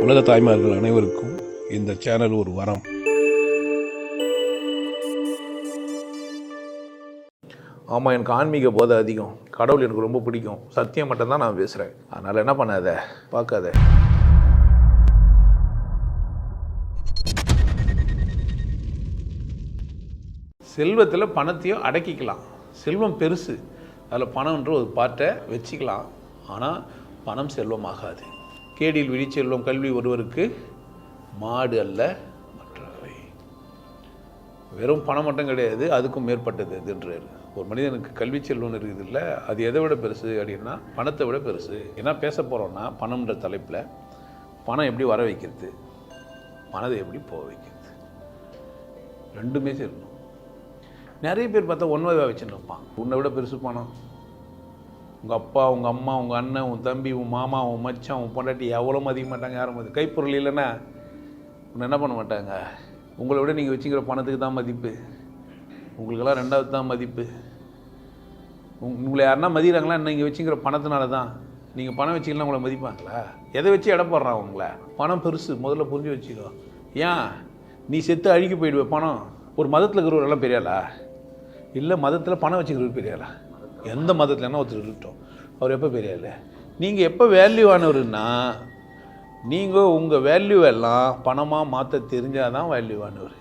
உலக தாய்மார்கள் அனைவருக்கும் இந்த சேனல் ஒரு வரம். ஆமாம், எனக்கு ஆன்மீக போதை அதிகம். கடவுள் எனக்கு ரொம்ப பிடிக்கும். சத்தியம் மட்டும்தான் நான் பேசுகிறேன். அதனால் என்ன பண்ணாத, பார்க்காத. செல்வத்தில் பணத்தையும் அடக்கிக்கலாம். செல்வம் பெருசு, அதில் பணம்ன்ற ஒரு பாட்டை வச்சுக்கலாம். ஆனால் பணம் செல்வம் ஆகாது. கேடில் விழிச்செல்வம் கல்வி ஒருவருக்கு மாடு அல்ல மற்றவை. வெறும் பணம் மட்டும் கிடையாது, அதுக்கும் மேற்பட்டது எதுன்றார். ஒரு மனிதனுக்கு கல்வி செல்வம்னு இருக்குது இல்லை, அது எதை விட பெருசு அப்படின்னா பணத்தை விட பெருசு. என்ன பேச போகிறோன்னா, பணம்ன்ற தலைப்பில் பணம் எப்படி வர வைக்கிறது, பணத்தை எப்படி போக வைக்கிறது, ரெண்டுமே சேரணும். நிறைய பேர் பார்த்தா ஒன்றுவதாக வச்சுன்னு இருப்பான். உன்னை விட பெருசு பணம். உங்கள் அப்பா, உங்கள் அம்மா, உங்கள் அண்ணன், உன் தம்பி, உன் மாமா, உன் மச்சான், உன் பொண்டாட்டி எவ்வளோ மதிக்க மாட்டாங்க. யாரும் மதி கைப்பொருள் இல்லைன்னா உன்னை என்ன பண்ண மாட்டாங்க. உங்களை விட நீங்கள் வச்சுக்கிற பணத்துக்கு தான் மதிப்பு. உங்களுக்கெல்லாம் ரெண்டாவது தான் மதிப்பு. உங்களை யாருன்னா மதிக்கிறாங்களா நீங்கள் வச்சுக்கிற பணத்தினால தான். நீங்கள் பணம் வச்சிக்கலாம் உங்களை மதிப்பாங்களா? எதை வச்சு இடம் போடுறான் உங்களை? பணம் பெருசு, முதல்ல புரிஞ்சு வச்சுக்கோ. ஏன் நீ செத்து அழுகி போயிடுவேன். பணம் ஒரு மதத்தில் இருக்கிறவரெல்லாம் பெரியாளா இல்லை, மதத்தில் பணம் வச்சுக்கிறவர் பெரியாளா? எந்த மதத்துலன்னா ஒருத்தர் இருக்கட்டும், அவர் எப்போ பெரியாள்? நீங்கள் எப்போ வேல்யூவானவருன்னா, நீங்கள் உங்கள் வேல்யூவெல்லாம் பணமாக மாற்ற தெரிஞ்சால் தான் வேல்யூவானவர்.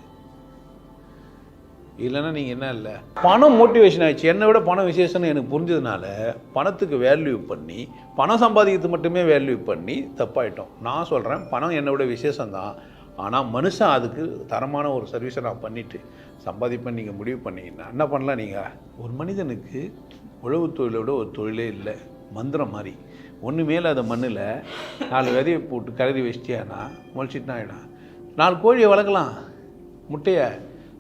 இல்லைன்னா நீங்கள் என்ன இல்லை. பணம் மோட்டிவேஷன் ஆகிடுச்சு. என்னை விட பணம் விசேஷம்னு எனக்கு புரிஞ்சதுனால பணத்துக்கு வேல்யூ பண்ணி, பணம் சம்பாதிக்கிறது மட்டுமே வேல்யூ பண்ணி தப்பாயிட்டோம். நான் சொல்கிறேன், பணம் என்னை விட விசேஷம்தான். ஆனால் மனுஷன் அதுக்கு தரமான ஒரு சர்வீஸை நான் பண்ணிவிட்டு சம்பாதிப்பேன் நீங்கள் முடிவு பண்ணிங்கன்னா என்ன பண்ணலாம்? நீங்கள் ஒரு மனிதனுக்கு உழவு தொழிலை விட ஒரு தொழிலே இல்லை. மந்திரம் மாதிரி ஒன்று மேலே அதை மண்ணில் 4 விதையை போட்டு கலரி வச்சிட்டியானா முளைச்சிட்டுனா ஆகிடும். 4 கோழியை வளர்க்கலாம், முட்டையை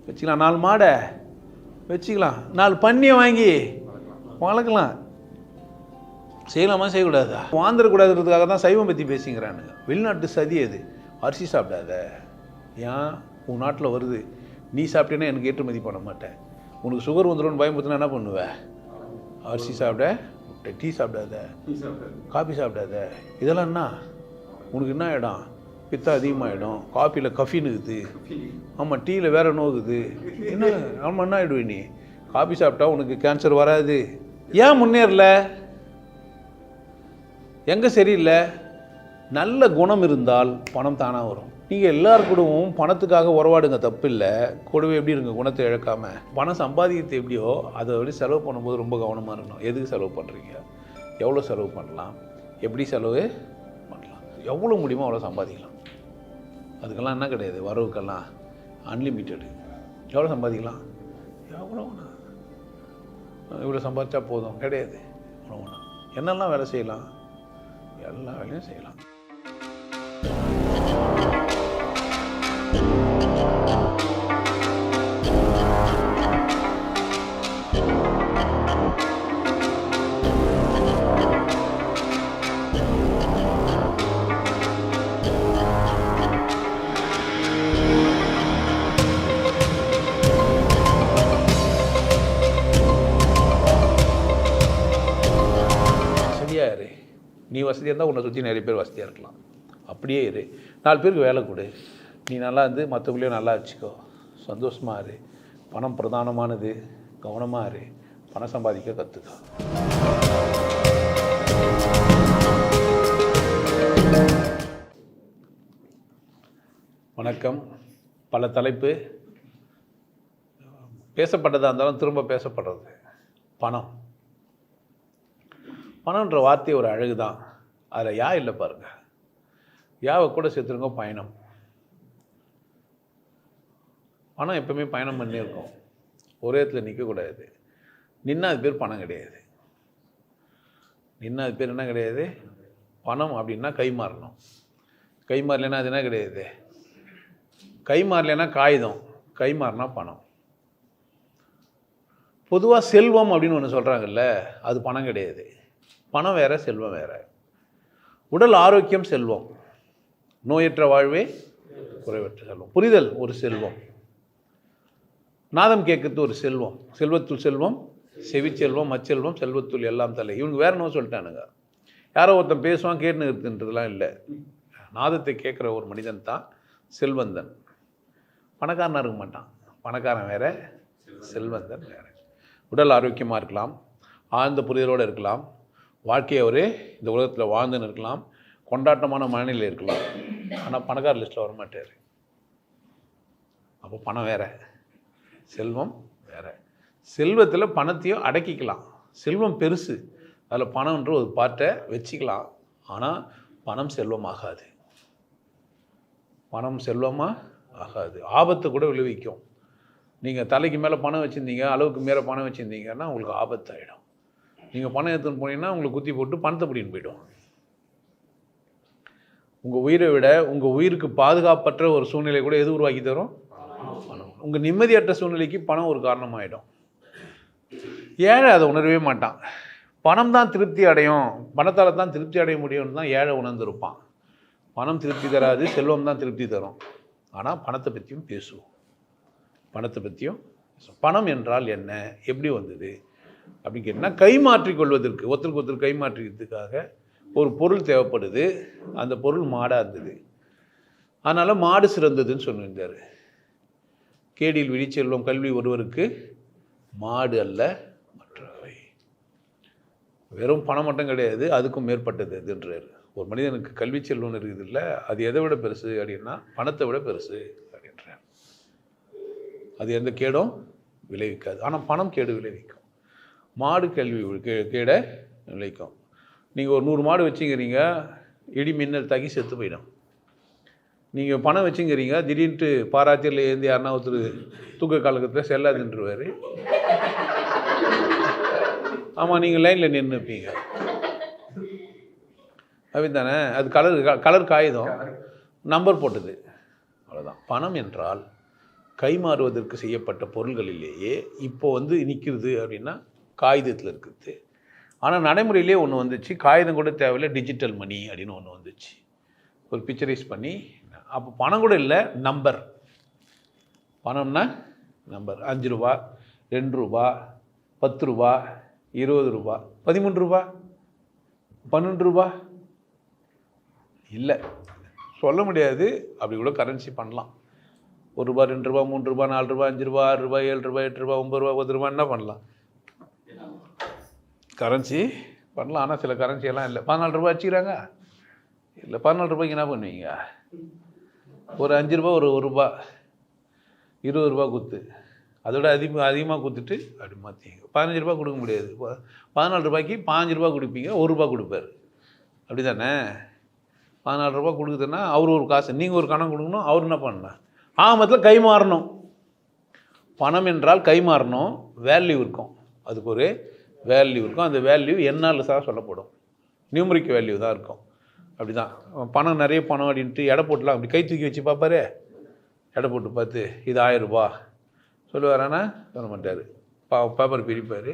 வச்சுக்கலாம், 4 மாடை வச்சுக்கலாம், 4 பன்னியை வாங்கி வளர்க்கலாம். செய்யலாமா செய்யக்கூடாதா? வாழ்ந்துடக்கூடாதுன்றதுக்காக தான் சைவம் பற்றி பேசிக்கிறானுங்க. வெளிநாட்டு சதி அது. அரிசி சாப்பிடாத. ஏன் உன் நாட்டில் வருது, நீ சாப்பிட்டேன்னா எனக்கு ஏற்றுமதி பண்ண மாட்டேன். உனக்கு சுகர் வந்துடும்னு பயமுறுத்தினா என்ன பண்ணுவேன்? அரிசி சாப்பிட, முட்டை, டீ சாப்பிடாத, காஃபி சாப்பிடாத. இதெல்லாம் என்ன உனக்கு என்ன ஆகிடும்? பித்தம் அதிகமாகிடும். காஃபியில் கஃபின்னு இருக்குது. ஆமாம், டீயில் வேறு நோக்குது. என்ன ஆமாம், என்ன ஆகிடுவேன் நீ? காஃபி சாப்பிட்டா உனக்கு கேன்சர் வராது. ஏன் முன்னேறல? எங்கே சரியில்லை? நல்ல குணம் இருந்தால் பணம் தானாக வரும். நீங்கள் எல்லார் கூடவும் பணத்துக்காக உறவாடுங்க, தப்பு இல்லை. கூடவே எப்படி இருங்க, குணத்தை இழக்காமல். பணம் சம்பாதிக்கிறது எப்படியோ அதை விட செலவு பண்ணும்போது ரொம்ப கவனமாக இருக்கணும். எதுக்கு செலவு பண்ணுறீங்க, எவ்வளோ செலவு பண்ணலாம், எப்படி செலவு பண்ணலாம், எவ்வளோ முடியுமோ அவ்வளோ சம்பாதிக்கலாம். அதுக்கெல்லாம் என்ன கிடையாது, வரவுக்கெல்லாம் அன்லிமிட்டெடு. எவ்வளோ சம்பாதிக்கலாம், எவ்வளோ இவ்வளோ சம்பாதிச்சா போதும் கிடையாது. எவ்வளோ என்னெல்லாம் வேலை செய்யலாம், எல்லா வேலையும் செய்யலாம். வசதியாக இரு. நீ வசதியாக இருந்தால் உன்னை சுற்றி நிறைய பேர் வசதியாக இருக்கலாம். அப்படியே இரு. 4 பேருக்கு வேலை கொடு. நீ நல்லா இருந்து மற்றவங்களையும் நல்லா வச்சுக்கோ. சந்தோஷமாக இரு. பணம் பிரதானமானது. கவனமாக இரு. பணம் சம்பாதிக்க கற்றுக்கோ. வணக்கம். பல தலைப்பு பேசப்பட்டதாக இருந்தாலும் திரும்ப பேசப்படுறது பணம். பணம்ன்ற வார்த்தை ஒரு அழகு தான். அதில் யா இல்லை பாருங்கள். யாவை கூட சேர்த்துருங்க. பயணம். பணம் எப்பவுமே பயணம் பண்ணி இருக்கும். ஒரே இடத்துல நிற்கக்கூடாது. நின்னா அது பேர் பணம் கிடையாது. நின்னா அது பேர் என்ன கிடையாது, பணம். அப்படின்னா கை மாறணும். கை மாறலைன்னா அது என்ன கிடையாது, கை மாறலைன்னா காகிதம், கை மாறினா பணம். பொதுவாக செல்வம் அப்படின்னு ஒன்று சொல்கிறாங்கல்ல, அது பணம் கிடையாது. பணம் வேறு, செல்வம் வேறு. உடல் ஆரோக்கியம் செல்வம். நோயற்ற வாழ்வே குறைவற்ற செல்வம். புரிதல் ஒரு செல்வம். நாதம் கேட்கறது ஒரு செல்வம். செல்வத்துள் செல்வம், செவிச்செல்வம், மச்செல்வம், செல்வத்துள் எல்லாம் தலை. இவனுக்கு வேற என்ன சொல்லிட்டானுங்க. யாரோ ஒருத்தன் பேசுவான் கேட்டுன்னு இருக்குன்றதுலாம் இல்லை. நாதத்தை கேட்குற ஒரு மனிதன் தான் செல்வந்தன். பணக்காரனாக இருக்க மாட்டான். பணக்காரன் வேற, செல்வந்தன் வேற. உடல் ஆரோக்கியமாக இருக்கலாம், ஆழ்ந்த புரிதலோடு இருக்கலாம், வாழ்க்கையை அவரே இந்த உலகத்தில் வாழ்ந்துன்னு இருக்கலாம், கொண்டாட்டமான மனநிலையில் இருக்கலாம். ஆனால் பணக்கார லிஸ்ட்டில் வர மாட்டார். அப்போ பணம் வேற, செல்வம் வேற. செல்வத்தில் பணத்தையும் அடக்கிக்கலாம். செல்வம் பெருசு, அதில் பணம்ன்ற ஒரு பார்ட்டை வச்சுக்கலாம். ஆனால் பணம் செல்வமாகாது. பணம் செல்வமாக ஆகாது. ஆபத்தை கூட விளைவிக்கும். நீங்கள் தலைக்கு மேலே பணம் வச்சுருந்தீங்க, அளவுக்கு மேலே பணம் வச்சுருந்தீங்கன்னா உங்களுக்கு ஆபத்தாயிடும். நீங்கள் பணம் எடுத்துன்னு போனீங்கன்னா உங்களுக்கு குத்தி போட்டு பணத்தை பிடின்னு போய்டும். உங்கள் உயிரை விட உங்கள் உயிருக்கு பாதுகாப்பற்ற ஒரு சூழ்நிலை கூட எது உருவாக்கி தரும்? பணம். உங்கள் நிம்மதியற்ற சூழ்நிலைக்கு பணம் ஒரு காரணமாகிடும். ஏழை அதை உணரவே மாட்டான். பணம் தான் திருப்தி அடையும், பணத்தால் தான் திருப்தி அடைய முடியும்னு தான் ஏழை உணர்ந்திருப்பான். பணம் திருப்தி தராது, செல்வம் தான் திருப்தி தரும். ஆனால் பணத்தை பற்றியும் பேசுவோம். பணத்தை பற்றியும் பணம் என்றால் என்ன, எப்படி வந்தது அப்படின்னு கேட்டால், கைமாற்றிக்கொள்வதற்கு, ஒருத்தருக்கு ஒருத்தர் கைமாற்றிக்கிறதுக்காக ஒரு பொருள் தேவைப்படுது. அந்த பொருள் மாடாக இருந்தது, அதனால் மாடு சிறந்ததுன்னு சொல்லியிருந்தார். கேடில் விழிச்செல்வம் கல்வி ஒருவருக்கு மாடு அல்ல மற்றவை. வெறும் பணம் மட்டும் கிடையாது, அதுக்கும் மேற்பட்டது அதுன்றார். ஒரு மனிதனுக்கு கல்வி செல்வம்னு இருக்குது இல்லை, அது எதை விட பெருசு அப்படின்னா பணத்தை விட பெருசு அப்படின்றார். அது எந்த கேடும் விளைவிக்காது. ஆனால் பணம் கேடு விளைவிக்கும். மாடு கல்வி கேடை விளைவிக்கும். நீங்கள் ஒரு 100 மாடு வச்சுங்கிறீங்க, இடி மின்னல் தாக்கி செத்து போயிடும். நீங்கள் பணம் வச்சுங்கிறீங்க, திடீர்னு பாராத்தியில் ஏந்தி யாருன்னா ஒருத்தர் தூக்க காலகட்டத்தில் செல்லாதுன்றவார். ஆமாம், நீங்கள் லைனில் நின்றுப்பீங்க. அப்படித்தானே? அது கலர் காகிதம், நம்பர் போட்டது, அவ்வளோதான். பணம் என்றால் கைமாறுவதற்கு செய்யப்பட்ட பொருள்களிலேயே இப்போ நிற்கிறது அப்படின்னா காகிதத்தில் இருக்குது. ஆனால் நடைமுறையிலே ஒன்று வந்துச்சு, காகிதம் கூட தேவையில்லை, டிஜிட்டல் மணி அப்படின்னு ஒன்று வந்துச்சு. ஒரு பிக்சரைஸ் பண்ணி, அப்போ பணம் கூட இல்லை, நம்பர். பணம்னா நம்பர். 5 ரூபா, 2 ரூபா, 10 ரூபா, 20 ரூபா, 13 ரூபா, 12 ரூபா இல்லை, சொல்ல முடியாது. அப்படி கூட கரன்சி பண்ணலாம். 1 ரூபா, 2 ரூபா, 3 ரூபா, 4 ரூபா, 5 ரூபா, 6 ரூபா, 7 ரூபா, 8 ரூபா, 9 ரூபா, 10 ரூபா, என்ன பண்ணலாம்? கரன்சி பண்ணலாம். ஆனால் சில கரன்சியெல்லாம் இல்லை. 14 ரூபா வச்சுக்கிறாங்க இல்லை. 14 ரூபாய்க்கு என்ன பண்ணுவீங்க? ஒரு 5 ரூபா, ஒரு ரூபா, 20 ரூபா குத்து, அதோட அதிகமாக குத்துட்டு அப்படி மாற்றிங்க. 15 ரூபா கொடுக்க முடியாது. 14 ரூபாய்க்கு 15 ரூபா கொடுப்பீங்க, 1 ரூபா கொடுப்பார். அப்படி தானே? 14 ரூபா கொடுக்குதுன்னா அவர் ஒரு காசு, நீங்கள் ஒரு கணக்கு கொடுக்கணும், அவர் என்ன பண்ணலாம்? ஆமத்தில் கை மாறணும். பணம் என்றால் கை மாறணும், வேல்யூ இருக்கும். அதுக்கு ஒரு வேல்யூ இருக்கும். அந்த வேல்யூ என்னால் சொல்லப்படும், நியூமரிக் வேல்யூ தான் இருக்கும். அப்படி தான் பணம், நிறைய பணம் அப்படின்ட்டு எடை போட்டுலாம் அப்படி கை தூக்கி வச்சு பார்ப்பாரு. எடை போட்டு பார்த்து இது 1000 ரூபா சொல்லுவாரானா? சொல்ல மாட்டார். பேப்பர் பிரிப்பார்,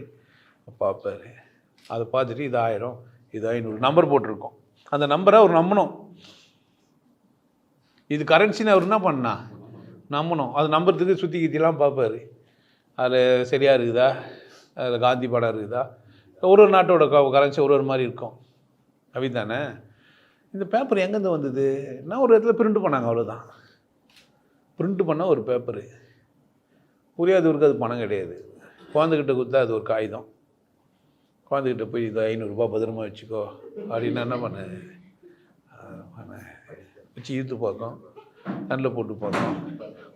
பார்ப்பார். அதை பார்த்துட்டு இது 1000, இது 500 நம்பர் போட்டிருக்கோம். அந்த நம்பரை அவர் நம்பணும். இது கரன்சின்னு அவர் என்ன பண்ணா? நம்பணும். அது நம்புறதுக்கு சுற்றி கித்திலாம் பார்ப்பார். அதில் சரியாக இருக்குதா, அதில் காந்தி படம் இருக்குதா, ஒரு நாட்டோட கரன்சி ஒரு மாதிரி இருக்கும். அப்படி தானே? இந்த பேப்பர் எங்கேருந்து வந்தது? நான் ஒரு இடத்துல பிரிண்ட் பண்ணாங்க, அவ்வளோதான். பிரிண்ட் பண்ணால் ஒரு பேப்பரு. புரியாதவருக்கு அது பணம் கிடையாது. குழந்தைகிட்ட கொடுத்தா அது ஒரு காகிதம். குழந்தைகிட்ட போய் இது 500 ரூபா பத்திரமா வச்சுக்கோ அப்படின்னு என்ன பண்ண வச்சு இழுத்து பார்க்கும், கண்ணில் போட்டு பார்க்கும்,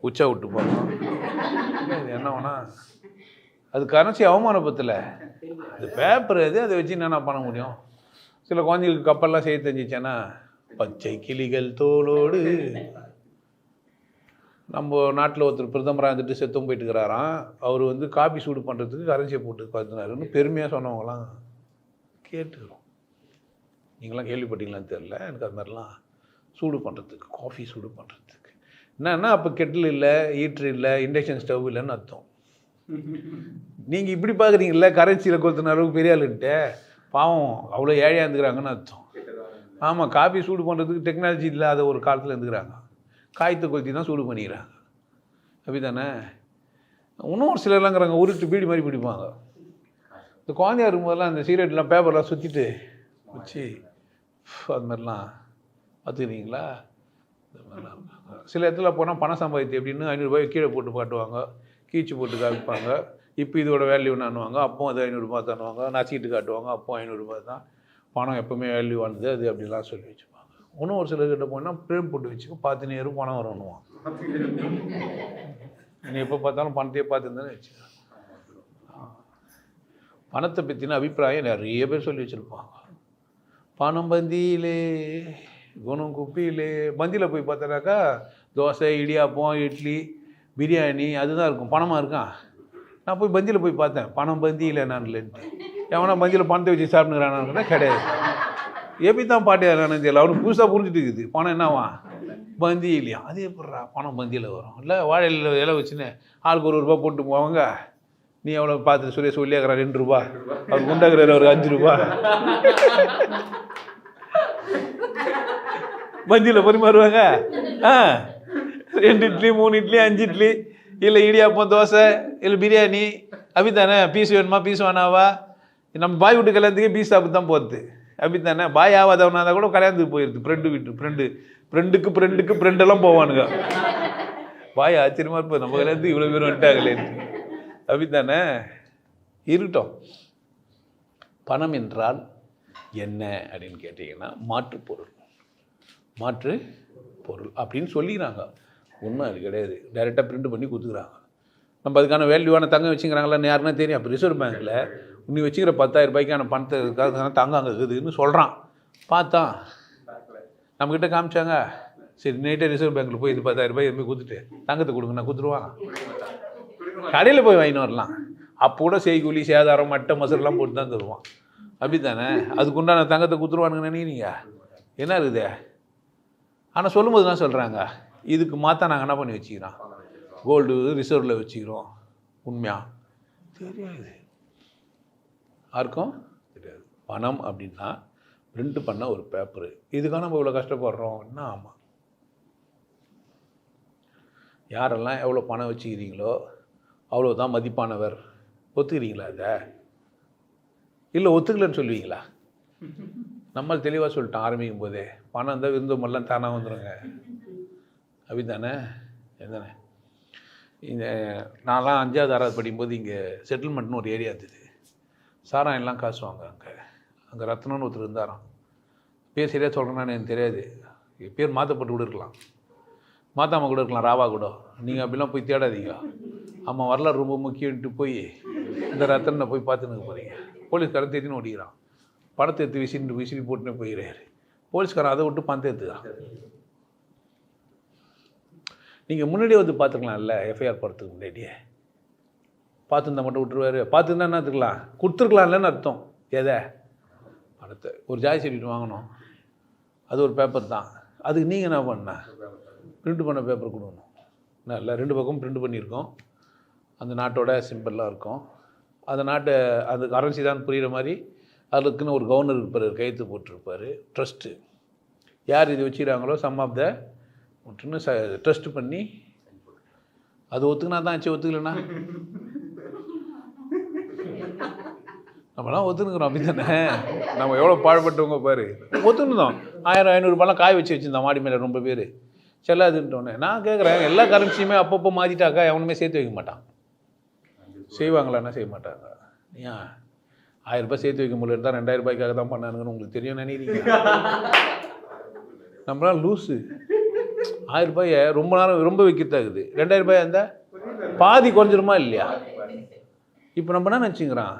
உச்சா விட்டு பார்க்கும். என்ன வேணா அது கரன்சி அவமானப்பத்தில். அது பேப்பர் அது, அதை வச்சு என்னென்ன பண்ண முடியும்? சில குழந்தைகளுக்கு கப்பல்லாம் செய்ய தெரிஞ்சிச்சேன்னா, பச்சை கிளிகள் தோளோடு. நம்ம நாட்டில் ஒருத்தர் பிரதமராக இருந்துட்டு செத்தும் போயிட்டு இருக்கிறாராம். அவர் காபி சூடு பண்ணுறதுக்கு கரன்சியை போட்டு பார்த்துனாருன்னு பெருமையாக சொன்னவங்களாம் கேட்டுக்கிறோம். நீங்களாம் கேள்விப்பட்டீங்களான்னு தெரில. எனக்கு அது மாதிரிலாம் சூடு பண்ணுறதுக்கு, காஃபி சூடு பண்ணுறதுக்கு என்னன்னா, அப்போ கெட்டில் இல்லை, ஹீட்ரு இல்லை, இண்டக்ஷன் ஸ்டவ் இல்லைன்னு அர்த்தம். நீங்கள் இப்படி பார்க்குறீங்கள, கரன்சியில் கொளுத்துன அளவுக்கு பெரிய ஆளுன்ட்டு பாவம் அவ்வளோ ஏழையாக இருந்துக்கிறாங்கன்னு அர்த்தம். ஆமாம், காஃபி சூடு பண்ணுறதுக்கு டெக்னாலஜி இல்லாத ஒரு காலத்தில் இருந்துக்கிறாங்க. காய்த்து கொளுத்தி தான் சூடு பண்ணிக்கிறாங்க. அப்படி தானே? இன்னும் ஒரு சிலர்லாங்கிறாங்க உருட்டு பீடி மாதிரி பிடிப்பாங்க. இந்த குழந்தையா இருக்கும்போதெல்லாம் அந்த சீரட்லாம் பேப்பர்லாம் சுற்றிட்டு வச்சு அது மாதிரிலாம் பார்த்துக்கிறீங்களா? சில இடத்துல போனால் பணம் சம்பாதித்து எப்படின்னு 500 ரூபாய் கீழே போட்டு காட்டுவாங்க, கீச்சு போட்டு காமிப்பாங்க. இப்போ இதோட வேல்யூ நானுவாங்க, அப்போ அது 500 ரூபா தானுவாங்க, நசிக்கிட்டு காட்டுவாங்க, அப்போ 500 ரூபா தான். பணம் எப்போவுமே வேல்யூவானது அது அப்படிலாம் சொல்லி வச்சுப்பாங்க. இன்னும் ஒரு சிலர்கிட்ட போனால் ஃப்ரேம் போட்டு வச்சுக்கோ, 10 நேரம் பணம் வரணுவான். நீ எப்போ பார்த்தாலும் பணத்தையே பார்த்துருந்தானே வச்சுக்க. பணத்தை பற்றின அபிப்பிராயம் நிறைய பேர் சொல்லி வச்சுருப்பாங்க. பணம் பந்தியிலே குணம் குப்பியிலே. பந்தியில் போய் பார்த்தனாக்கா தோசை, இடியாப்பம், இட்லி, பிரியாணி அதுதான் இருக்கும். பணமாக இருக்கான். நான் போய் பந்தியில் போய் பார்த்தேன், பணம் பந்தியில் நான் இல்லைன்ட்டு. எவனா பந்தியில் பணத்தை வச்சு சாப்பிட்டுக்கிறானா? கிடையாது. எப்படி தான் பாட்டு நான் தெரியல. அவனுக்கு புதுசாக புரிஞ்சுட்டு இருக்குது. பணம் என்னவா? பந்தி இல்லையா? அது எப்படிறா பணம் பந்தியில் வரும்? இல்லை வாழையில் இலை வச்சுன்னு ஆளுக்கு 1 ரூபா போட்டு போவாங்க. நீ எவ்வளோ பார்த்து சுரேஷ் சொல்லியாக்குறா 2 ரூபா, அவர் குண்டாக்குறாரு ஒரு 5 ரூபா. பந்தியில் பரிமாறுவாங்க. 2 இட்லி 3 இட்லி 5 இட்லி, இல்லை இடியாப்பம், தோசை, இல்லை பிரியாணி. அப்படித்தானே? பீஸ் வேணுமா, பீஸ் வேணாவா? நம்ம பாய் வீட்டு கல்யாணத்துக்கே பீஸ் சாப்பிட்டு தான் போகிறது. அப்படித்தானே? பாய் ஆகாதவனா இருந்தால் கூட கல்யாணத்துக்கு போயிடுது. ஃப்ரெண்டுக்கு ஃப்ரெண்டெல்லாம் போவானுங்க. பாய் ஆச்சரியமாக இருப்போம், நம்ம கல்யாணத்துக்கு இவ்வளோ பேர் வந்துட்டாங்களேன்னு. அப்படித்தானே? இருக்கட்டும். பணம் என்றால் என்ன அப்படின்னு கேட்டிங்கன்னா மாற்று பொருள் அப்படின்னு சொல்லிக்கிறாங்க. உண்மை அது கிடையாது. டைரெக்டாக பிரிண்ட் பண்ணி கொடுத்துக்கிறாங்க. நம்ம அதுக்கான வேல்யூவான தங்கம் வச்சுக்கிறாங்களான்னு யாருன்னா தெரியும். அப்போ ரிசர்வ் பேங்க்கில் நீ வச்சுக்கிற 10,000 ரூபாய்க்கான பணத்தை தங்கம் அங்கே இருக்குதுன்னு சொல்கிறான். பார்த்தா நம்மக்கிட்ட காமிச்சாங்க. சரி நைட்டே ரிசர்வ் பேங்க்கில் போய் இது 10,000 ரூபாய் எதுவுமே கொடுத்துட்டு தங்கத்தை கொடுங்க, நான் கொடுத்துருவாங்க. கடையில் போய் வாங்கின்னு வரலாம். அப்போ கூட செய்கூலி சேதாரம் மட்டை மசரெல்லாம் போட்டு தான் தருவான். அப்படி தானே? அதுக்குண்டான தங்கத்தை கொடுத்துருவானுங்க நினைக்கிறீங்க? என்ன இருக்குது? ஆனால் சொல்லும்போது தான் சொல்கிறாங்க, இதுக்கு மாற்ற நாங்கள் என்ன பண்ணி வச்சுக்கிறோம், கோல்டு ரிசர்வில் வச்சுக்கிறோம். உண்மையா? தெரியாது. யாருக்கும் தெரியாது. பணம் அப்படின்னா பிரிண்ட் பண்ண ஒரு பேப்பரு. இதுக்காக நம்ம இவ்வளோ கஷ்டப்படுறோம். என்ன? ஆமாம். யாரெல்லாம் எவ்வளோ பணம் வச்சுக்கிறீங்களோ அவ்வளோதான் மதிப்பானவர். ஒத்துக்கிறீங்களா அதை? இல்லை ஒத்துக்கலன்னு சொல்லுவீங்களா? நம்மள தெளிவாக சொல்லிட்டோம் ஆரம்பிக்கும் போதே, பணம் இருந்தால் விருந்தமெல்லாம் தானாக வந்துடுங்க. அப்படி தானே? எதானே? இந்த நான்லாம் 5வது 6வது படிக்கும்போது இங்கே செட்டில்மெண்ட்னு ஒரு ஏரியா இருந்தது. சாராயெல்லாம் காசுவாங்க. அங்கே ரத்னம்னு ஒருத்தர் இருந்தாராம். பேர் சரியாக சொல்கிறேன்னு எனக்கு தெரியாது. பேர் மாற்றப்பட்டு கூட இருக்கலாம், மாற்றாமல் கூட இருக்கலாம், ராவா கூட. நீங்கள் அப்படிலாம் போய் தேடாதீங்க. ஆமாம், வரலாறு ரொம்ப முக்கியன்ட்டு போய் இந்த ரத்தனை போய் பார்த்துன்னு போகிறீங்க. போலீஸ்காரன் தேத்தின்னு ஓடிக்கிறான். பணத்தை எடுத்து விசிறி போட்டுன்னு போயிடுறாரு. போலீஸ்காரன் அதை விட்டு பணத்தை எடுத்துக்கிறான். நீங்கள் முன்னாடியே வந்து பார்த்துக்கலாம்ல, எஃப்ஐஆர் போகிறதுக்கு முன்னாடியே பார்த்துருந்தா மட்டும் விட்டுருவாரு. பார்த்துருந்தா என்ன எடுத்துக்கலாம், கொடுத்துருக்கலாம்லன்னு அர்த்தம். எதை? பணத்தை. ஒரு ஜாய் சர்டிஃபிகேட் வாங்கணும், அது ஒரு பேப்பர் தான். அதுக்கு நீங்கள் என்ன பண்ண, பிரிண்ட் பண்ண பேப்பர் கொடுக்கணும். இல்லை 2 பக்கமும் பிரிண்ட் பண்ணியிருக்கோம். அந்த நாட்டோட சிம்பிளாக இருக்கும். அந்த நாட்டை அந்த கரன்சி தான் புரிகிற மாதிரி அதுக்குன்னு ஒரு கவர்னர் இருப்பார், கையெழுத்து போட்டிருப்பார். ட்ரஸ்ட்டு யார் இது வச்சுக்கிறாங்களோ சம் ஆஃப் த ஒட்டுன்னு ட்ரஸ்ட்டு பண்ணி அது ஒத்துக்கினா தான் ஆச்சு. ஒத்துக்கலண்ணா நம்மளாம் ஒத்துனுக்குறோம். அப்படி தானே? நம்ம எவ்வளோ பாழ்பட்டவங்க பாரு. ஒத்துணுதான் 1000-500 ரூபாய்லாம் காய் வச்சு வச்சுருந்தோம் மாடி மேலே ரொம்ப பேர். செல்லாதுன்ட்டோன்னே நான் கேட்குறேன், எல்லா கரன்சியுமே அப்பப்போ மாற்றிட்டாக்கா எவனுமே சேர்த்து வைக்க மாட்டான். செய்வாங்களான்னா செய்ய மாட்டாங்க. ஏன் 1000 ரூபாய் சேர்த்து வைக்க முடியல இருந்தால் 2000 ரூபாய்க்காக தான் பண்ணானுங்கன்னு உங்களுக்கு தெரியும் நினைக்கிறீங்க? நம்மளாம் லூஸு. 1000 ரூபாயை ரொம்ப நேரம் ரொம்ப வைக்கிறதாகுது. 2000 ரூபாய் இருந்தால் பாதி குறைஞ்சிருமா இல்லையா? இப்போ நம்ம என்ன நினச்சிங்கிறான்,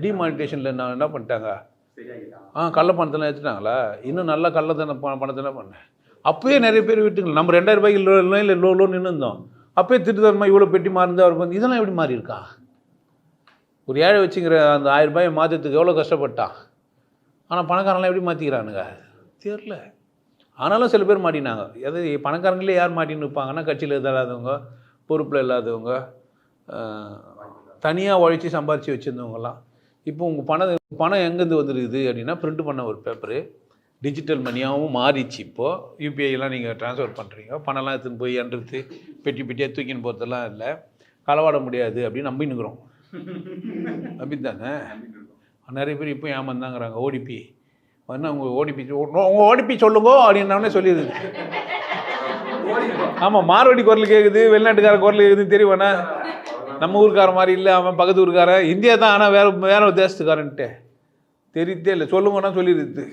டிமானிட்டேஷனில் என்ன பண்ணிட்டாங்க, கள்ள பணத்தெல்லாம் எடுத்துட்டாங்களா? இன்னும் நல்லா பணத்தெல்லாம் பண்ணேன். அப்போயே நிறைய பேர் விட்டுங்களா. நம்ம 2000 ரூபாய்க்கு இல்லை லோன் நின்று இருந்தோம். அப்போயே திருத்தரமாக இவ்வளோ பெட்டி மாறிந்து அவருக்கு வந்து இதெல்லாம் எப்படி மாறி இருக்கா? ஒரு ஏழை வச்சுங்கிற அந்த 1000 ரூபாயை மாற்றத்துக்கு எவ்வளோ கஷ்டப்பட்டான். ஆனால் பணக்காரங்களாம் எப்படி மாற்றிக்கிறானுங்க தெரில. ஆனாலும் சில பேர் மாட்டினாங்க. எது பணக்காரங்களே யார் மாட்டின்னு இருப்பாங்கன்னா, கட்சியில் இல்லாதவங்க, பொறுப்பில் இல்லாதவங்க, தனியாக உழைச்சி சம்பாரித்து வச்சுருந்தவங்கலாம். இப்போ உங்கள் பணம் எங்கேருந்து வந்துருக்குது அப்படின்னா, பிரிண்ட் பண்ண ஒரு பேப்பரு டிஜிட்டல் மணியாகவும் மாறிச்சு. இப்போது யூபிஐலாம் நீங்கள் ட்ரான்ஸ்ஃபர் பண்ணுறீங்க, பணம்லாம் எடுத்துன்னு போய் அன்றது பெட்டியாக தூக்கின்னு போகிறதெல்லாம் இல்லை, களவாட முடியாது அப்படின்னு நம்பின்னுக்குறோம். அப்படி தானே? நிறைய பேர் இப்போ ஏமாந்தாங்கிறாங்க. ஓடிபி என்ன உங்கள் ஓடிபி உங்கள் ஓடிபி சொல்லுங்கோ அப்படின்னே சொல்லிடுது. ஆமாம், மார்வாடி குரல் கேட்குது, வெளிநாட்டுக்கார குரல் கேட்குது, தெரியுமாண்ணா? நம்ம ஊருக்கார மாதிரி இல்லை, அவன் பக்கத்து ஊருக்காரன், இந்தியா தான், ஆனால் வேற தேசத்துக்காரன்ட்டு தெரியுதே இல்லை. சொல்லுங்கன்னா சொல்லிடுது.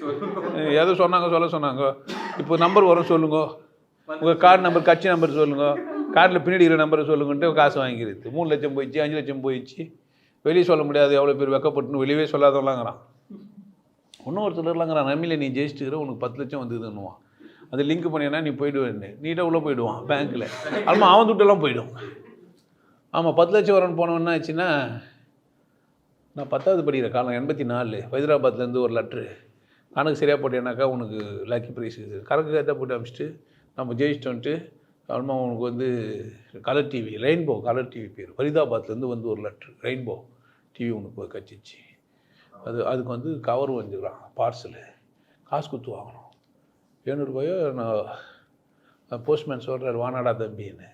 எதை சொன்னாங்க. இப்போ நம்பர் வரும் சொல்லுங்க, உங்கள் கார்டு நம்பர், கட்சி நம்பர் சொல்லுங்க, கார்டில் பின்னாடி இருக்கிற நம்பரை சொல்லுங்கன்ட்டு காசு வாங்கிடுது. 3 லட்சம் போயிடுச்சு, 5 லட்சம் போயிடுச்சு. வெளியே சொல்ல முடியாது, எவ்வளோ பேர் வெக்கப்பட்டுன்னு வெளியே சொல்லாதவங்களாங்கிறான். இன்னும் ஒரு சிலர்லாங்கிறான், நம்பியில் நீ ஜெயிச்சுட்டுக்கிற, உனக்கு 10 லட்சம் வந்ததுன்னுவான். அது லிங்க் பண்ணினா நீ போய்டுவேன்னு நீட்டாக உள்ளே போயிடுவான் பேங்க்கில். ஆமாம், அவன் துட்டெல்லாம் போயிடும். ஆமாம், 10 லட்சம் வரன்னு போனவன்னா ஆச்சுன்னா, நான் 10வது படிக்கிற காலம் 84 ஹைதராபாத்லேருந்து ஒரு லெட்ரு, கணக்கு சரியாக போட்டேன்னாக்கா உனக்கு லக்கி ப்ரைஸ் இது கணக்கு கரெக்டாக போட்டு அனுப்பிச்சிட்டு நம்ம ஜெயிச்சிட்டோன்ட்டு அப்புறமா உனக்கு வந்து colour TV, rainbow colour TV பேர், ஃபரிதாபாத்லேருந்து வந்து ஒரு லெட்ரு, ரெயின்போ டிவி உனக்கு கச்சிச்சு. அதுக்கு வந்து கவர் வந்துக்கிறான், பார்சலு, காசு கொடுத்து வாங்கணும். 700 ரூபாயோ. நான் போஸ்ட்மேன் சொல்கிறார், வானாடா தம்பின்னு.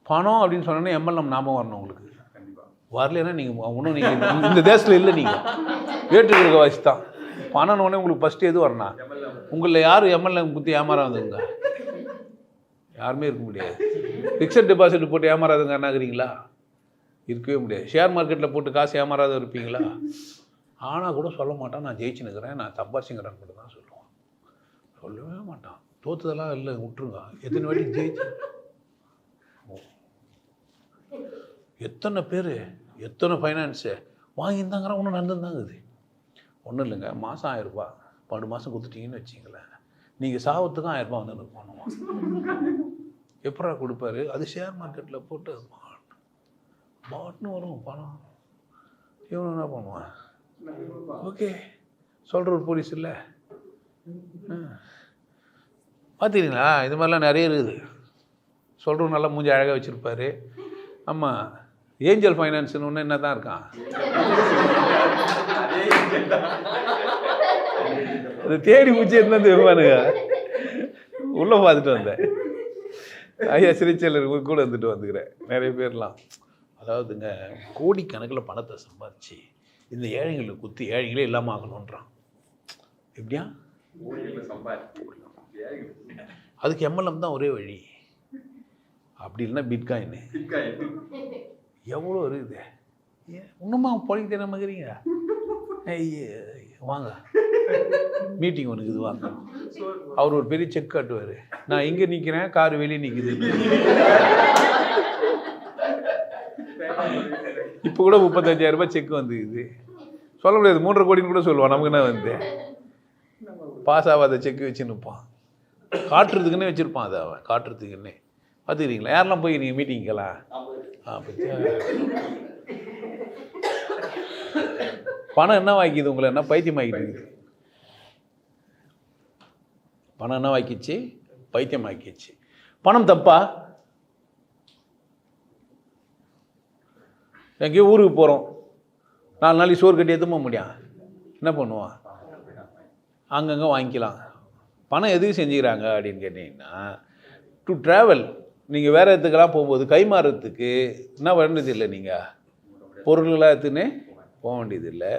பணம் அப்படின்னு சொன்னோன்னே எம்எல்எம் ஞாபகம் வரணும் உங்களுக்கு. வரலன்னா நீங்கள் ஒன்றும் நீங்கள் இந்த தேசத்தில் இல்லை, நீங்கள் வேற்றுக்கிற வாசி தான். பணம்னோடனே உங்களுக்கு ஃபஸ்ட்டு எது வரணும்? உங்களில் யார் எம்எல்ஏ குத்தி ஏமாறாதுங்க? யாருமே இருக்க முடியாது. ஃபிக்ஸட் டெபாசிட் போட்டு ஏமாறாதுங்க என்னாகிறீங்களா? இருக்கவே முடியாது. ஷேர் மார்க்கெட்டில் போட்டு காசு ஏமாறாத இருப்பீங்களா? ஆனால் கூட சொல்ல மாட்டான், நான் ஜெயிச்சுனுக்கிறேன், நான் சம்பாரிச்சுங்கிறேன் மட்டும் தான் சொல்லுவான். சொல்லவே மாட்டான். தோற்றுதெல்லாம் இல்லை, விட்டுருங்க. எத்தனை வாட்டி ஜெயிச்சு, எத்தனை பேர், எத்தனை ஃபைனான்ஸு வாங்கியிருந்தாங்கிறான், ஒன்றும் நடந்துருந்தாங்குது. ஒன்றும் இல்லைங்க, மாதம் 1000 ரூபா 12 மாதம் கொடுத்துட்டீங்கன்னு வச்சிங்களேன், நீங்கள் சாவத்துக்கும் 1000 ரூபா வந்து பண்ணுவோம். எப்படா கொடுப்பாரு? அது ஷேர் மார்க்கெட்டில் போட்டு பாட்னு வரும் பணம். இவனு என்ன பண்ணுவான்? ஓகே சொல்கிற ஒரு போலீஸ் இல்லை. பார்த்துக்கிறீங்களா? இது மாதிரிலாம் நிறைய இருக்குது. சொல்கிறவங்க நல்லா மூஞ்சி அழகாக வச்சுருப்பார். ஆமாம், ஏஞ்சல் ஃபைனான்ஸ்னு ஒன்று என்ன தான் இருக்கான், அது தேடி பிடிச்சி என்னது வைப்பானுங்க. உள்ளே பார்த்துட்டு வந்தேன். ஐயா சிறைச்செயலர் கூட வந்துக்கிறேன் நிறைய பேர்லாம். அதாவதுங்க, கோடிக்கணக்கில் பணத்தை சம்பாதிச்சு இந்த ஏழைங்களை குத்தி ஏழைங்களே இல்லாமல் ஆகணுன்றான். எப்படியா? அதுக்கு எம்எல்எம் தான் ஒரே வழி. அப்படி இல்லைன்னா பிட்காயின். எவ்வளோ இருக்குது? இன்னுமா பொழைக்க நமக்குறீங்க? வாங்க மீட்டிங் ஒன்று இது வாங்க. அவர் ஒரு பெரிய செக் காட்டுவார், நான் இங்கே நிற்கிறேன், கார் வெளியே நிற்குது. இப்போ கூட 35,000 ரூபாய் செக் வந்துக்குது. சொல்ல முடியாது, 3.5 கோடின்னு கூட சொல்லுவான். நமக்கு என்ன வந்து பாஸ் ஆகாத செக் வச்சு நிற்பான். காட்டுறதுக்குன்னே வச்சுருப்பான். அதை அவன் காட்டுறதுக்குன்னே. பார்த்துக்கிறீங்களா? யாரெல்லாம் போய் நீங்கள் மீட்டிங்கெல்லாம் பணம் என்ன வாங்கிக்குது உங்களை? என்ன பைத்தியம் ஆக்கிட்டு? பணம் என்ன வாக்கிச்சு? பைத்தியம் ஆக்கிச்சு. பணம் தப்பா? எங்கேயோ ஊருக்கு போகிறோம், 4 நாளைக்கு சோறு கட்டி எதுவும் முடியும், என்ன பண்ணுவான்? அங்கங்கே வாங்கிக்கலாம். பணம் எதுக்கு செஞ்சுக்கிறாங்க அப்படின்னு கேட்டிங்கன்னா, டு ட்ராவல். நீங்கள் வேறு இடத்துக்கெல்லாம் போகும்போது கை மாறுறதுக்கு என்ன வேண்டியது இல்லை, நீங்கள் பொருள்களாக எடுத்துன்னு போக வேண்டியது இல்லை,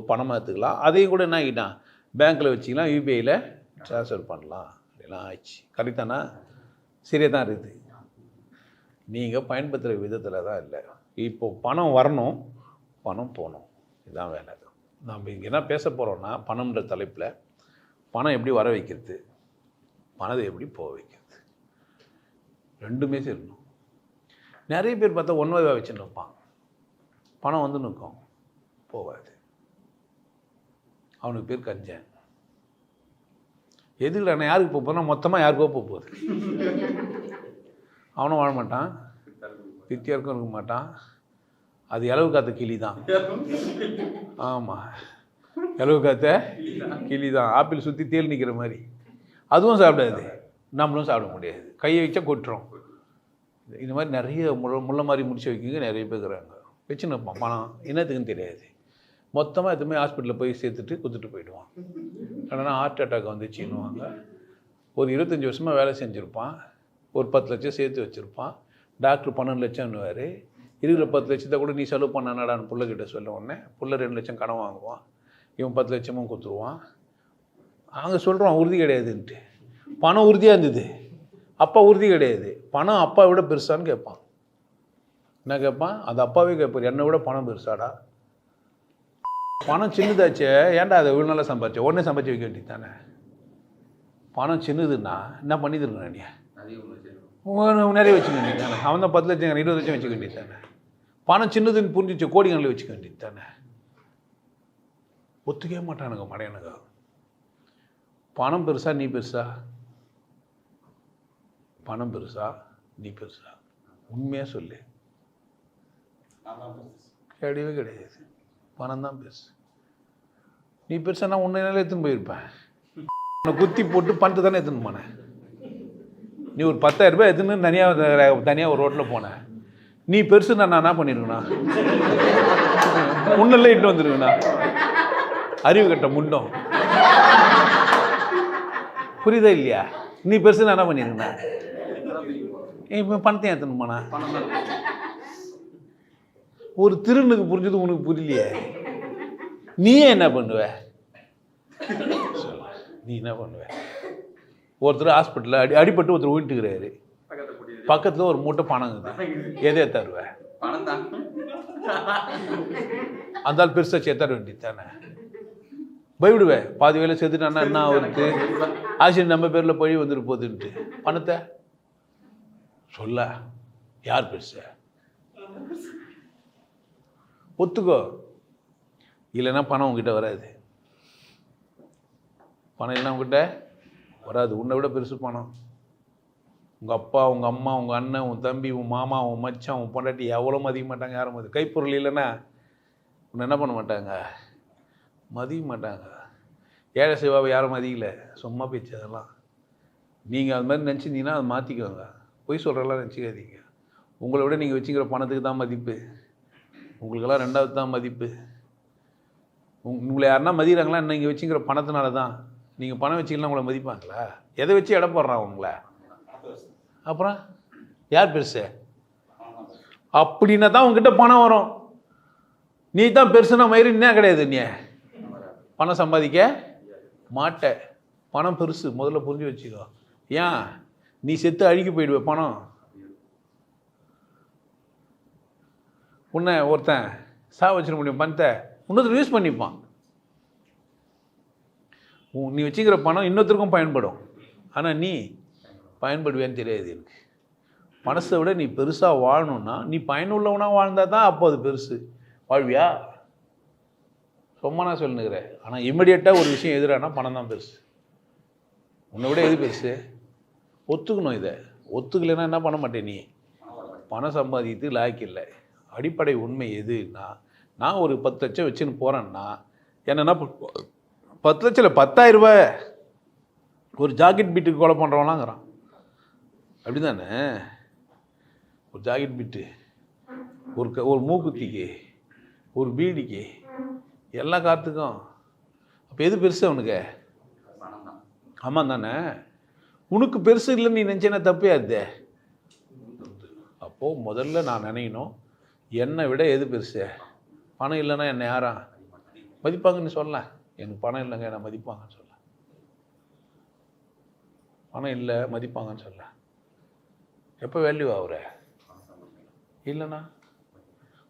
பணமாக எடுத்துக்கலாம். அதையும் கூட என்ன ஆகிட்டான், பேங்க்கில் வச்சிக்கலாம், யூபிஐயில் ட்ரான்ஸ்ஃபர் பண்ணலாம் அப்படிலாம் ஆயிடுச்சு. கரெக்டானா? சரியாக தான் இருக்குது. நீங்கள் பயன்படுத்துகிற விதத்தில் தான் இல்லை. இப்போது பணம் வரணும், பணம் போகணும், இதுதான் வேலை. நம்ம இங்கே என்ன பேச போகிறோன்னா, பணம்ன்ற தலைப்பில் பணம் எப்படி வர வைக்கிறது, பணத்தை எப்படி போக வைக்கிறது, ரெண்டுமே சேரணும். நிறைய பேர் பார்த்தா ஒன்றுவாக வச்சுன்னு இருப்பான், பணம் வந்து நிற்கும், போகாது. அவனுக்கு பேர் கஞ்சன். எதுக்கு நான் யாருக்கு போகிறேன்னா, மொத்தமாக யாருக்கோ போகுது. அவனும் வாழ மாட்டான், திருப்தியாருக்கும் இருக்க மாட்டான். அது இலவு காத்த கிளி தான். ஆமாம், இலவு காத்த கிளி தான். ஆப்பிள் சுற்றி தேல் நிற்கிற மாதிரி. அதுவும் சாப்பிடாது, நம்மளும் சாப்பிட முடியாது. கையை வச்சா கொட்டுறோம். இந்த மாதிரி நிறைய முள்ள மாதிரி முடிச்சு வைக்கிங்க நிறைய பேர் இருக்கிறாங்க. வச்சுன்னு இருப்பான். பணம் என்னத்துக்குன்னு தெரியாது. மொத்தமாக எதுவுமே ஹாஸ்பிட்டலில் போய் சேர்த்துட்டு கொடுத்துட்டு போயிடுவான். இல்லைன்னா ஹார்ட் அட்டாக் வந்துச்சுன்னுவாங்க. ஒரு 25 வருஷமாக வேலை செஞ்சுருப்பான், ஒரு 10 லட்சம் சேர்த்து வச்சுருப்பான். டாக்டர் 12 லட்சம்னுவார். இருக்கிற 10 லட்சத்தை கூட நீ செலவு பண்ணாடான்னு பிள்ளைகிட்ட சொல்ல உடனே புள்ள 2 லட்சம் கடன் வாங்குவான், இவன் 10 லட்சமும் கொடுத்துருவான். அங்கே சொல்கிறான் உறுதி கிடையாதுன்ட்டு. பணம் உறுதியாக இருந்தது, அப்பா உறுதி கிடையாது. பணம் அப்பா விட பெருசான்னு கேட்பான். என்ன கேட்பான்? அந்த அப்பாவே கேட்பார், என்னை விட பணம் பெருசாடா. பணம் சின்னதாச்சே, ஏன்டா அதை இவ்வளோ நல்லா சம்பாதிச்ச, உடனே சம்பாதிச்சு வைக்க வேண்டியது தானே. பணம் சின்னதுன்னா என்ன பண்ணி தருங்க, நீ நிறைய வச்சுக்க வேண்டியது தானே. அவன் தான் 10 லட்சம் 20 லட்சம் வச்சுக்க வேண்டியது தானே. பணம் சின்னதுன்னு புரிஞ்சிச்சு, கோடிகளில் வச்சுக்க வேண்டியது தானே. ஒத்துக்கவே மாட்டானுங்க மடையனுங்க. பணம் பெருசா நீ பெருசா? பணம் பெருசா நீ பெருசா? உண்மையாக சொல்லு. கிடையவே கிடையாது. பணம் தான் பெருசு. நீ பெருசானா உன்னை நல்லா எடுத்துன்னு போயிருப்பேன். உன்னை குத்தி போட்டு பணத்தை தானே எடுத்துன்னு போனேன். நீ ஒரு 10,000 ரூபாய் எடுத்துன்னு தனியாக ஒரு ரோட்டில் போனேன். நீ பெருசு நான் என்ன பண்ணிருக்கேண்ணா? முன்னெல்லாம் இட்டு வந்துருக்கேண்ணா. அறிவு கட்ட முண்டம். புரியுதா இல்லையா? நீ பெருசு நான் என்ன பண்ணிருக்கேண்ணா? இப்போ பணத்தையும் எடுத்துன்னு போனா ஒரு திருநுக்கு புரிஞ்சது உனக்கு புரியலையே. நீயே என்ன பண்ணுவ? நீ என்ன பண்ணுவ? ஒருத்தர் ஹாஸ்பிட்டலில் அடிபட்டு ஒருத்தர் வீட்டுக்கிறாரு, பக்கத்தில் ஒரு மூட்டை பணம் இருக்குது, எதே தருவ? அந்த ஆள் பெருசாக சேர்த்தாட வேண்டியது தானே. பயவிடுவேன், பாதி வேலை சேர்த்துட்டான்னா என்ன அவருக்கு ஆக்சிடென்ட் நம்ம பேரில் பழி வந்துட்டு போகுதுன்ட்டு. பணத்தை சொல்ல யார் பெருசா? ஒத்துக்கோ. இல்லைன்னா பணம் உங்ககிட்ட வராது. பணம் இல்லைன்னா உங்ககிட்ட வராது. உன்னை விட பெருசு பணம். உங்கள் அப்பா, உங்கள் அம்மா, உங்கள் அண்ணன், உன் தம்பி, உன் மாமா, உன் மச்சான், உன் பொண்டாட்டி எவ்வளோ மதிக்க மாட்டாங்க. யாரும் மதி கைப்பொருள் இல்லைன்னா உன்னை என்ன பண்ண மாட்டாங்க? மதிக்க மாட்டாங்க. ஏழை சேவாவை யாரும் மதிக்கல, சும்மா பேச்சு அதெல்லாம். நீங்கள் அது மாதிரி நினச்சிருந்தீங்கன்னா அதை மாற்றிக்கோங்க. பொய் சொல்கிறலாம் நினச்சிக்காதீங்க. உங்களை விட நீங்கள் வச்சுக்கிற பணத்துக்கு தான் மதிப்பு. உங்களுக்கெல்லாம் 2வது தான் மதிப்பு. உங்களை யாருன்னா மதிக்கிறாங்களா? நீங்கள் வச்சுக்கிற பணத்தினால தான். நீங்கள் பணம் வச்சிக்கலாம் உங்களை மதிப்பாங்களா? எதை வச்சு எடை போடுறான் உங்களை? அப்புறம் யார் பெருசு? அப்படின்னா தான் உங்ககிட்ட பணம் வரும். நீ தான் பெருசுனா மயிறு என்ன கிடையாது. நீ பணம் சம்பாதிக்க மாட்ட. பணம் பெருசு முதல்ல புரிஞ்சு வச்சுக்கோ. ஏன்? நீ செத்து அழுகி போயிடுவ. பணம் உன்னை ஒருத்தன் வச்சிட முடியும். பணத்தை இன்னொருத்தர் யூஸ் பண்ணிப்பான். நீ வச்சுக்கிற பணம் இன்னொருத்தருக்கும் பயன்படும். ஆனால் நீ பயன்படுவேன்னு தெரியாது எனக்கு. மனசை விட நீ பெருசாக வாழணும்னா நீ பயனுள்ளவனாக வாழ்ந்தால் தான் அப்போ அது பெருசு. வாழ்வியா? சும்மா நான் சொல்லுங்கிறேன். ஆனால் இம்மிடியட்டாக ஒரு விஷயம் எதிரானா பணம் தான் பெருசு. உன்னை விட எது பெருசு? ஒத்துக்கணும். இதை ஒத்துக்கலைன்னா என்ன பண்ண மாட்டேன். நீ பணம் சம்பாதித்து லாய்க்கு இல்லை. அடிப்படை உண்மை எதுன்னா, நான் ஒரு 10 லட்சம் வச்சுன்னு போகிறேன்னா என்னென்னா 10 லட்சம் இல்லை, 10,000 ரூபாய் ஒரு ஜாக்கெட் பீட்டுக்கு கொலை பண்ணுறவனாங்கிறான். அப்படி தானே? ஒரு ஜாக்கெட் பீட்டு, ஒரு மூக்குத்திக்கு, ஒரு பீடிக்கு, எல்லா காற்றுக்கும். அப்போ எது பெருசு அவனுக்கு? ஆமாம் தானே? உனக்கு பெருசு இல்லைன்னு நீ நினச்சேன்னா தப்பே அது. அப்போது முதல்ல நான் நினைக்கணும், என்னை விட எது பெருசு? பணம் இல்லைன்னா என்னை யாரா மதிப்பாங்கன்னு சொல்ல? எனக்கு பணம் இல்லைங்க என்னை மதிப்பாங்கன்னு சொல்ல. பணம் இல்லை மதிப்பாங்கன்னு சொல்ல. எப்போ வேல்யூ ஆகுற? இல்லைண்ணா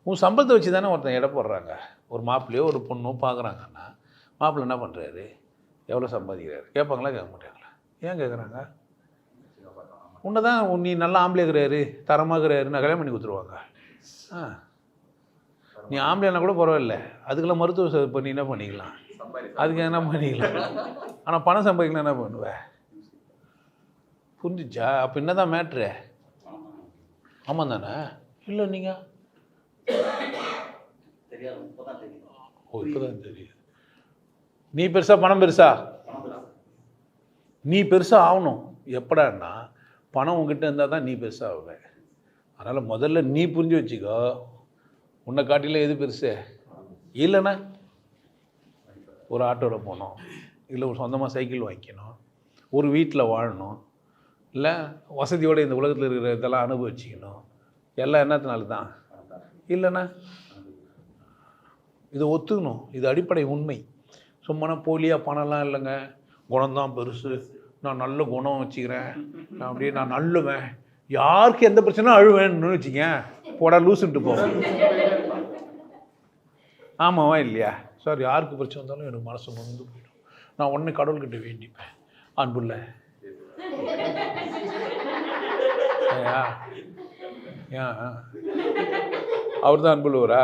உன் சம்பளத்தை வச்சு தானே ஒருத்தன் எடை போடுறாங்க. ஒரு மாப்பிள்ளையோ ஒரு பொண்ணோ பார்க்குறாங்கன்னா மாப்பிள்ளை என்ன பண்ணுறாரு, எவ்வளோ சம்பாதிக்கிறாரு கேட்பாங்களா? கேட்க மாட்டாங்களா? ஏன் கேட்குறாங்க? உன்னை தான் நீ நல்லா ஆம்பளையாகிறாரு, தரமாகிறாரு, நான் கல்யாணம் பண்ணி கொடுத்துருவாங்க. நீ ஆம்பளைனா கூட பரவாயில்ல, அதுக்கெல்லாம் மருத்துவ பண்ணி என்ன பண்ணிக்கலாம், அதுக்கு என்ன பண்ணிக்கலாம். ஆனால் பணம் சம்பாதிக்கலாம் என்ன பண்ணுவேன்? புரிஞ்சிச்சா? அப்போ என்ன தான் மேட்ரு? ஆமாம் தானே? இல்லை நீங்கள் இப்போதான் தெரியுது. நீ பெருசா பணம் பெருசா? நீ பெருசாக ஆகணும். எப்படான்னா பணம் உங்ககிட்ட இருந்தால் தான் நீ பெருசாக ஆகுவேன். அதனால் முதல்ல நீ புரிஞ்சு வச்சுக்கோ, உன்னை காட்டில எது பெருசு? இல்லைண்ணா ஒரு ஆட்டோவில் போகணும், இல்லை ஒரு சொந்தமாக சைக்கிள் வாங்கிக்கணும், ஒரு வீட்டில் வாழணும், இல்லை வசதியோடு இந்த உலகத்தில் இருக்கிற இதெல்லாம் அனுபவிச்சிக்கணும். எல்லாம் என்னத்தினால தான்? இல்லைண்ணா இதை ஒத்துக்கணும். இது அடிப்படை உண்மை. சும்மா போலியாக பணம்லாம் இல்லைங்க, குணம்தான் பெருசு, நான் நல்ல குணம் வச்சுக்கிறேன், நான் அப்படியே நான் நல்லுவேன், யாருக்கு எந்த பிரச்சனையும் அழுவேன்னு வச்சுக்க, போடா லூசுன்ட்டு போவேன். ஆமாவா இல்லையா சார்? யாருக்கு பிரச்சனை வந்தாலும் எனக்கு மனசு நொந்து போயிடும். நான் உடனே கடவுள்கிட்ட வேண்டிப்பேன், அன்புள்ள ஏன் அவர் தான் அன்புள்ளவரா?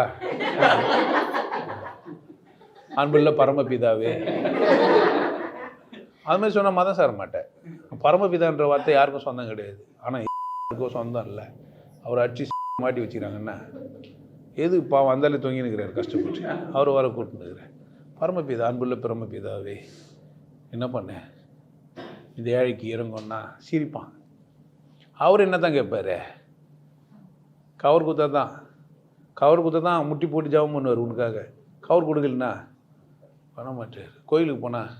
அன்புள்ள பரமபிதாவே அது மாதிரி சொன்னால் மதம் சார மாட்டேன். பரமபிதான்ற வார்த்தை யாருக்கும் சொந்தம் கிடையாது. ஆனால் யாருக்கும் சொந்தம் இல்லை. அவர் அடிச்சு மாட்டி வச்சுக்கிறாங்கன்னா எது பாவம் வந்தாலே தொங்கினுக்கிறார் கஷ்டப்பட்டு, அவரை வர கூட்டுனுக்கிறேன். பரமபிதா அன்புள்ள பரமபிதாவே என்ன பண்ணேன், இந்த ஏழைக்கு இறங்கும்னா சிரிப்பான். அவர் என்ன தான் கேட்பார், கவர் குத்தா தான், கவர் குத்த தான் முட்டி போட்டு ஜபம் பண்ணுவார் உனக்காக. கவர் கொடுக்கலன்னா பண்ண மாட்டார். கோயிலுக்கு போனால்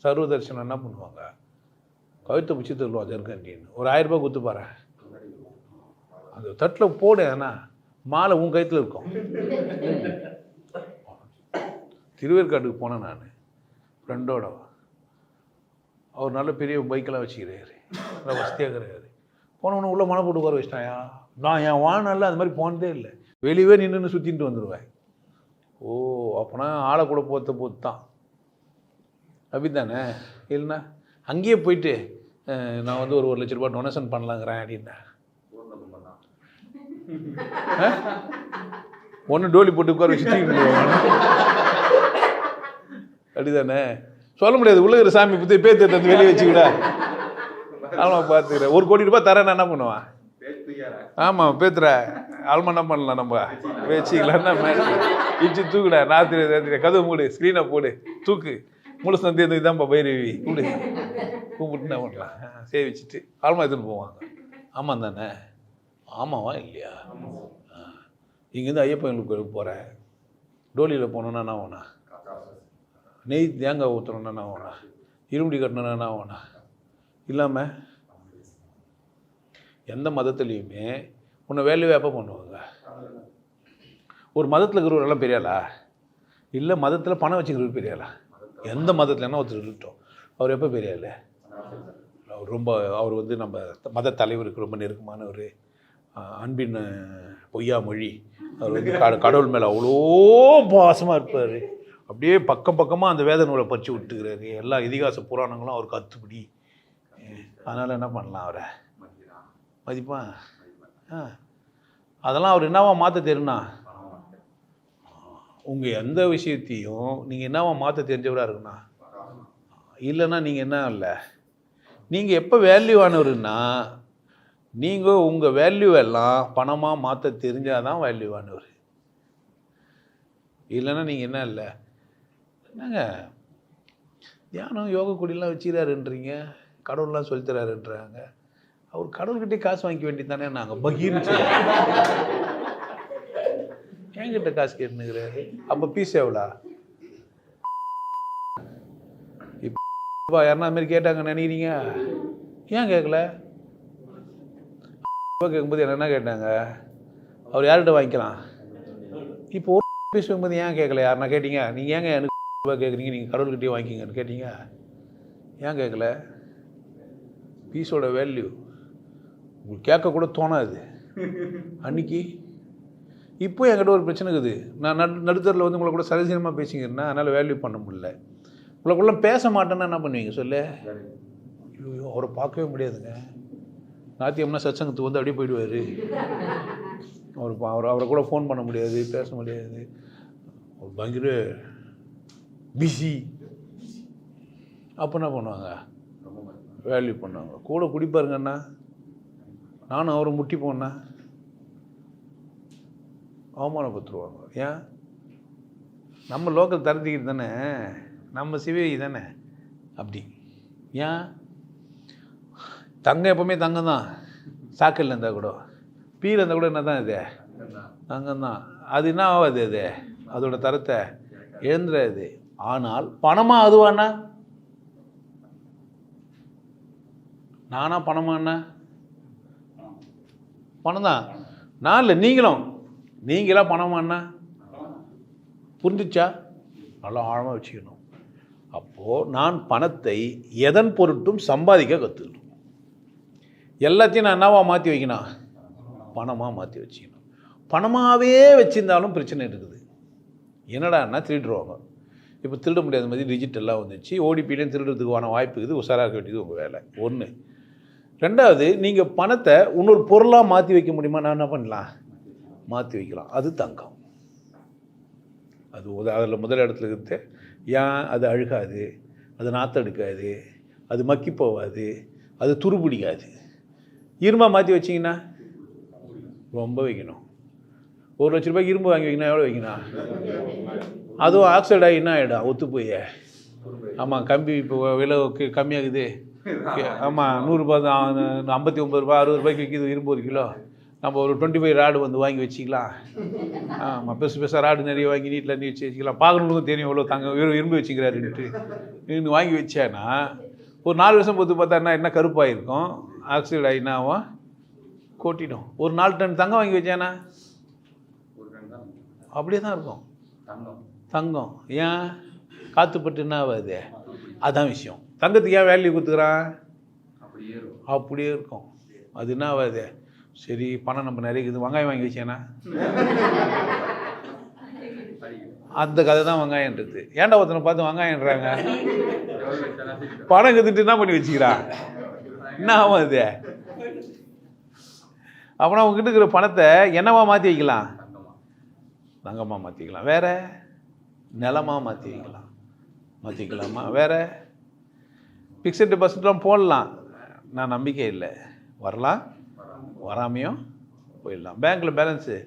சர்வ தரிசனம் என்ன பண்ணுவாங்க, கழுத்தை பிடிச்சி தருவான் ஜர்கண்டின்னு. ஒரு 1000 ரூபாய் கொடுத்து பாரு, அந்த தட்டில் போடு, ஏன்னா மாலை உன் கழுத்தில் இருக்கும். திருவேற்காட்டுக்கு போனேன் நான் ஃப்ரெண்டோட. அவர் நல்ல பெரிய பைக்கெல்லாம் வச்சுக்கிறாரு, நல்லா வசதியாக இருக்கிறாரு. போனவொன்னு உள்ள மனை போட்டு உட்கார வச்சிட்டாயா. நான் என் வாழ்நாளில் அது மாதிரி போனதே இல்லை. வெளியே நின்று சுற்றிட்டு வந்துடுவேன். ஓ அப்போனா ஆளை கூட போது தான் அப்படி தானே? இல்லைண்ணா அங்கேயே போயிட்டு நான் வந்து ஒரு 1 லட்ச ரூபாய் டொனேஷன் பண்ணலாங்கிறேன் அப்படின்னா ஒன்று டோலி போட்டு உட்கார வச்சு அப்படிதானே? சொல்ல முடியாது. உள்ள இருக்கிற சாமி பற்றி பேத்து தந்து வெளியே வச்சுக்கிட. ஆமாம் பார்த்துக்கிறேன். 1 கோடி ரூபாய் தரேன், என்ன பண்ணுவான்? ஆமாம் பேத்துற ஆல்மா என்ன பண்ணலாம், நம்ம வச்சுக்கலாம்னா இச்சு தூக்குடா, ராத்திரி கதவு மூடு, ஸ்க்ரீனை போடு, தூக்கு, முழு சந்தேகம் இதான்ப்பா பைரவி கூடு, கூப்பிட்டு என்ன பண்ணலாம், சேவிச்சுட்டு ஆல்மா எடுத்துன்னு போவாங்க. ஆமாம் தானே? ஆமாவா இல்லையா? இங்கேருந்து ஐயப்பன் கோயிலுக்கு போகிறேன், டோலியில் போனோன்னா என்ன ஆகும்ண்ணா, நெய் தேங்காய் ஊற்றுறோன்னா என்ன ஆகும்ண்ணா, இருமுடி கட்டணுன்னா என்ன ஆகும்ண்ணா. இல்லாமல் எந்த மதத்துலேயுமே உன்னை வேலையை எப்போ பண்ணுவாங்க? ஒரு மதத்தில் இருக்கிறவரெல்லாம் பெரியாளா? இல்லை மதத்தில் பணம் வச்சுக்கிறவர் பெரியாளா? எந்த மதத்தில் என்ன ஒருத்தர் இருக்கட்டும், அவர் எப்போ பெரியாள்? அவர் ரொம்ப, அவர் வந்து நம்ம மத தலைவருக்கு ரொம்ப நெருக்கமானவர், அன்பின் பொய்யா மொழி. அவர் வந்து கடவுள் மேலே அவ்வளோ பாசமாக இருப்பார். அப்படியே பக்கம் பக்கமாக அந்த வேத நூலை பறித்து விட்டுக்கிறாரு. எல்லா இதிகாச புராணங்களும் அவருக்கு அத்துப்படி. அதனால் என்ன பண்ணலாம், அவரை மதிப்பான். அதெல்லாம் அவர் என்னவா மாற்ற தெரியும்னா, உங்கள் எந்த விஷயத்தையும் நீங்கள் என்னவா மாற்ற தெரிஞ்சவராக இருக்குண்ணா. இல்லைன்னா நீங்கள் என்ன இல்லை, நீங்கள் எப்போ வேல்யூவானவருன்னா, நீங்கள் உங்கள் வேல்யூ எல்லாம் பணமாக மாற்ற தெரிஞ்சால் தான் வேல்யூவானவர். இல்லைன்னா நீங்கள் என்ன இல்லை, என்னங்க தியானம் யோக குடிலாம் வச்சுக்கிறாருன்றீங்க, கடவுள்லாம் சொல்லித்தராருன்றாங்க. அவர் கடவுள்கிட்டே காசு வாங்கிக்க வேண்டியது தானே. நாங்கள் பகீர்னு என்கிட்ட காசு கேட்டுனுக்கிறாரு. அப்போ பீஸ் எவ்வளோ? இப்போ யாருன்னா அதுமாரி கேட்டாங்க நினைக்கிறீங்க? ஏன் கேட்கல? கேட்கும்போது என்ன கேட்டாங்க, அவர் யார்கிட்ட வாங்கிக்கலாம். இப்போ ஒரு பீஸ் வாங்கும்போது ஏன் கேட்கல? யாருன்னா கேட்டீங்க? நீங்கள் ஏங்க எனக்கு கேட்குறீங்க, நீங்கள் கடவுள்கிட்டே வாங்கிக்கங்கன்னு கேட்டீங்க? ஏன் கேட்கல? பீஸோட வேல்யூ உங்களுக்கு கேட்கக்கூட தோணாது அன்னைக்கு. இப்போ என்கிட்ட ஒரு பிரச்சனை இருக்குது, நான் நடுத்தரில் வந்து உங்களை கூட சகஜமாக பேசிக்கிறேன்னா, அதனால் வேல்யூ பண்ண முடியல. உங்களுக்குள்ள பேச மாட்டேன்னா என்ன பண்ணுவீங்க சொல்லு? ஐயோ அவரை பார்க்கவே முடியாதுங்க, நாத்தியம்னா சத்சங்கத்துக்கு வந்து அப்படியே போயிடுவார். அவரை கூட ஃபோன் பண்ண முடியாது, பேச முடியாது, அவர் பயங்கர பிஸி. அப்போ என்ன பண்ணுவாங்க? வேல்யூ பண்ணுவாங்க. கூட குடிப்பாருங்கண்ணா, நானும் அவரை முட்டி போனா அவமானப்படுத்துருவாங்க. ஏன்? நம்ம லோக்கல் தரத்திக்கிட்டு தானே, நம்ம சிவகி தானே அப்படி. ஏன்? தங்கம் எப்போவுமே தங்கம் தான், சாக்கல் இருந்தால் கூட, பீல் இருந்தால் கூட என்ன தான் இது தங்கம் தான். அது என்ன ஆகாது, அது அதோட தரத்தை எழுந்துடாது. ஆனால் பணமாக அதுவாண்ணா, நானா பணமாண்ணா? பணம் தான். நான் இல்லை, நீங்களா பணமாண்ணா புரிஞ்சிச்சா? நல்லா ஆழமாக வச்சுக்கணும். அப்போது நான் பணத்தை எதன் பொருட்டும் சம்பாதிக்க கற்றுக்கணும். எல்லாத்தையும் நான் என்னவா மாற்றி வைக்கணும்? பணமாக மாற்றி வச்சுக்கணும். பணமாகவே வச்சுருந்தாலும் பிரச்சனை இருக்குது. என்னடான்னா திருடுருவாங்க. இப்போ திருட முடியாத மாதிரி டிஜிட்டலாக வந்துச்சு. ஓடிபிலையும் திருடுறதுக்கான வாய்ப்பு இருக்குது. உஷாராக இருக்க வேண்டியது உங்கள் வேலை. ஒன்று. ரெண்டாவது, நீங்கள் பணத்தை இன்னொரு பொருளாக மாற்றி வைக்க முடியுமா? நான் என்ன பண்ணலாம்? மாற்றி வைக்கலாம். அது தங்கம். அது அதில் முதல் இடத்துல இருக்குது. ஏன்? அது அழுகாது, அது நாற்றம் எடுக்காது, அது மக்கி போகாது, அது துருபிடிக்காது. இரும்பாக மாற்றி வச்சிங்கன்னா ரொம்ப வைக்கணும். 1 லட்ச ரூபாய்க்கு இரும்பு வாங்கி வைக்கணும். எவ்வளோ வைக்கணும்? அதுவும் ஆக்சைடு ஆகி என்ன ஆகிடும்? ஒத்து போய். ஆமாம், கம்பி இப்போ விலை கம்மியாகுது. ஆமாம், 100 ரூபா தான், 59 ரூபா 60 ரூபாய்க்கு விற்கிது இரும்பு 1 கிலோ. நம்ம ஒரு 25 ராடு வந்து வாங்கி வச்சுக்கலாம். ஆமாம், பெருசாக ராடு நிறைய வாங்கி நீட்டில் அண்ணி வச்சுக்கலாம். பார்க்கணுன்னு தெரியும் எவ்வளோ இரும்பு வச்சுக்கிறாருன்ட்டு. இன்னும் வாங்கி வச்சேன்னா ஒரு 4 வருஷம் பொறுத்து பார்த்தா என்ன கருப்பாக இருக்கும்? ஆக்சைடு ஆகினாவும் கொட்டிடும். ஒரு 4 டன் தங்கம் வாங்கி வச்சேன்னா அப்படியே தான் இருக்கும் தங்கம். ஏன்? காற்றுப்பட்டு என்ன ஆகாது? அதுதான் விஷயம். தங்கத்துக்கு ஏன் வேல்யூ கொடுத்துக்கிறான்? அப்படியே இருக்கும். அது என்ன ஆகாது? சரி, பணம் நம்ம நிறைய இருக்குது, வெங்காயம் வாங்கி வச்சேன்னா அந்த கதை தான் வெங்காயன்றது. ஏன்டா ஒருத்தனை பார்த்து வெங்காயன்றாங்க? பணம் கற்றுட்டு என்ன பண்ணி வச்சுக்கிறான்? என்ன ஆகும் அது? அப்படின்னா உங்ககிட்ட இருக்கிற பணத்தை என்னவா மாற்றி வைக்கலாம்? தங்கமாக மாற்றிக்கலாம். வேற நிலமாக மாற்றிக்கலாமா? வேற ஃபிக்ஸட் டெபாசிட்லாம் போடலாம். நான் நம்பிக்கை இல்லை. வரலாம், வராமையும் போயிடலாம். பேங்க்கில் பேலன்ஸு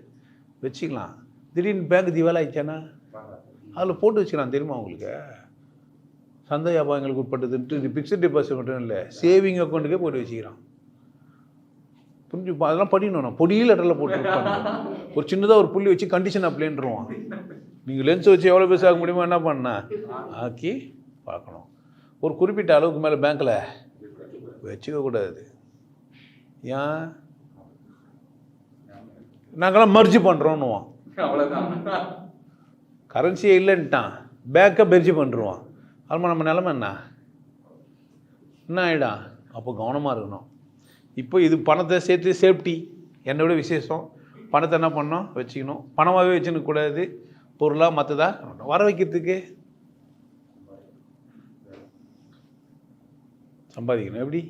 வச்சுக்கலாம். திடீர்னு பேங்க் திவாலா ஆயிடுச்சானா அதில் போட்டு வச்சுக்கலாம். தெரியுமா உங்களுக்கு? சந்தை வியாபாரங்களுக்கு உட்பட்டதுன்ட்டு ஃபிக்ஸட் டெபாசிட் மட்டும் இல்லை, சேவிங் அக்கௌண்ட்டுக்கே போட்டு வச்சுக்கிறான். புரிஞ்சு? அதெல்லாம் படிக்கணும். நான் பொடி லெட்டரில் போட்டு ஒரு சின்னதாக ஒரு புள்ளி வச்சு கண்டிஷன் அப்ளைன்ருவான். நீங்கள் லென்ஸ் வச்சு எவ்வளோ பேச ஆக முடியுமோ என்ன பண்ண ஆக்கி பார்க்கணும். ஒரு குறிப்பிட்ட அளவுக்கு மேலே பேங்க்கில் வச்சுக்கக்கூடாது. ஏன்? நாங்களாம் மர்ஜி பண்ணுறோன்னுவான். கரன்சியே இல்லைன்ட்டான், பேக்கை மெர்ஜி பண்ணுருவான். அதுமாதிரி நம்ம நிலமை என்ன ஆகிடும்? அப்போ கவனமாக இருக்கணும். இப்போ இது பணத்தை சேர்த்து சேஃப்டி, என்னை விட விசேஷம். பணத்தை என்ன பண்ணோம்? வச்சுக்கணும். பணமாகவே வச்சுன்னு கூடாது, பொருளாக மற்றதா வர வைக்கிறதுக்கு சம்பாதிக்கணும். எப்படி?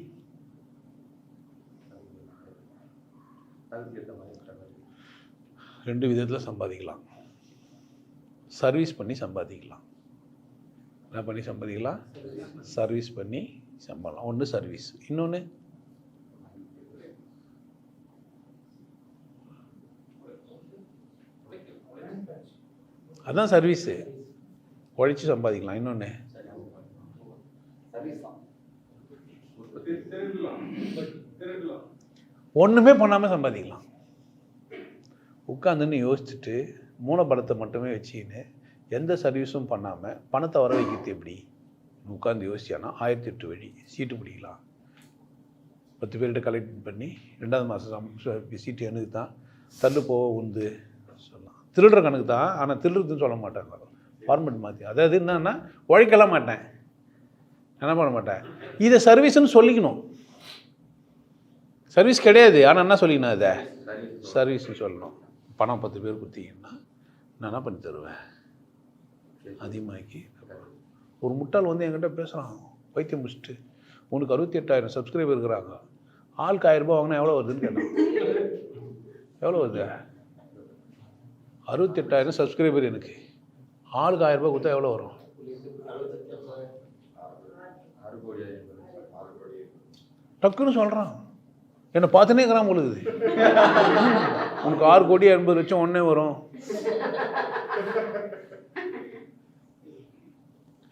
2 விதத்தில் சம்பாதிக்கலாம். சர்வீஸ் பண்ணி சம்பாதிக்கலாம். என்ன பண்ணி சம்பாதிக்கலாம்? சர்வீஸ் பண்ணி சம்பாதிக்கலாம். ஒன்று சர்வீஸ், இன்னொன்று அதான் சர்வீஸு, உழைச்சி சம்பாதிக்கலாம். இன்னொன்று ஒன்றுமே பண்ணாமல் சம்பாதிக்கலாம். உட்காந்துன்னு யோசிச்சுட்டு மூலப்பணத்தை மட்டுமே வச்சுக்கின்னு எந்த சர்வீஸும் பண்ணாமல் பணத்தை வர வைக்கிறது எப்படி? உட்காந்து யோசிச்சானா 1008 வழி. சீட்டு பிடிக்கலாம். 10 பேர்கிட்ட கலெக்ட் பண்ணி 2வது மாதம் சீட்டு எனக்கு தான், தள்ளு போக உந்து சொல்லலாம். திருடுற கணக்கு தான், ஆனால் திருடுறதுன்னு சொல்ல மாட்டாங்க. ஃபார்மெட் மாற்றி, அதாவது என்னன்னா உழைக்கலாம் மாட்டேன், என்ன பண்ண மாட்டேன், இதை சர்வீஸ்ன்னு சொல்லிக்கணும். சர்வீஸ் கிடையாது, ஆனால் என்ன சொல்லிக்கணும்? அதை சர்வீஸ்ன்னு சொல்லணும். பணம் 10 பேர் கொடுத்தீங்கன்னா நான் என்ன பண்ணி தருவேன்? அதிகமாக்கி. ஒரு முட்டாள் வந்து என்கிட்ட பேசுகிறான், வைத்தியம் முடிச்சுட்டு, உனக்கு 68,000 சப்ஸ்கிரைபர் இருக்கிறாங்க, ஆளுக்கு 1000 ரூபாய் வாங்கினா எவ்வளோ வருதுன்னு கேட்டான். எவ்வளோ வருது? 68,000 சப்ஸ்கிரைபர் எனக்கு, ஆளுக்கு 1000 ரூபாய் கொடுத்தா எவ்வளோ வரும்? டக்குன்னு சொல்கிறான். என்னை பார்த்துனே இருக்கிறான் பொழுது. உனக்கு 6,80,00,000 ஒன்றே வரும்.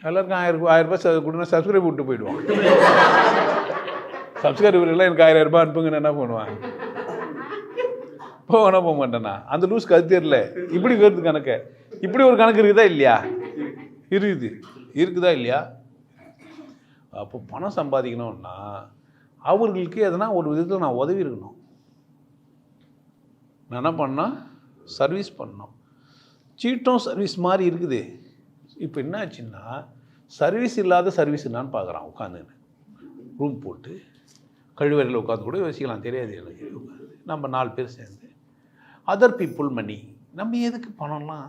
எல்லாருக்கும் 1000 ரூபாய் கொடுனா சப்ஸ்கிரைப் விட்டு போயிடுவான். சப்ஸ்கிரைபர் எல்லாம் எனக்கு 1000 ரூபாய் அனுப்புங்கன்னு என்ன பண்ணுவான்? போவேனா போக மாட்டேன்னா? அந்த லூஸ் கருத்து தெரியல. இப்படி வருது கணக்கு. இப்படி ஒரு கணக்கு இருக்குதா இல்லையா? இருக்குதா இல்லையா? அப்போ பணம் சம்பாதிக்கணும்னா அவர்களுக்கு எதனா ஒரு விதத்தில் நான் உதவி இருக்கணும். நான் என்ன பண்ணால் சர்வீஸ் பண்ணோம். சீட்டும் சர்வீஸ் மாதிரி இருக்குது. இப்போ என்ன ஆச்சுன்னா சர்வீஸ் இல்லாத சர்வீஸ் என்னான்னு பார்க்குறான் உட்காந்துன்னு. ரூம் போட்டு கழிவறையில் உட்காந்து கூட யோசிக்கலாம், தெரியாது எனக்கு. நம்ம 4 பேர் சேர்ந்து அதர் பீப்புள் மணி. நம்ம எதுக்கு பணம்லாம்?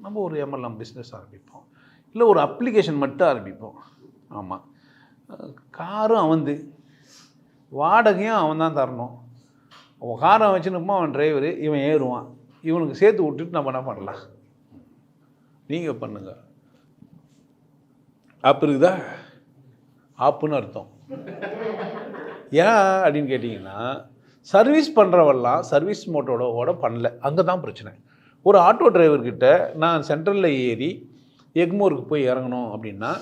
நம்ம ஒரு எம்எல்எம் பிஸ்னஸ் ஆரம்பிப்போம், இல்லை ஒரு அப்ளிகேஷன் மட்டும் ஆரம்பிப்போம். ஆமாம், காரும் அவன்து, வாடகையும் அவன் தான் தரணும். அவன் காரை வச்சுன்னுப்போம், அவன் டிரைவரு, இவன் ஏறுவான். இவனுக்கு சேர்த்து விட்டுட்டு நம்ம என்ன பண்ணலாம்? நீங்கள் பண்ணுங்க. ஆப் இருக்குதா? ஆப்புன்னு அர்த்தம். ஏன் அப்படின்னு கேட்டிங்கன்னா, சர்வீஸ் பண்ணுறவெல்லாம் சர்வீஸ் மோட்டோட பண்ணல. அங்கே தான் பிரச்சனை. ஒரு ஆட்டோ டிரைவர்கிட்ட நான் சென்ட்ரலில் ஏறி எக்மோருக்கு போய் இறங்கணும் அப்படின்னா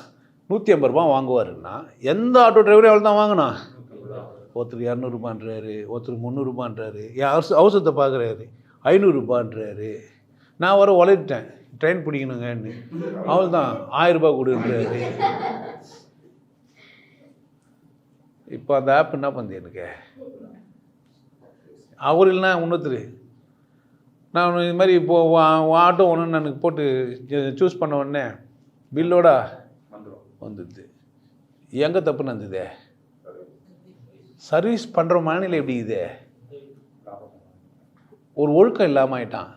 150 ரூபா வாங்குவாருன்னா, எந்த ஆட்டோ டிரைவரும் எவ்வளோ தான் வாங்கினா? ஒருத்தர் 200 ரூபான்றாரு, ஒருத்தர் 300 ரூபான்றாரு, என் அவசரத்தை பார்க்குறாரு 500 ரூபான்றாரு. நான் வர உழைட்டேன், ட்ரெயின் பிடிக்கணுங்கன்னு. அவள் தான் 1000 ரூபா கொடுன்றாரு. இப்போ அந்த ஆப் என்ன பண்ணுது எனக்கு? அவர் இல்லைனா இன்னொருத்தர். நான் இது மாதிரி இப்போது ஆட்டோ ஒன்று எனக்கு போட்டு சூஸ் பண்ண உடனே பில்லோட வந்துடுது. எங்கே தப்புன்னு வந்தது? சர்வீஸ் பண்ணுற மாநிலம் எப்படி இது? ஒரு ஒழுக்கம் இல்லாமல் ஆயிட்டான்.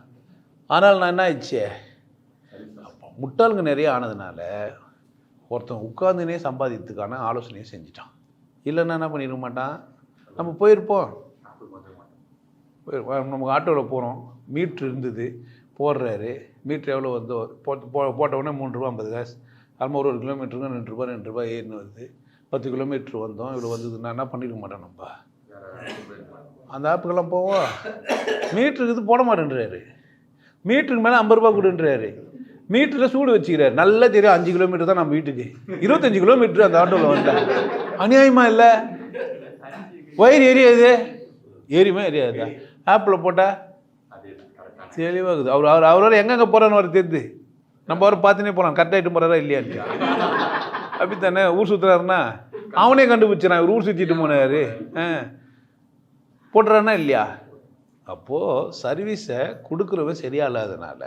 ஆனால் நான் என்ன ஆயிடுச்சு, முட்டாளுங்க நிறைய ஆனதுனால ஒருத்தன் உட்காந்துனே சம்பாதிக்கிறதுக்கான ஆலோசனையை செஞ்சிட்டான். இல்லைன்னா என்ன பண்ணிட மாட்டான்? நம்ம போயிருப்போம். நமக்கு ஆட்டோவில் போகிறோம், மீட்ரு இருந்தது, போடுறாரு. மீட்ரு எவ்வளோ வந்து போட்ட உடனே 3 ரூபா 50 காசு. அதுமாதிரி ஒரு கிலோமீட்டருக்கு 2 ரூபா ஏறினு வருது. 10 கிலோமீட்ரு வந்தோம், இவ்வளோ வந்ததுன்னா என்ன பண்ணிருக்க மாட்டோம் நம்ம? அந்த ஆப்புக்கெல்லாம் போவோம். மீட்ருக்கு இது போட மாட்டேன்றாரு. மீட்டருக்கு மேலே 50 ரூபா கொடுன்றாரு. மீட்டரில் சூடு வச்சுக்கிறாரு. நல்லா தெரியும் 5 கிலோமீட்டர் தான் நம்ம வீட்டுக்கு. 25 கிலோமீட்டர் அந்த ஆட்டோவில் வந்தேன். அநியாயமாக இல்லை? வயிறு எரியாது? ஏறியுமா எரியாதுதா? ஆப்பில் போட்டால் தெளிவாகுது. அவரோட எங்கெங்கே போகிறான்னு வர தெரியுது. நம்ம வர பார்த்துனே போகலாம், கரெக்டாகிட்டு போகிறாரா இல்லையான்ட்டு. அப்படி தானே ஊர் சுற்றுறாருன்னா அவனே கண்டுபிடிச்சான். இவர் ஊர் சுற்றிட்டு போனார், போட்டுறாருன்னா இல்லையா? அப்போது சர்வீஸை கொடுக்குறவன் சரியா இல்லாதனால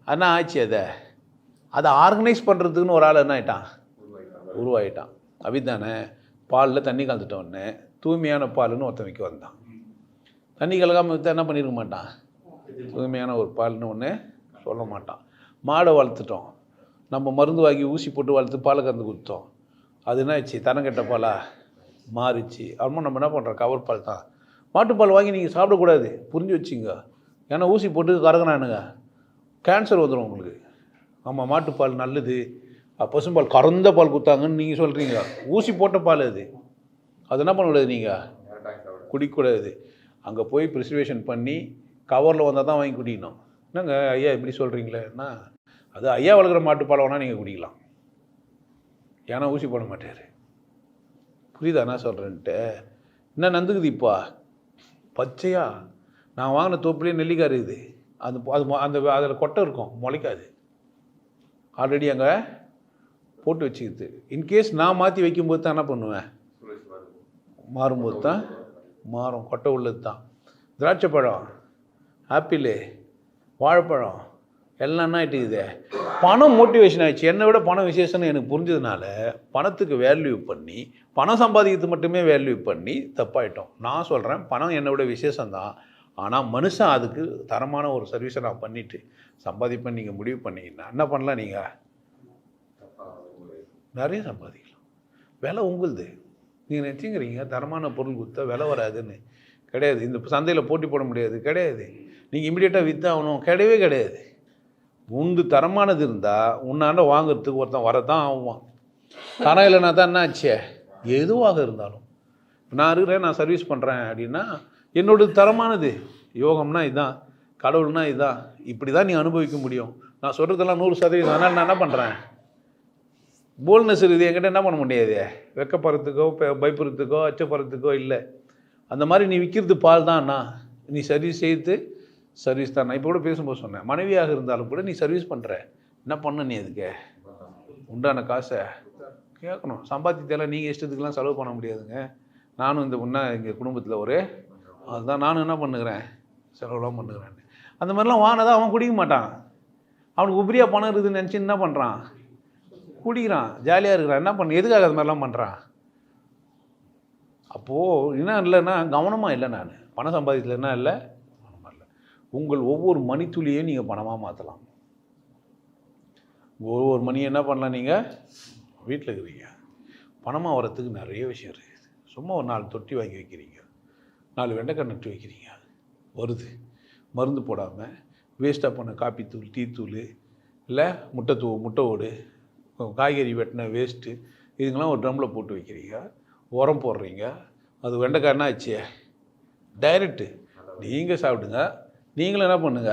என்ன ஆச்சு? அதை ஆர்கனைஸ் பண்ணுறதுக்குன்னு ஒரு ஆள் என்ன ஆகிட்டான்? உருவாகிட்டான். அப்படி தானே? பாலில் தண்ணி கலந்துட்டோடனே தூய்மையான பால்னு ஒருத்தமைக்கு வந்தான். தண்ணி கலக்காமல் விற்றா என்ன பண்ணியிருக்க மாட்டான்? தூய்மையான ஒரு பால்னு ஒன்று சொல்ல மாட்டான். மாடை வளர்த்துட்டோம், நம்ம மருந்து வாங்கி ஊசி போட்டு வளர்த்து பாலை கறந்து கொடுத்தோம். அது என்ன ஆச்சு? தரம் கெட்ட பாலாக மாறிச்சு. அப்புறமா நம்ம என்ன பண்ணுறோம்? கவர் பால் தான். மாட்டுப்பால் வாங்கி நீங்கள் சாப்பிடக்கூடாது, புரிஞ்சு வச்சுங்க. ஏன்னா ஊசி போட்டு கறக்குறானுங்க, கேன்சர் வந்துடும் உங்களுக்கு. ஆமாம், மாட்டுப்பால் நல்லது, பசும்பால் கறந்த பால் கொடுத்தாங்கன்னு நீங்கள் சொல்கிறீங்க. ஊசி போட்ட பால் அது. அது என்ன பண்ணக்கூடாது? நீங்கள் குடிக்கக்கூடாது. அங்கே போய் ப்ரிசர்வேஷன் பண்ணி கவரில் வந்தால் தான் வாங்கி குடிக்கணும். என்னங்க ஐயா இப்படி சொல்கிறீங்களேன்னா, அது ஐயா வளர்க்குற மாட்டுப்பால் வேணால் நீங்கள் குடிக்கலாம், ஏன்னா ஊசி போட மாட்டார். புரியுதா என்ன சொல்கிறேன்ட்டு? என்ன நந்துக்குது இப்போ பச்சையா? நான் வாங்கின தோப்புலேயே நெல்லிக்காய் இருக்குது. அந்த அதில் கொட்டை இருக்கும், முளைக்காது. ஆல்ரெடி அங்கே போட்டு வச்சுக்கிது. இன்கேஸ் நான் மாற்றி வைக்கும்போது தான் என்ன பண்ணுவேன்? மாறும்போது தான் மாறும். கொட்டை உள்ளது தான். திராட்சை பழம், ஆப்பிள், வாழைப்பழம் எல்லாம் என்ன ஆகிட்டுக்குது? பணம் மோட்டிவேஷன் ஆகிடுச்சு. என்னை விட பணம் விசேஷம்னு எனக்கு புரிஞ்சதுனால பணத்துக்கு வேல்யூ பண்ணி, பணம் சம்பாதிக்கிறது மட்டுமே வேல்யூ பண்ணி தப்பாயிட்டோம். நான் சொல்கிறேன், பணம் என்னை விட விசேஷம்தான். ஆனால் மனுஷன் அதுக்கு தரமான ஒரு சர்வீஸை நான் பண்ணிவிட்டு சம்பாதிப்பேன் நீங்கள் முடிவு பண்ணிங்கன்னா என்ன பண்ணலாம்? நீங்கள் நிறைய சம்பாதிக்கலாம். விலை உங்களுது. நீங்கள் நினச்சிங்கிறீங்க தரமான பொருள் கொடுத்தா விலை வராதுன்னு. கிடையாது. இந்த சந்தையில் போட்டி போட முடியாது, கிடையாது. நீங்கள் இமீடியட்டாக விற்றாகணும், கிடையவே கிடையாது. உண்டு தரமானது இருந்தால் உன்னாண்ட வாங்குறதுக்கு ஒருத்தன் வரதான் ஆகுவான். தரம் இல்லைனா தான் என்ன ஆச்சு? எதுவாக இருந்தாலும் நான் இருக்கிறேன், நான் சர்வீஸ் பண்ணுறேன் அப்படின்னா என்னோடது தரமானது. யோகம்னா இதுதான், கடவுள்னா இதுதான், இப்படி தான் நீ அனுபவிக்க முடியும். நான் சொல்கிறதெல்லாம் 100%. அதனால் நான் என்ன பண்ணுறேன்? போல்னஸ் இருக்குது என்கிட்ட. என்ன பண்ண முடியாது? வெக்கப்படுறதுக்கோ பயப்படுறதுக்கோ அச்சப்படுறதுக்கோ இல்லை. அந்த மாதிரி நீ விற்கிறது பால் தான்ண்ணா, நீ சர்வீஸ் செய்து சர்வீஸ் தான். நான் இப்போ கூட பேசும்போது சொன்னேன், மனைவியாக இருந்தாலும் கூட நீ சர்வீஸ் பண்ணுற, என்ன பண்ண நீ அதுக்கு உண்டான காசை கேட்கணும். சம்பாத்தியத்தெல்லாம் நீங்கள் இஷ்டத்துக்கெல்லாம் செலவு பண்ண முடியாதுங்க. நானும் இந்த எங்கள் குடும்பத்தில் அதுதான் நானும் என்ன பண்ணுகிறேன், செலவுலாம் பண்ணுறான்னு. அந்த மாதிரிலாம் வாங்கினதான் அவன் குடிக்க மாட்டான். அவனுக்கு உபரியாக பணம் இருக்குதுன்னு நினச்சி என்ன பண்ணுறான், குடிக்கிறான், ஜாலியாக இருக்கிறான். என்ன பண்ண, எதுக்காக அது மாதிரிலாம் பண்ணுறான்? அப்போது என்ன இல்லைன்னா கவனமாக இல்லை. நான் பணம் சம்பாதிக்கல என்ன இல்லை, கவனமாக இல்லை. உங்கள் ஒவ்வொரு மணித்துளியையும் நீங்கள் பணமாக மாற்றலாம். ஒவ்வொரு மணியும் என்ன பண்ணலாம், நீங்கள் வீட்டில் இருக்கிறீங்க, பணமாக வரத்துக்கு நிறைய விஷயம் இருக்குது. சும்மா ஒரு 4 தொட்டி வாங்கி வைக்கிறீங்க, 4 வெண்டைக்காய் நட்டு வைக்கிறீங்க, வருது. மருந்து போடாமல் வேஸ்ட்டாக பண்ண காப்பி தூள், டீ தூள், இல்லை முட்டை ஓடு, காய்கறி வெட்டின வேஸ்ட்டு, இதுங்கெல்லாம் ஒரு ட்ரம்மில் போட்டு வைக்கிறீங்க, உரம் போடுறீங்க. அது வெண்டைக்காய் என்ன ஆச்சு, டைரெக்டு நீங்கள் சாப்பிடுங்க. நீங்களும் என்ன பண்ணுங்க,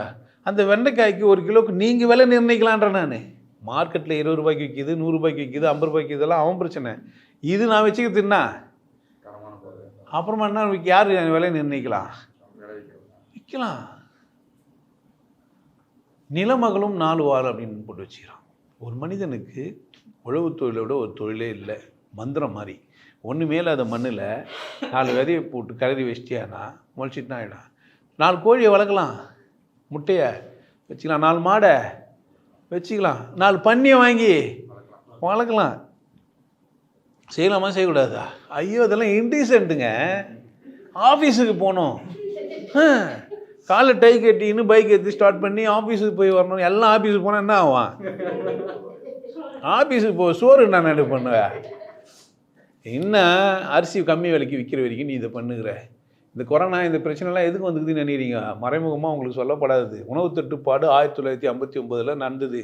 அந்த வெண்டைக்காய்க்கு 1 கிலோவுக்கு நீங்கள் விலை நிர்ணயிக்கலான்ற. நான் மார்க்கெட்டில் 20 ரூபாய்க்கு விற்கிது, 100 ரூபாய்க்கு விற்கிது, 50 ரூபாய்க்கு இதெல்லாம் அவன் பிரச்சனை. இது நான் வச்சுக்கிறதுன்னா அப்புறமா என்ன யார் விலை நிர்ணயிக்கலாம், விற்கலாம். நிலமகளும் 4 வாரம் அப்படின்னு போட்டு வச்சுக்கிறான். ஒரு மனிதனுக்கு உழவு தொழிலோட ஒரு தொழிலே இல்லை, மந்திரம் மாதிரி. ஒன்று மேலே அதை மண்ணில் 4 விதையை போட்டு கலரி வச்சிட்டியானா முளைச்சிட்டுனா ஆகிடும். 4 கோழியை வளர்க்கலாம், முட்டையை வச்சுக்கலாம், 4 மாடை வச்சுக்கலாம், 4 பன்னியை வாங்கி வளர்க்கலாம். செய்யலாமா செய்யக்கூடாதா? ஐயோ இதெல்லாம் இன்டீசென்ட்டுங்க. ஆஃபீஸுக்கு போகணும், காலை டை கட்டின்னு பைக் எடுத்து ஸ்டார்ட் பண்ணி ஆஃபீஸுக்கு போய் வரணும். எல்லாம் ஆஃபீஸுக்கு போனால் என்ன ஆகும், ஆஃபீஸுக்கு போ சோறு நான் என்ன பண்ணுவேன். இன்னும் அரிசி கம்மி விலைக்கு விற்கிற வரைக்கும் நீ இதை பண்ணுகிற. இந்த கொரோனா இந்த பிரச்சனைலாம் எதுக்கு வந்துக்குதுன்னு நினைக்கிறீங்க? மறைமுகமாக உங்களுக்கு சொல்லப்படாது. உணவு தட்டுப்பாடு 1959 நடந்தது.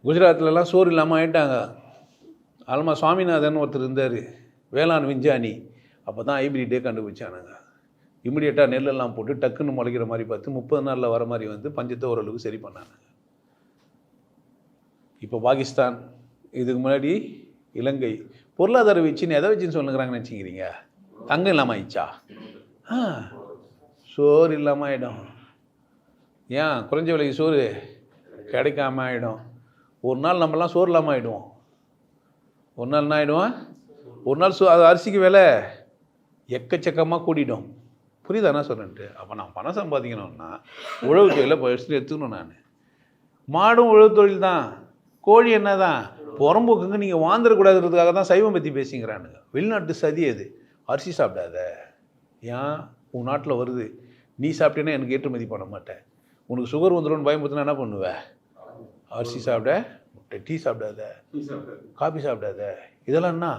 குஜராத்லலாம் சோறு இல்லாமல் ஆகிட்டாங்க. ஆல்மா சுவாமிநாதன் ஒருத்தர் இருந்தார், வேளாண் விஞ்ஞானி. அப்போ தான் ஹைப்ரிட்டே கண்டுபிடிச்சானுங்க. இமிடியேட்டாக நெல்லெல்லாம் போட்டு டக்குன்னு முளைக்கிற மாதிரி பார்த்து 30 நாளில் வர மாதிரி வந்து பஞ்சத்தை ஓரளவுக்கு சரி பண்ணாங்க. இப்போ பாகிஸ்தான், இதுக்கு முன்னாடி இலங்கை. பொருளாதார வீழ்ச்சின்னு எதை வச்சுன்னு சொல்லுங்கிறாங்கன்னு நினச்சிக்கிறீங்க? தங்கம் இல்லாமல் ஆயிடுச்சா? சோறு இல்லாமல் ஆகிடும். ஏன் குறைஞ்ச விலைக்கு சோறு கிடைக்காம ஆகிடும். ஒரு நாள் நம்மலாம் சோறு இல்லாமல் ஆகிடுவோம். ஒரு நாள் என்ன ஆகிடுவோம், ஒரு நாள் அது அரிசிக்கு விலை எக்கச்சக்கமாக கூட்டிடும். புரியுதா என்ன சொல்கிறேன்ட்டு? அப்போ நான் பணம் சம்பாதிக்கணும்னா உழவு தொழிலை ஃபஸ்ட்டு எடுத்துக்கணும். நான் மாடும் உழவு தொழில் தான், கோழி என்ன தான், புறம்போக்குங்க நீங்கள் வாழ்ந்துடக்கூடாதுன்றதுக்காக தான் சைவம் பற்றி பேசிங்கிறானுங்க. வெளிநாட்டு சதி அது. அரிசி சாப்பிடாத, ஏன் உன் நாட்டில் வருது, நீ சாப்பிட்டேன்னா எனக்கு ஏற்றுமதி பண்ண மாட்டேன். உனக்கு சுகர் வந்துடும்னு பயமுறுத்தினா என்ன பண்ணுவேன்? அரிசி சாப்பிட, முட்டை, டீ சாப்பிடாத, காஃபி சாப்பிடாத. இதெல்லாம் என்ன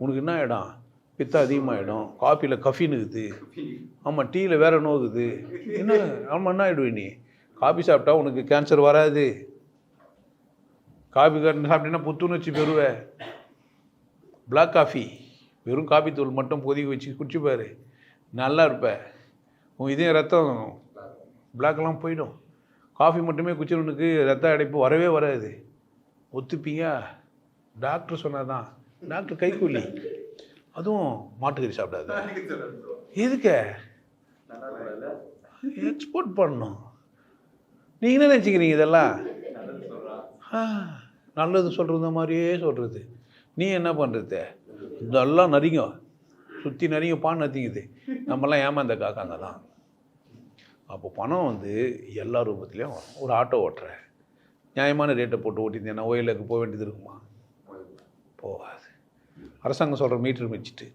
உனக்கு என்ன ஆகிடும், பித்தம் அதிகமாகிடும். காஃபியில் கஃபின்னு இருக்குது, ஆமாம், டீயில் வேறு நோக்குது, என்ன ஆமாம் என்ன ஆகிடுவே நீ. காஃபி சாப்பிட்டா உனக்கு கேன்சர் வராது. காஃபி சாப்பிட்டீங்கன்னா புத்துணர்ச்சி பெறுவேன். பிளாக் காஃபி, வெறும் காஃபி தூள் மட்டும் கொதிக்க வச்சு குடிச்சுப்பார், நல்லா இருப்பேன். உன் இதே ரத்தம் பிளாக்கெல்லாம் போயிடும். காஃபி மட்டுமே குடிச்சவனுக்கு ரத்த அடைப்பு வரவே வராது. ஒத்துப்பீங்க? டாக்டர் சொன்னாதான். டாக்டர் கைக்கூலி. அதுவும் மாட்டுக்கறி சாப்பிடாது. எதுக்கு? எக்ஸ்போர்ட் பண்ணணும். நீங்கள் என்ன நினச்சிக்கிறீங்க? இதெல்லாம் நல்லது சொல்கிறது மாதிரியே சொல்கிறது. நீ என்ன பண்ணுறது? இதெல்லாம் நரிங்க சுற்றி நரிங்க பான் நத்திங்குது. நம்மலாம் ஏமாந்த காக்காங்க தான். அப்போ பணம் வந்து எல்லா ரூபத்துலேயும் வரும். ஒரு ஆட்டோ ஓட்டுற நியாயமான ரேட்டை போட்டு ஓட்டியிருந்தேன்னா ஓயிலுக்கு போக வேண்டியது இருக்குமா? போகாது. அரசாங்கம் சொல்கிற மீட்ரு வச்சுட்டு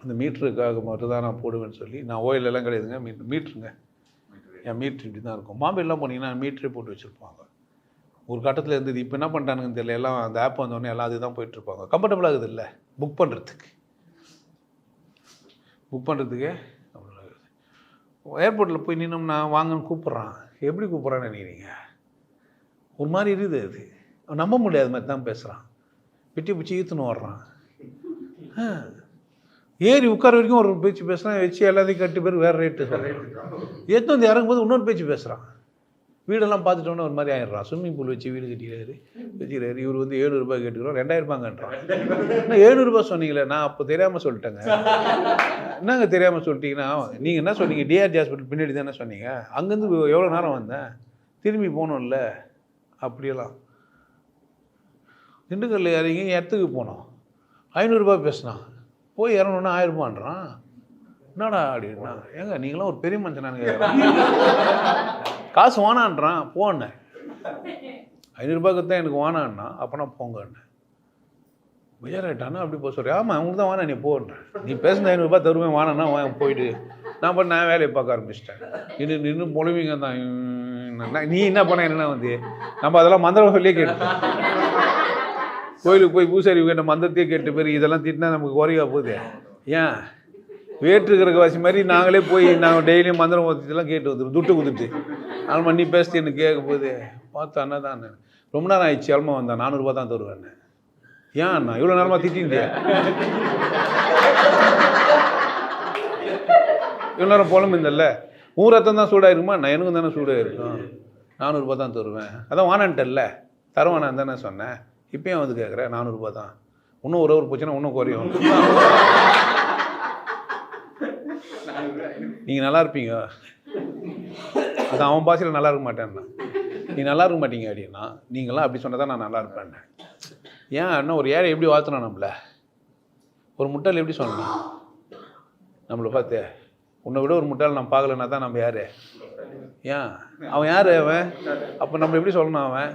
அந்த மீட்டருக்காக மட்டும் தான் நான் போடுவேன்னு சொல்லி, நான் ஓயிலெல்லாம் கிடையாதுங்க, மீட்ருங்க, என் மீட்ரு இப்படி தான் இருக்கும். பாம்பேலாம் போனீங்கன்னா மீட்டரே போட்டு வச்சுருப்பாங்க. ஒரு கட்டத்தில் இருந்தது, இப்போ என்ன பண்ணிட்டானுங்கன்னு தெரியல. எல்லாம் அந்த ஆப் வந்தோடனே எல்லாம் அதுதான் போயிட்டுருப்பாங்க. கம்ஃபர்டபுளாக இருக்குது இல்லை புக் பண்ணுறதுக்கு ஏர்போர்ட்டில் போய் நின்னோம்னா வாங்கன்னு கூப்பிட்றான். எப்படி கூப்பிட்றான்னு நினைக்கிறீங்க? ஒரு மாதிரி இருக்குது. அது நம்ப முடியாத மாதிரி தான் பேசுகிறான். வெட்டி பிடிச்சி ஈத்துன்னு வர்றான். ஏறி உட்கார வரைக்கும் ஒரு பேச்சு பேசுகிறான். வச்சு எல்லாத்தையும் கட்டி பேர் வேறு ரேட்டு சொல்கிறான். எடுத்து வந்து இறங்கும்போது இன்னொரு பேச்சு பேசுகிறான். வீடெல்லாம் பார்த்துட்டோன்னே ஒரு மாதிரி ஆயிடுறான். ஸ்விம்மிங் பூல் வச்சு வீடு வச்சுக்கிறாரு. இவர் வந்து 700 ரூபாய் கேட்டுக்கிறோம், 2000 ரூபாங்கன்றான். என்ன 700 ரூபாய் சொன்னீங்களே? நான் அப்போ தெரியாமல் சொல்லிட்டேங்க. என்னங்க தெரியாமல் சொல்லிட்டீங்கன்னா, நீங்கள் என்ன சொன்னீங்க? டிஆர்ஜி ஹாஸ்பிட்டல் பின்னாடி தானே சொன்னீங்க. அங்கேருந்து எவ்வளோ நேரம் வந்தேன், திரும்பி போகணும்ல. அப்படியெல்லாம் திண்டுக்கல்ல இறங்கி இடத்துக்கு போனோம், 500 ரூபாய் பேசினான். போய் இறங்கணுன்னா 1000 ரூபான்றான். என்னடா அப்படின்னா, ஏங்க நீங்களாம் ஒரு பெரிய மனுஷனானுங்க, காசு வானான்றான், போன்னேன். 500 ரூபாய்க்கு தான் எனக்கு வானான்னா, அப்போனா போங்கன்னு. விஜயராயிட்டானா அப்படி போக சொல்கிறேன். ஆமாம் அவங்களுக்கு தான் வானா, நீ போன்றேன். நீ பேசுன 500 ரூபாய் தருவேன், வானா போயிட்டு நான் வேலையை பார்க்க ஆரம்பிச்சிட்டேன். நின்று பொழுவிங்க தான். நீ என்ன பண்ண என்ன வந்து நம்ம அதெல்லாம் மந்திரம் சொல்லியே கேட்டோம். கோயிலுக்கு போய் பூசாரி கேட்ட மந்திரத்தையே கேட்ட பேர் இதெல்லாம் திட்டினா நமக்கு குறையா போகுது. ஏன் வேற்றுக்கிறக்கு வாசி மாதிரி நாங்களே போய் நாங்கள் டெய்லியும் மந்திரம் ஓத்திலாம் கேட்டு வந்துடும், துட்டு கொடுத்துட்டு. ஆனால் மண்ணி பேசிட்டு எனக்கு கேட்க போகுது. பார்த்தா அண்ணா தான் ரொம்ப நேரம் ஆயிடுச்சு, அல்மா வந்தான், 400 ரூபா தான் தருவேன். ஏன் அண்ணா இவ்வளோ நேரமாக திட்டிருந்தியா? இவ்வளோ நேரம் புலம்பிருந்தல்ல, உன் ரத்தம் தான் சூடாயிருக்குமா? நான் எனக்கும் தானே சூடாயிருக்கும். 400 ரூபா தான் தருவேன். அதான் வானான்ட்டல்ல, தருவானான்னு தானே சொன்னேன். இப்போயும் வந்து கேட்குறேன் 400 ரூபா தான். இன்னும் ஒரு போச்சுன்னா இன்னும் குறையும். நீங்கள் நல்லா இருப்பீங்க, அது அவன் பாஷையில் நல்லா இருக்க மாட்டேன்னா. நீ நல்லா இருக்க மாட்டீங்க அப்படின்னா, நீங்களாம் அப்படி சொன்னதான் நான் நல்லா இருப்பேன். ஏன் அண்ணா ஒரு ஏழை எப்படி வாழ்த்தணும் நம்மளை? ஒரு முட்டாள் எப்படி சொல்லணும் நம்மளை பார்த்து? உன்னை விட ஒரு முட்டாள் நான் பார்க்கலன்னா தான் நம்ம யார்? ஏன் அவன் யார் அவன்? அப்போ நம்ம எப்படி சொல்லணும்? அவன்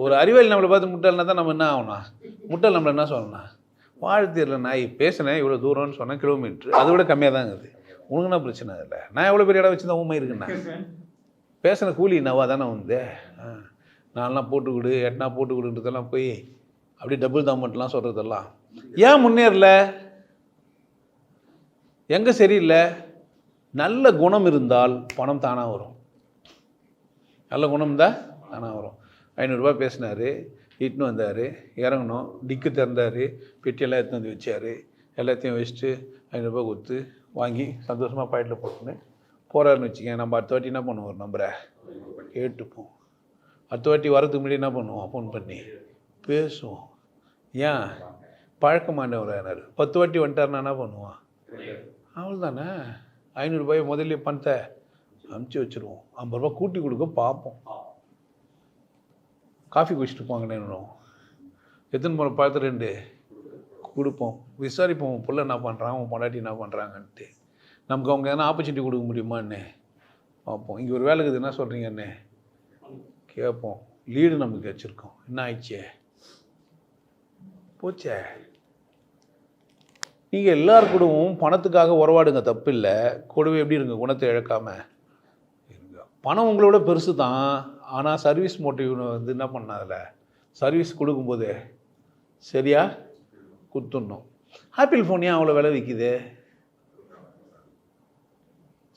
ஒரு அறிவியல் நம்மளை பார்த்து முட்டாள்னா தான் நம்ம என்ன ஆகணும்? முட்டாள் நம்மளை என்ன சொல்லணும்? வாழ்த்தியரில் நான் பேசினேன் இவ்வளோ தூரம்னு சொன்னேன், கிலோமீட்ரு, அதை விட கம்மியாக தான் இருக்குது. உனக்குன்னா பிரச்சனை இல்லை. நான் எவ்வளோ பெரிய இடம் வச்சு தான் உண்மை இருக்குண்ணா. பேசின கூலி என்னவா தானே வந்து நான்லாம் போட்டு கொடு, எட்டனா போட்டு கொடுன்றதெல்லாம் போய் அப்படி டபுள் தம்மட்லாம் சொல்கிறதெல்லாம் ஏன் முன்னேறல? எங்கே சரியில்லை? நல்ல குணம் இருந்தால் பணம் தானாக வரும். நல்ல குணம் தான் தானாக வரும். 500 ரூபா பேசினார், இட்டுன்னு வந்தார், இறங்கணும், டிக்கு திறந்தார், பெட்டியெல்லாம் எடுத்து வந்து வச்சார். எல்லாத்தையும் வச்சுட்டு 500 ரூபா கொடுத்து வாங்கி சந்தோஷமாக பாக்கெட்டில் போட்டுன்னு போகிறாருன்னு வச்சுக்கேன். நம்ம அடுத்த வாட்டி என்ன பண்ணுவோம்? ஒரு நம்பரை கேட்டுப்போம். அடுத்த வாட்டி வரதுக்கு முன்னாடி என்ன பண்ணுவோம்? ஃபோன் பண்ணி பேசுவோம். ஏன் பழக்கமானவர் 10 வாட்டி வந்துட்டாருன்னா என்ன பண்ணுவான்? அவள் தானே 500 ரூபாய் முதல்ல பணத்தை அமுச்சு வச்சுருவோம். 50 ரூபா கூட்டி கொடுக்க பார்ப்போம். காஃபி குடிச்சிட்டு போங்கன்னு எத்தனை போன பழத்தை 2 கொடுப்போம். விசாரிப்போம், உன் பிள்ளை என்ன பண்ணுறான், உன் பொண்டாட்டி என்ன பண்ணுறாங்கன்ட்டு. நமக்கு அவங்க எதனா ஆப்பர்ச்சுனிட்டி கொடுக்க முடியுமான்னு பார்ப்போம். இங்கே ஒரு வேலைக்கு என்ன சொல்கிறீங்கன்னு கேட்போம். லீடு நமக்கு வச்சுருக்கோம். என்ன ஆயிடுச்சே? போச்சே. நீங்கள் எல்லார் கூடவும் பணத்துக்காக உறவாடுங்க, தப்பு இல்லை. கூடவே எப்படி இருங்க, குணத்தை இழக்காமல் இருங்க. பணம் உங்களோட பெருசு தான். ஆனால் சர்வீஸ் மோட்டிவ் வந்து என்ன பண்ணாதில்ல, சர்வீஸ் கொடுக்கும்போது சரியா கொடுத்துடணும். ஆப்பிள் ஃபோன் ஏன் அவ்வளோ விலை விற்கிது?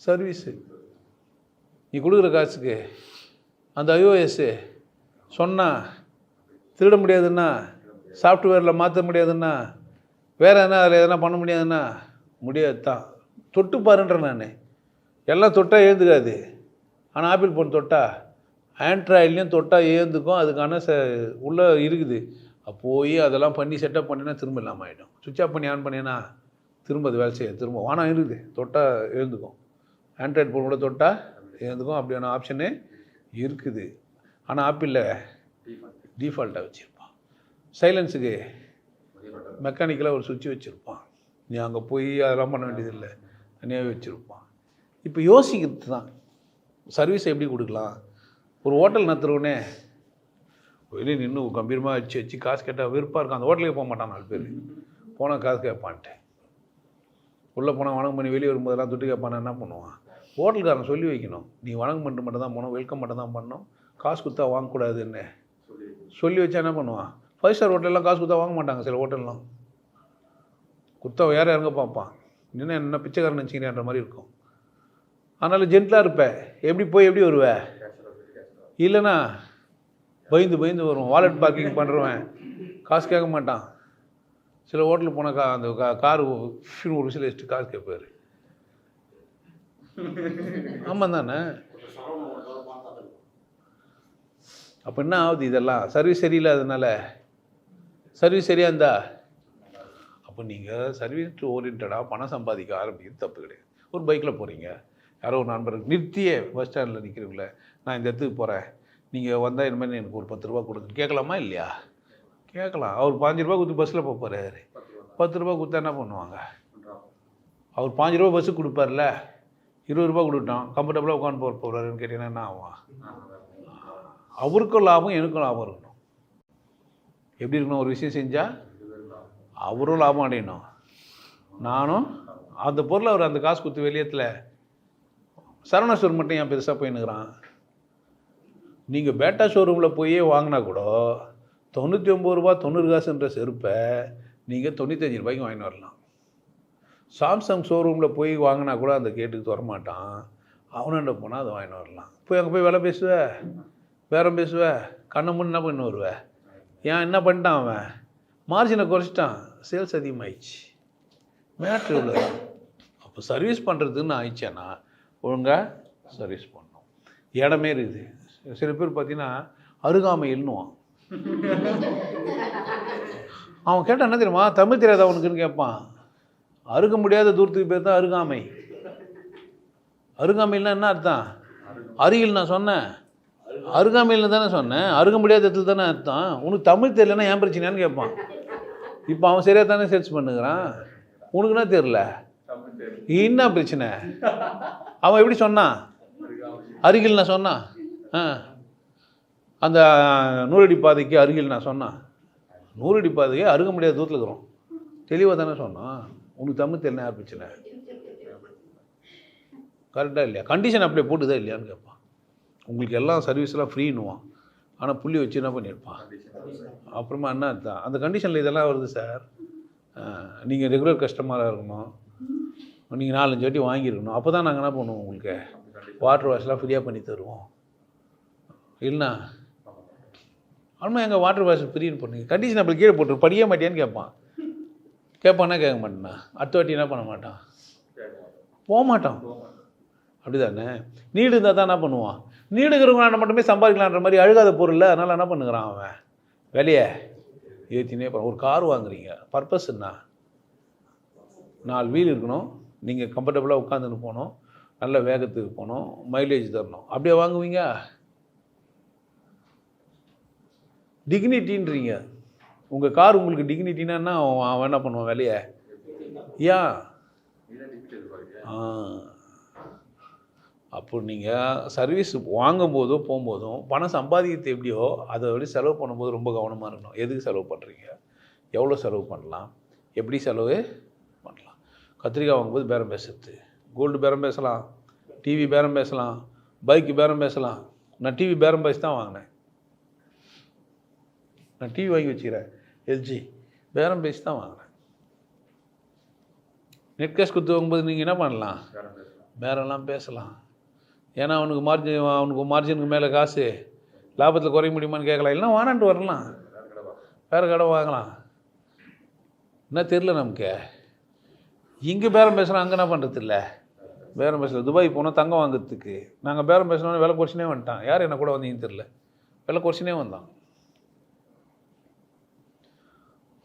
சர்வீஸு நீ கொடுக்குற காசுக்கு அந்த iOS சொன்னால் திருட முடியாதுன்னா, சாஃப்ட்வேரில் மாற்ற முடியாதுன்னா, வேறு என்ன அதில் எதனா பண்ண முடியாதுன்னா முடியாது தான். தொட்டு பாருன்றேன் நான். எல்லாம் தொட்டால் ஏந்துக்காது. ஆனால் ஆப்பிள் ஃபோன் தொட்டா, ஆண்ட்ராய்ட்லேயும் தொட்டால் ஏந்துக்கும். அதுக்கான உள்ளே இருக்குது. போய் அதெல்லாம் பண்ணி செட்டப் பண்ணினா திரும்ப இல்லாமல் ஆகிடும். சுவிட்ச் ஆஃப் பண்ணி ஆன் பண்ணினா திரும்ப அது வேலை செய்ய திரும்ப வானம் இருக்குது. தொட்டால் எழுந்துக்கும். ஆண்ட்ராய்டு ஃபோன் கூட தொட்டால் எழுந்துக்கும். அப்படியான ஆப்ஷனு இருக்குது. ஆனால் ஆப்பிளில் டிஃபால்ட்டாக வச்சுருப்பான். சைலன்ஸுக்கு மெக்கானிக்கலாக ஒரு சுவிட்ச் வச்சுருப்பான். நீ அங்கே போய் அதெல்லாம் பண்ண வேண்டியதில்லை, தனியாகவே வச்சுருப்பான். இப்போ யோசிக்கிறது தான் சர்வீஸை எப்படி கொடுக்கலாம். ஒரு ஹோட்டல் நடத்துகிறவனே வெளியே நின்று கம்பீரமாக வச்சு காசு கேட்டால் விருப்பாக இருக்கும். அந்த ஹோட்டலுக்கு போக மாட்டான். 4 பேர் போனால் காசு கேட்பான்ட்டு. உள்ளே போனால் வணக்கம் பண்ணி வெளியே வரும்போதெல்லாம் துட்டு கேட்பானா என்ன பண்ணுவான்? ஹோட்டலுக்காரன் சொல்லி வைக்கணும், நீ வணக்கம் பண்ணிட்டு மட்டும் தான் போகணும், வெல்கம் மட்டும் தான் பண்ணணும், காசு கொடுத்தா வாங்கக்கூடாதுன்னு சொல்லி வச்சா என்ன பண்ணுவான்? 5 ஸ்டார் ஹோட்டல்லாம் காசு கொடுத்தா வாங்க மாட்டாங்க. சில ஹோட்டல்லாம் கொடுத்தா யார் இறங்க பார்ப்பான். இன்னும் என்ன பிச்சைக்காரன் நினச்சிக்கிறேன்ற மாதிரி இருக்கும். அதனால் ஜென்டலாக இருப்பேன். எப்படி போய் எப்படி வருவேன்? இல்லைன்னா பயந்து வருவோம். வாலெட் பார்க்கிங் பண்ணுறவன் காசு கேட்க மாட்டான். சில ஹோட்டலுக்கு போனால் அந்த காரு ஒரு விசில் வச்சுட்டு காசு கேட்பார். ஆமாம் தானே? அப்போ என்ன ஆகுது? இதெல்லாம் சர்வீஸ் சரியில்லாததுனால. சர்வீஸ் சரியாக இருந்தா அப்போ நீங்கள் சர்வீஸ் ஓரியன்டாக பணம் சம்பாதிக்க ஆரம்பிக்கிறது தப்பு கிடையாது. ஒரு பைக்கில் போகிறீங்க, யாரோ ஒரு நண்பருக்கு நிறுத்தியே பஸ் ஸ்டாண்டில் நிற்கிறீங்களே, நான் இந்த இடத்துக்கு போகிறேன், நீங்கள் வந்தால் இந்த மாதிரி எனக்கு ஒரு 10 ரூபா கொடுங்க கேட்கலாமா இல்லையா? கேட்கலாம். அவர் 5 ரூபா கொடுத்து பஸ்ஸில் போகிறாரு. 10 ரூபா கொடுத்தா என்ன பண்ணுவாங்க? அவர் 5 ரூபா பஸ்ஸுக்கு கொடுப்பார்ல, 20 ரூபா கொடுத்தான், கம்ஃபர்டபுளாக உட்காந்து போகிறாருன்னு கேட்டீங்கன்னா என்ன ஆகும்? அவருக்கும் லாபம், எனக்கும் லாபம் இருக்கணும். எப்படி இருக்கணும்? ஒரு விஷயம் செஞ்சால் அவரும் லாபம் அடையணும், நானும். அந்த பொருளை அவர் அந்த காசு கொடுத்து வெளியத்தில் சரவணா ஸ்டோர் மட்டும் ஏன் பெருசாக போயின்னுக்கிறான்? நீங்கள் பேட்டா ஷோரூமில் போயே வாங்கினா கூட 99 ரூபா 90 காசுன்ற செருப்பை நீங்கள் 95 ரூபாய்க்கு வாங்கிட்டு வரலாம். சாம்சங் ஷோரூமில் போய் வாங்கினா கூட அந்த கேட்டுக்கு வரமாட்டான், அவனண்ட போனால் அதை வாங்கிட்டு வரலாம். போய் அங்கே போய் விலை பேசுவ, பேரம் பேசுவ, கண்ணை முன்னு என்ன பண்ணி வருவேன்? ஏன் என்ன பண்ணிட்டான்? அவன் மார்ஜினை குறைச்சிட்டான், சேல்ஸ் அதிகமாகிடுச்சு. மேட்ரு இவ்வளோ. அப்போ சர்வீஸ் பண்ணுறதுன்னு ஆயிடுச்சேன்னா ஒழுங்காக சர்வீஸ் பண்ணணும். இடமே இருக்குது. சில பேர் பார்த்தீங்கன்னா அருகாமையில்னுவான். அவன் கேட்டால் என்ன தெரியுமா? தமிழ் தெரியாதா அவனுக்குன்னு கேட்பான். அருக முடியாத தூரத்துக்கு பேர் தான் அருகாமை. அருகாமையில்னா என்ன அர்த்தம்? அருகில் நான் சொன்னேன், அருகாமையில் தானே சொன்னேன், அருக முடியாத இடத்துல தானே அர்த்தம். உனக்கு தமிழ் தெரியலன்னா ஏன் பிரச்சனையான்னு கேட்பான். இப்போ அவன் சரியாக தானே சர்ச் பண்ணுகிறான், உனக்கு என்ன தெரியல, என்ன பிரச்சனை? அவன் எப்படி சொன்னான்? அருகில் நான் சொன்னான். அந்த 100 அடி பாதைக்கு அருகில் நான் சொன்னான். 100 அடி பாதைக்கு அருக முடியாத தூரத்தில் இருக்கிறோம், தெளிவாக தானே சொன்னான். உனக்கு தமிழ் தெரியல யார் பிரச்சனை? கரெக்டாக இல்லையா? கண்டிஷன் அப்படியே போட்டுதா இல்லையான்னு கேட்பான். உங்களுக்கு எல்லாம் சர்வீஸ்லாம் ஃப்ரீன்னுவான், ஆனால் புள்ளி வச்சு என்ன பண்ணியிருப்பான். அப்புறமா என்ன அர்த்தம்? அந்த கண்டிஷனில் இதெல்லாம் வருது சார், நீங்கள் ரெகுலர் கஸ்டமராக இருக்கணும், நீங்கள் 4-5 வாட்டி வாங்கியிருக்கணும், அப்போ தான் நாங்கள் என்ன பண்ணுவோம், உங்களுக்கு வாட்டர் வாஷ்லாம் ஃப்ரீயாக பண்ணி தருவோம். இல்லைண்ணா ஆமாம் எங்கள் வாட்டர் வாஷ் ஃப்ரீன்னு பண்ணுங்க, கண்டிஷன் அப்படி கீழே போட்டு படிக்க மாட்டியான்னு கேட்பான். கேட்பான்னா கேட்க மாட்டேன்னா அடுத்த வாட்டி என்ன பண்ண மாட்டான், போக மாட்டான். அப்படி தானே? நீடு இருந்தால் தான் என்ன பண்ணுவான்? நீடுங்கிறவங்க மட்டுமே சம்பாதிக்கலான்ற மாதிரி அழுகாத பொருள். அதனால் என்ன பண்ணுகிறான் அவன்? விலையை ஏற்றினே போகிறான். ஒரு கார் வாங்குறீங்க, பர்பஸ் என்ன? 4 வீல் இருக்கணும், நீங்கள் கம்ஃபர்டபுளாக உட்காந்துன்னு போகணும், நல்ல வேகத்துக்கு போகணும், மைலேஜ் தரணும். அப்படியே வாங்குவீங்க? டிக்னிட்டின்றீங்க. உங்கள் கார் உங்களுக்கு டிக்னிட்டின்னா அவன் என்ன பண்ணுவான்? விலையை ஏன்? அப்போ நீங்கள் சர்வீஸ் வாங்கும்போதோ போகும்போதும் பணம் சம்பாதிக்கிறது எப்படியோ அதை விட செலவு பண்ணும்போது ரொம்ப கவனமாக இருக்கணும். எதுக்கு செலவு பண்ணுறீங்க, எவ்வளோ செலவு பண்ணலாம், எப்படி செலவு பண்ணலாம். கத்திரிக்காய் வாங்கும்போது பேரம் பேசுறது, கோல்டு பேரம் பேசலாம், டிவி பேரம் பேசலாம், பைக்கு பேரம் பேசலாம். நான் டிவி பேரம் பேசி தான் வாங்கினேன். நான் டிவி வாங்கி வச்சுக்கிறேன், எல்ஜி, பேரம் பேசி தான் வாங்கினேன். நெட் கேஷ் கொடுத்து வாங்கும்போது நீங்கள் என்ன பண்ணலாம்? பேரம்லாம் பேசலாம். ஏன்னா அவனுக்கு மார்ஜினுக்கு மேலே காசு, லாபத்தில் குறைய முடியுமான்னு கேட்கலாம். இல்லைன்னா வானான்ட்டு வரலாம், வேறு கடை வாங்கலாம். என்ன தெரில நமக்கு. இங்கே பேரம் பேசுகிறோம், அங்கே என்ன பண்ணுறது இல்லை, பேரம் பேசல. துபாய் போனோம் தங்கம் வாங்குறதுக்கு, நாங்கள் பேரம் பேசினோன்னு விலை குறைச்சினே வந்துட்டான். யார் என்ன கூட வந்தீங்கன்னு தெரில, விலை குறைச்சினே வந்தான்.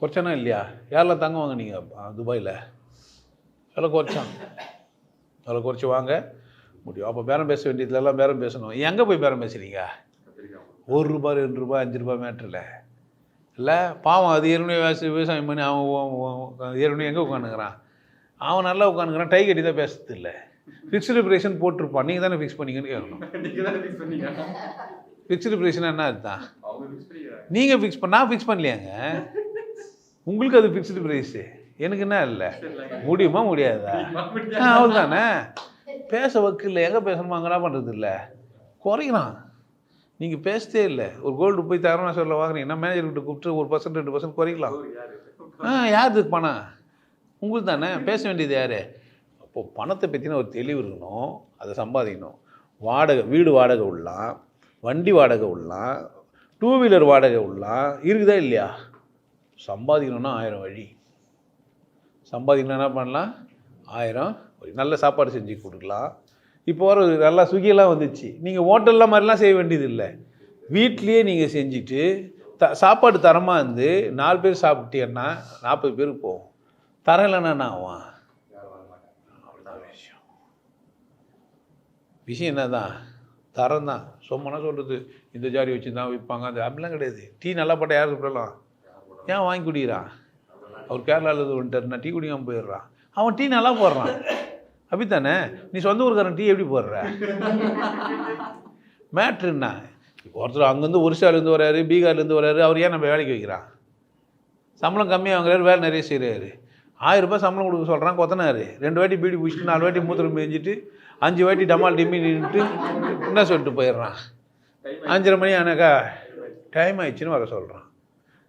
குறைச்சானா இல்லையா? யாரெல்லாம் தங்கம் வாங்கினீங்க துபாயில்? விலை குறைச்சான், விலை குறைச்சி வாங்க முடியும். அப்போ பேரம் பேச வேண்டியதுலாம் பேரம் பேசணும். எங்கே போய் பேரம் பேசுகிறீங்க? 1 ரூபா 2 ரூபா 5 ரூபா மேட்ரில் இல்லை. பாவம், அது ஏற்கனவே விவசாயம் பண்ணி அவன் ஏற்கனவே எங்கே உட்காந்துக்கிறான், அவன் நல்லா உட்காந்துக்கிறான், டை கட்டி தான் பேசுறது இல்லை. ஃபிக்ஸ்டு ப்ரைஸ்ன்னு போட்டிருப்பான், நீங்கள் தானே ஃபிக்ஸ் பண்ணிங்கன்னு கேட்கணும். ஃபிக்ஸ்டு ப்ரைஸ்னா என்ன அதுதான்? நீங்கள் ஃபிக்ஸ் நான் ஃபிக்ஸ் பண்ணலையாங்க, உங்களுக்கு அது ஃபிக்ஸ்டு ப்ரைஸு, எனக்கு என்ன இல்லை. முடியுமா முடியாதா? அவள் தானே பேச வக்கில்லை. எங்கே பேசணுமா அங்கே என்ன பண்ணுறது இல்லை, குறைக்கிறான். நீங்கள் பேசத்தே இல்லை. ஒரு கோல்டு போய் தரணும் சொல்ல வாங்குறீங்கன்னா மேனேஜர்கிட்ட கூப்பிட்டு 1% 2% குறைக்கலாம். யாருக்கு பணம்? உங்களுக்கு தானே. பேச வேண்டியது யார்? அப்போது பணத்தை பற்றின ஒரு தெளிவு இருக்கணும், அதை சம்பாதிக்கணும். வாடகை, வீடு வாடகை விடலாம், வண்டி வாடகை விடலாம், 2 வீலர் வாடகை விடலாம், இருக்குதா இல்லையா? சம்பாதிக்கணும்னா 1000 வழி. சம்பாதிக்கணும் என்ன பண்ணலாம்? 1000 வழி. நல்ல சாப்பாடு செஞ்சு கொடுக்கலாம். இப்போ வர நல்லா ஸ்விக்கியெல்லாம் வந்துச்சு. நீங்கள் ஹோட்டல்லாம் மாதிரிலாம் செய்ய வேண்டியது இல்லை, வீட்லேயே நீங்கள் செஞ்சுட்டு சாப்பாடு தரமாக இருந்து 4 பேர் சாப்பிட்டீங்கன்னா 40 பேருக்கு போகும். தரம் இல்லைன்னா என்ன ஆகும்? அவ்வளோதான் விஷயம். விஷயம் என்ன தான்? தரம் தான். சொம்மனா சொல்கிறது இந்த ஜாரி வச்சு தான் விற்பாங்க, அது அப்படிலாம் கிடையாது. டீ நல்லா போட்டால் யார் சாப்பிடலாம்? ஏன் வாங்கி குடிக்கிறான்? அவர் கேரளாவில் வந்துட்டார், நான் டீ குடிக்காமல் போயிடுறான். அவன் டீ நல்லா போடுறான். அப்படித்தானே? நீ சொந்த ஊருக்காரன் டீ எப்படி போடுற? மேட்ரு என்ன? இப்போ ஒருத்தர் அங்கேருந்து ஒரிசாலேருந்து வர்றாரு, பீகார்லேருந்து வர்றாரு, அவர் ஏன் நம்ம வேலைக்கு வைக்கிறான்? சம்பளம் கம்மியாக வாங்குறாரு, வேலை நிறைய செய்கிறாரு. 1000 ரூபாய் சம்பளம் கொடுக்க சொல்கிறான் கொத்தனாரு. 2 வாட்டி பீடி பிடிச்சிட்டு 4 வாட்டி மூத்திரம் மேய்ஞ்சிட்டு 5 வாட்டி டமால் டிம்மி நின்றுட்டு என்ன சொல்லிட்டு போயிடுறான். 5:30 மணி ஆனாக்கா டைம் ஆயிடுச்சுன்னு வர சொல்கிறான்.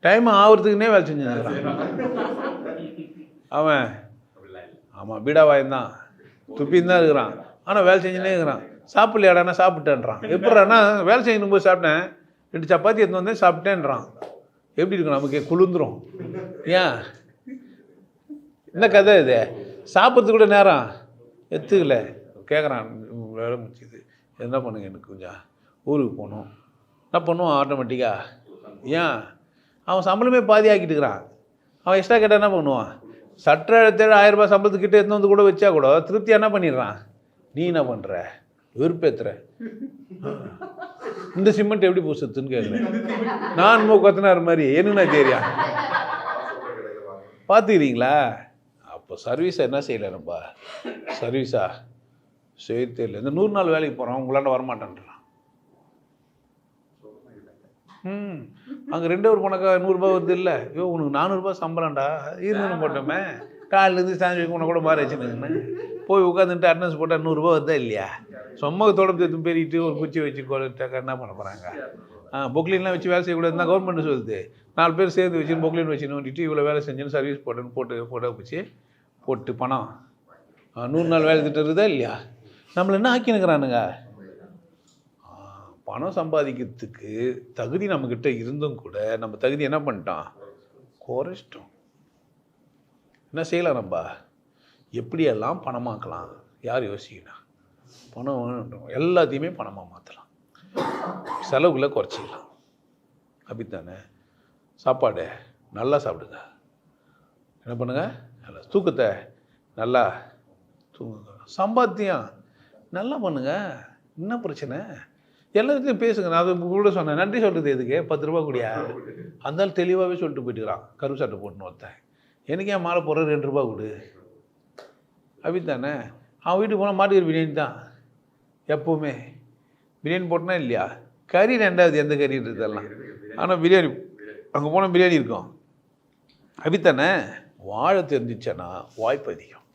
டைம் ஆகிறதுக்குன்னே வேலை செஞ்சுருக்கிறான் அவன். ஆமாம், பீடா வாயந்தான், துப்பின்னு தான் இருக்கிறான். ஆனால் வேலை செஞ்சுனே இருக்கிறான். சாப்பிட்லையாடானா சாப்பிட்டேன்றான். எப்படிறான்னா வேலை செய்யணும் போது சாப்பிட்டேன், 2 சப்பாத்தி எடுத்து வந்தேன் சாப்பிட்டேன்றான். எப்படி இருக்கும் நமக்கு? குளிந்துரும். ஏன் என்ன கதை இது? சாப்பிட்றதுக்கு கூட நேரம் எடுத்துக்கல. கேட்குறான், வேலை முடிச்சுது என்ன பண்ணுங்க, எனக்கு கொஞ்சம் ஊருக்கு போகணும். என்ன பண்ணுவான் ஆட்டோமேட்டிக்காக? ஏன் அவன் சம்பளமே பாதி ஆக்கிட்டு இருக்கிறான். அவன் எக்ஸ்ட்ரா கேட்டால் என்ன பண்ணுவான்? சட்டை எடுத்து 1000 ரூபாய் சம்பளத்துக்கிட்ட எடுத்து வந்து கூட வச்சா கூட திருப்தியாக என்ன பண்ணிடுறான்? நீ என்ன பண்ணுற? வெறுப்பேத்துற. இந்த சிமெண்ட் எப்படி பூசுறதுன்னு கேட்குறேன். நான் கொத்தனார் மாதிரி என்னன்னா தெரியா பார்த்துக்கிறீங்களா? அப்போ சர்வீஸை என்ன செய்யலப்பா? சர்வீஸா செய்ய இல்லை. இந்த 100 நாள் வேலைக்கு போகிறான், உங்களாண்ட வரமாட்டேன்றான். அங்கே 2 ஹவர் போனாக்கா 100 ரூபாய் வருது இல்லை? ஐயோ உனக்கு 400 ரூபாய் சம்பளம்டா, இருந்துன்னு போட்டோமே. காலிலேருந்து சாஞ்சி உன கூட மாற வச்சுன்னு போய் உட்காந்துட்டு அட்டனன்ஸ் போட்டால் 100 ரூபாய் வருதா இல்லையா? சும்மா தொடர்ந்து எடுத்து பெருகிட்டு ஒரு குச்சி வச்சு கொட்டாக்கா என்ன பண்ண போகிறாங்க? பொக்லின்லாம் வச்சு வேலை செய்யக்கூடாதுன்னா கவர்மெண்ட் சொல்லுது. 4 பேர் சேர்ந்து வச்சுன்னு பொக்லின் வச்சு நோண்டிட்டு இவ்வளோ வேலை செஞ்சுன்னு சர்வீஸ் போட்டுன்னு போட்டோ பிடிச்சி போட்டு பணம் 100 நாள் வேலை திட்டம் இருக்குதா இல்லையா? நம்மளை என்ன ஆக்கினுக்கிறானுங்க? பணம் சம்பாதிக்கிறதுக்கு தகுதி நம்மக்கிட்ட இருந்தும் கூட நம்ம தகுதி என்ன பண்ணிட்டோம்? குறைச்சிட்டோம். என்ன செய்யலாம்? நம்ம எப்படியெல்லாம் பணமாக்கலாம்? யார் யோசிக்கணும்? பணம் வேணும், எல்லாத்தையுமே பணமாக மாற்றலாம், செலவுகளை குறைச்சிக்கலாம். அப்படித்தானே? சாப்பாடு நல்லா சாப்பிடுங்க, என்ன பண்ணுங்க, நல்லா தூக்கத்தை நல்லா தூங்குங்க, சம்பாத்தியம் நல்லா பண்ணுங்க. என்ன பிரச்சனை? எல்லாத்தையும் பேசுங்க. நான் அது கூட சொன்னேன், நன்றி சொல்கிறது எதுக்கு? 10 ரூபா கூடியா? அந்த தெளிவாகவே சொல்லிட்டு போயிட்டுக்கிறான். கருப்பு சட்டை போட்டுன்னு ஒருத்தன், எனக்கு ஏன் மாலை போடுற 2 ரூபா கொடு? அப்படித்தானே? அவன் வீட்டுக்கு போனால் மாட்டுக்கறி பிரியாணி தான் எப்போவுமே. பிரியாணி போட்டனா இல்லையா? கறி 2வது, எந்த கறின்றதெல்லாம். ஆனால் பிரியாணி அங்கே போனால் பிரியாணி இருக்கும். அப்படித்தானே? வாழ தெரிஞ்சிச்சேன்னா வாய்ப்பு அதிகம்.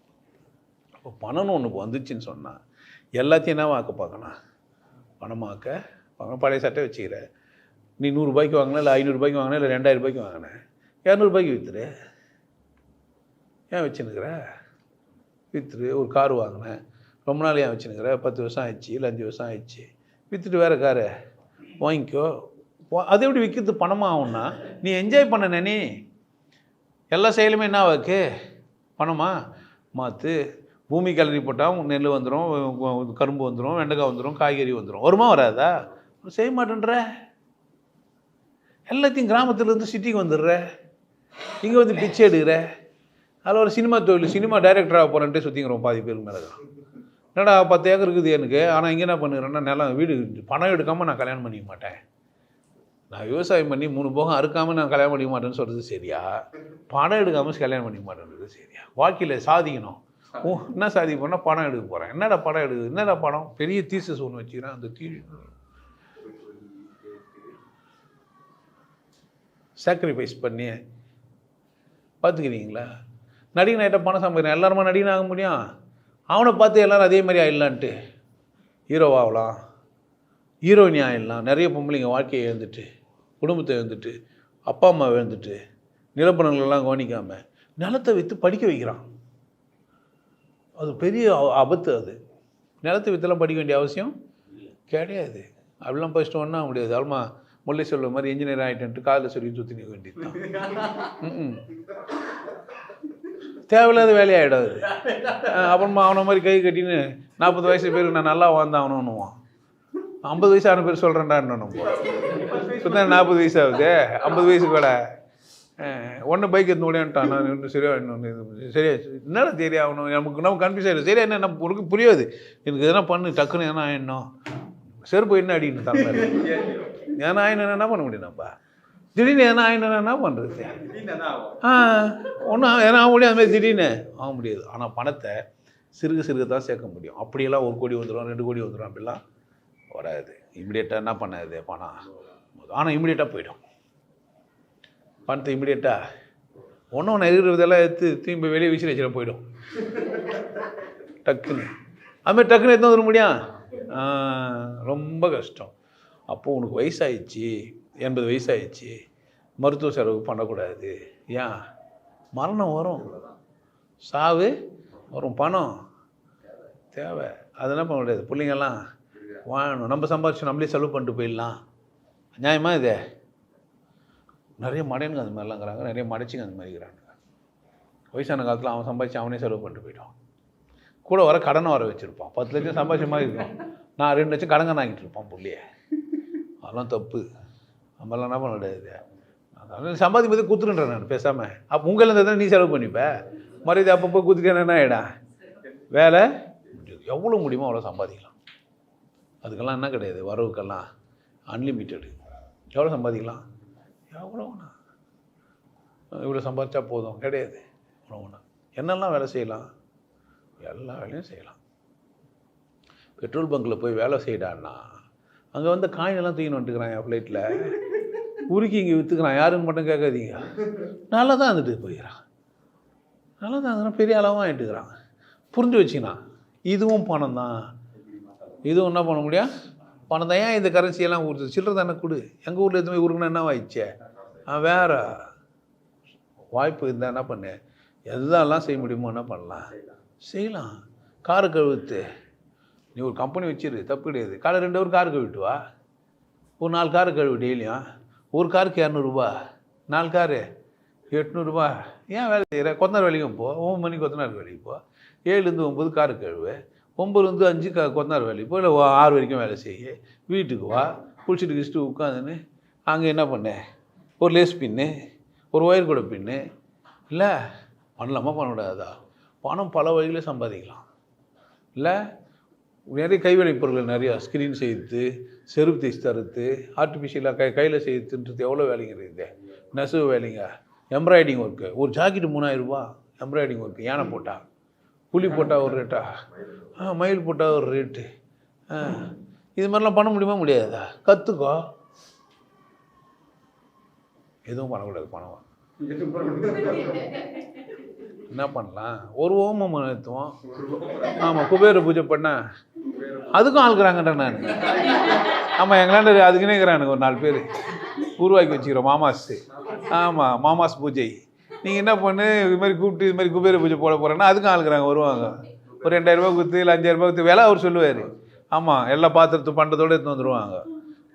அப்போ பணம்னு ஒன்று வந்துச்சுன்னு சொன்னால் எல்லாத்தையும் என்ன வாக்க பார்க்கணும்? பணமாக்க பார்க்கணும். பழைய சட்டை வச்சுக்கிற, நீ 100 ரூபாய்க்கு வாங்கினா இல்லை 500 ரூபாய்க்கு வாங்கினா இல்லை 2000 ரூபாய்க்கு வாங்கினேன், 200 ரூபாய்க்கு விற்றுரு. ஏன் வச்சுன்னுக்கிற? விற்றுரு. ஒரு கார் வாங்கினேன், ரொம்ப நாள் ஏன் வச்சுன்னுக்கிற? 10 வருஷம் ஆயிடுச்சு இல்லை 5 வருஷம் ஆயிடுச்சு, விற்றுட்டு வேறு காரை வாங்கிக்கோ. அது எப்படி விற்கிறது பணமாக ஆகும்னா, நீ என்ஜாய் பண்ண நீ எல்லா செயலுமே என்ன வாக்கு? பணமா மாற்று. பூமி கிளறி போட்டால் நெல் வந்துடும், கரும்பு வந்துடும், வெண்டைக்காய் வந்துடும், காய்கறி வந்துடும். வருமா வராதா? செய்ய மாட்டேன்ற. எல்லாத்தையும் கிராமத்துலேருந்து சிட்டிக்கு வந்துடுற, இங்கே வந்து பிச்சை எடுக்கிற. அதில் ஒரு சினிமா தொழில், சினிமா டைரக்டராக போகிறேன்ட்டு சுற்றிக்கிறோம் பாதி பேருக்கு மேலே தான். என்னடா 10 ஏக்கர் இருக்குது எனக்கு, ஆனால் இங்கே என்ன பண்ணுறேன்னா நிலம் வீடு பணம் எடுக்காமல் நான் கல்யாணம் பண்ணிக்க மாட்டேன், நான் விவசாயம் பண்ணி 3 போகம் அறுக்காமல் நான் கல்யாணம் பண்ணிக்க மாட்டேன்னு சொல்கிறது சரியா? பணம் எடுக்காமல் கல்யாணம் பண்ணிக்க மாட்டேன்றது சரியா? வாழ்க்கையில் சாதிக்கணும். என்ன சாதிக்க போனால் பணம் எடுக்க போகிறேன். என்னடா பணம் எடுக்குது? என்னடா பணம்? பெரிய தீசஸ் ஒன்று வச்சுக்கிறேன். அந்த சாக்ரிஃபைஸ் பண்ணி பார்த்துக்கிறீங்களா? நடிகன் ஆகிட்ட பணம் சம்பாதிக்கிறேன். எல்லாருமா நடிகன் ஆக முடியும்? அவனை பார்த்து எல்லோரும் அதே மாதிரி ஆகிடலான்ட்டு ஹீரோவாகலாம், ஹீரோயினி ஆகிடலாம். நிறைய பொம்பளைங்க வாழ்க்கையை எழுந்துட்டு, குடும்பத்தை எழுந்துட்டு, அப்பா அம்மா எழுந்துட்டு, நிலப்பணங்களெல்லாம் கவனிக்காமல் நிலத்தை விற்று படிக்க வைக்கிறான். அது பெரிய ஆபத்து. அது நிலத்தை விற்றெல்லாம் படிக்க வேண்டிய அவசியம் கிடையாது. அப்படிலாம் படிச்சுட்டு ஒன்றா முடியாது. அல்மா முல்லை சொல்ல மாதிரி இன்ஜினியர் ஆகிட்டேன்ட்டு காதில் சொல்லி சுற்றி நிற்க வேண்டியது தான். தேவையில்லாத வேலையாகிடாது. அப்புறமா அவனை மாதிரி கை கட்டின்னு 40 வயசு பேருக்கு நான் நல்லா வாழ்ந்தாகணுன்னுவான். 50 வயசான பேர் சொல்கிறேன்டான்னு நம்ம சுத்தம் 40 வயசு ஆகுது, 50 வயசுக்கு வேலை ஒன்று பைக் எடுத்து ஓடியான்ட்டான். நான் இன்னும் சரியா இன்னொன்று சரியா என்னடா தெரியாகணும் நமக்கு கன்ஃபியூஸ் ஆகிடும். சரியா என்ன நம்ம உனக்கு புரியாது. எனக்கு எதனா பண்ணு டக்குன்னு ஏன்னா ஆயிடணும், செருப்பு என்ன அடிக்கணும் தரல ஏன்னா ஆயிடணும் என்ன பண்ண முடியும்? நம்ம திடீர்னு எதனா ஆகினா என்ன பண்ணுறது? ஒன்றும் ஏன்னா ஆக முடியும், அதுமாதிரி திடீர்னு ஆக முடியாது. ஆனால் பணத்தை சிறுக சிறுக தான் சேர்க்க முடியும். அப்படியெல்லாம் 1 கோடி வந்துடும், 2 கோடி வந்துடும் அப்படிலாம் வராது. இமிடியேட்டாக என்ன பண்ணாது பணம், ஆனால் இமிடியேட்டாக போயிடும். பணத்தை இமிடியேட்டாக ஒன்று இருக்கிறதெல்லாம் எடுத்து திரும்பி வெளியே விசிறி வச்சுட போயிடும் டக்குன்னு. அதுமாதிரி டக்குன்னு எடுத்து வந்துட முடியும்? ரொம்ப கஷ்டம். அப்போது உனக்கு வயசாகிடுச்சு, 80 வயசாகிடுச்சு, மருத்துவ செலவு பண்ணக்கூடாது. ஏன்? மரணம் வரும், சாவு வரும், பணம் தேவை. அதெல்லாம் பண்ண முடியாது. பிள்ளைங்கள்லாம் வாழணும், நம்ம சம்பாதிச்சு நம்மளே செலவு பண்ணிட்டு போயிடலாம். நியாயமாக இது? நிறைய மடையனுங்க அந்த மாதிரிலாம் இருக்கிறாங்க, நிறைய மடைச்சிங்க அந்த மாதிரி இருக்கிறாங்க. வயசான காலத்தில் அவன் சம்பாதிச்சு அவனே செலவு பண்ணிட்டு போயிட்டான். கூட வர கடனை வர வச்சுருப்பான். 10 லட்சம் சம்பாதிச்ச மாதிரி இருக்கும், நான் 2 லட்சம் கடங்கன் ஆகிட்டு இருப்பான் பிள்ளைய. அதெல்லாம் தப்பு. நம்மளாம் என்ன பண்ண முடியாது. அதனால் சம்பாதிக்கும் போது குத்துருன்றேன் நான் பேசாமல். அப்போ உங்கள் இருந்தால் நீ செலவு பண்ணிப்ப, மரியாதை அப்பப்போ குத்துட்டேன்னா என்ன ஆகிடா? வேலை எவ்வளோ முடியுமோ அவ்வளோ சம்பாதிக்கலாம். அதுக்கெல்லாம் என்ன கிடையாது, வரவுக்கெல்லாம் அன்லிமிட்டெடு. எவ்வளோ சம்பாதிக்கலாம்? எவ்வளோண்ணா, இவ்வளோ சம்பாதிச்சா போதும் கிடையாது. எவ்வளோண்ணா என்னெல்லாம் வேலை செய்யலாம்? எல்லா வேலையும் செய்யலாம். பெட்ரோல் பங்க்கில் போய் வேலை செய்யடான்னா அங்கே வந்து காயினெல்லாம் தூக்கின்னு வந்துட்டுக்கிறான் என் ஃப்ளைட்டில், உருக்கி இங்கே விற்றுக்கிறான். யாருன்னு மட்டும் கேட்காதீங்க. நல்லா தான் இருந்துட்டு போயிடறான், நல்லா தான் இருந்துன்னா பெரிய அளவாக ஆகிட்டுக்கிறான். புரிஞ்சு வச்சுக்கினான், இதுவும் பணம் தான், இதுவும் என்ன பண்ண முடியும்? பணம் தான். ஏன் இந்த கரன்சியெல்லாம் ஊருக்கு சில்லற தானே கொடு. எங்கள் ஊரில் எதுவுமே ஊருக்குன்னா என்ன ஆயிடுச்சே? வேறு வாய்ப்பு இருந்தால் என்ன பண்ணு, எதெல்லாம் செய்ய முடியுமோ என்ன பண்ணலாம், செய்யலாம். காரு கழுவுத்து, நீ ஒரு கம்பெனி வச்சிரு, தப்பு கிடையாது. காலை 2 ஹவர் காரு கழுவிட்டு வா, ஒரு 4 காரு கழுவு டெய்லியும். ஒரு காருக்கு 200 4 காரு 800. ஏன் வேலை செய்கிற? கொத்தனார் வேலைக்கும் போ, 9 மணிக்கு கொத்தனார் வேலைக்கு போ, 7லேருந்து 9 காரு கழுவு, 9லேருந்து 5 கொத்தனார் வேலைக்கு போ, இல்லை 6 வரைக்கும் வேலை செய்ய. வீட்டுக்கு வா, குளிச்சுட்டு கிழிச்சிட்டு உட்காந்துன்னு அங்கே என்ன பண்ணு, ஒரு லேஸ் பின்னு, ஒரு ஒயர் கூட பின்னு. இல்லை பண்ணலாமா பண்ணக்கூடாதா? பணம் பல வழிகளே சம்பாதிக்கலாம். இல்லை நிறைய கைவினைப் பொருட்கள் நிறையா, ஸ்க்ரீன் செய்து, செருப்பு தைச்சு தருது, ஆர்டிஃபிஷியலாக கையில் செய்துன்றது எவ்வளோ வேலைங்கிறது. நெசவு வேலைங்க, எம்ப்ராய்டிங் ஒர்க்கு. ஒரு ஜாக்கெட்டு 3000 எம்ப்ராய்டிங் ஒர்க்கு. யானை போட்டால், புலி போட்டால் ஒரு ரேட்டா, மயில் போட்டால் ஒரு ரேட்டு. இது மாதிரிலாம் பண்ண முடியுமா முடியாதா? கற்றுக்கோ. எதுவும் பண்ணக்கூடாது. பணம் என்ன பண்ணலாம்? ஒரு ஓமம் நிறுத்துவோம். ஆமாம், குபேர பூஜை பண்ணால் அதுக்கும் ஆளுக்குறாங்கன்ற நான். ஆமாம், எங்களாண்ட அதுக்குன்னே இருக்கிறானுங்க ஒரு 4 பேர் உருவாக்கி வச்சுக்கிறோம். மாமாஸு. ஆமாம், மாமாஸ் பூஜை. நீங்கள் என்ன பண்ணு, இது மாதிரி கூப்பிட்டு இது மாதிரி குபேர பூஜை போட போகிறேன்னா அதுக்கும் ஆளுக்குறாங்க, வருவாங்க. ஒரு 2000 கொடுத்து இல்லை 5000 கொடுத்து வேலை அவர் சொல்லுவார். ஆமாம், எல்லா பாத்திரத்து பண்ணுறதோடு எடுத்து வந்துடுவாங்க.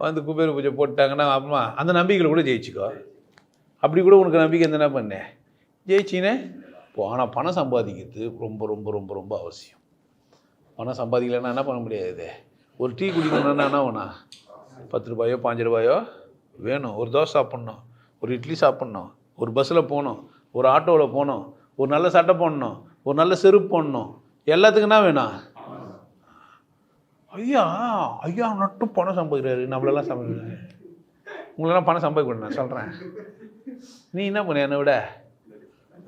வந்து குபேர பூஜை போட்டாங்கன்னா அப்புறமா அந்த நம்பிக்கையில் கூட ஜெயிச்சிக்கோ. அப்படி கூட உனக்கு நம்பிக்கை என்ன பண்ணேன், ஜெயிச்சினே இப்போ. ஆனால் பணம் சம்பாதிக்கிறது ரொம்ப ரொம்ப ரொம்ப ரொம்ப அவசியம். பணம் சம்பாதிக்கலைன்னா என்ன பண்ண முடியாது. ஒரு டீ குடிக்கணுன்னா என்ன வேணா, 10 ரூபாயோ 5 ரூபாயோ வேணும். ஒரு தோசை சாப்பிட்ணும், ஒரு இட்லி சாப்பிட்ணும், ஒரு பஸ்ஸில் போகணும், ஒரு ஆட்டோவில் போகணும், ஒரு நல்ல சட்டை போடணும், ஒரு நல்ல செருப்பு போடணும். எல்லாத்துக்கும் என்ன வேணும்? ஐயா ஐயா நட்டும் பணம் சம்பாதிக்கிறாரு, நம்மளெல்லாம் சம்பாதிக்கிறாரு. உங்களெல்லாம் பணம் சம்பாதிக்க நான் சொல்கிறேன். நீ என்ன பண்ண என்னை விட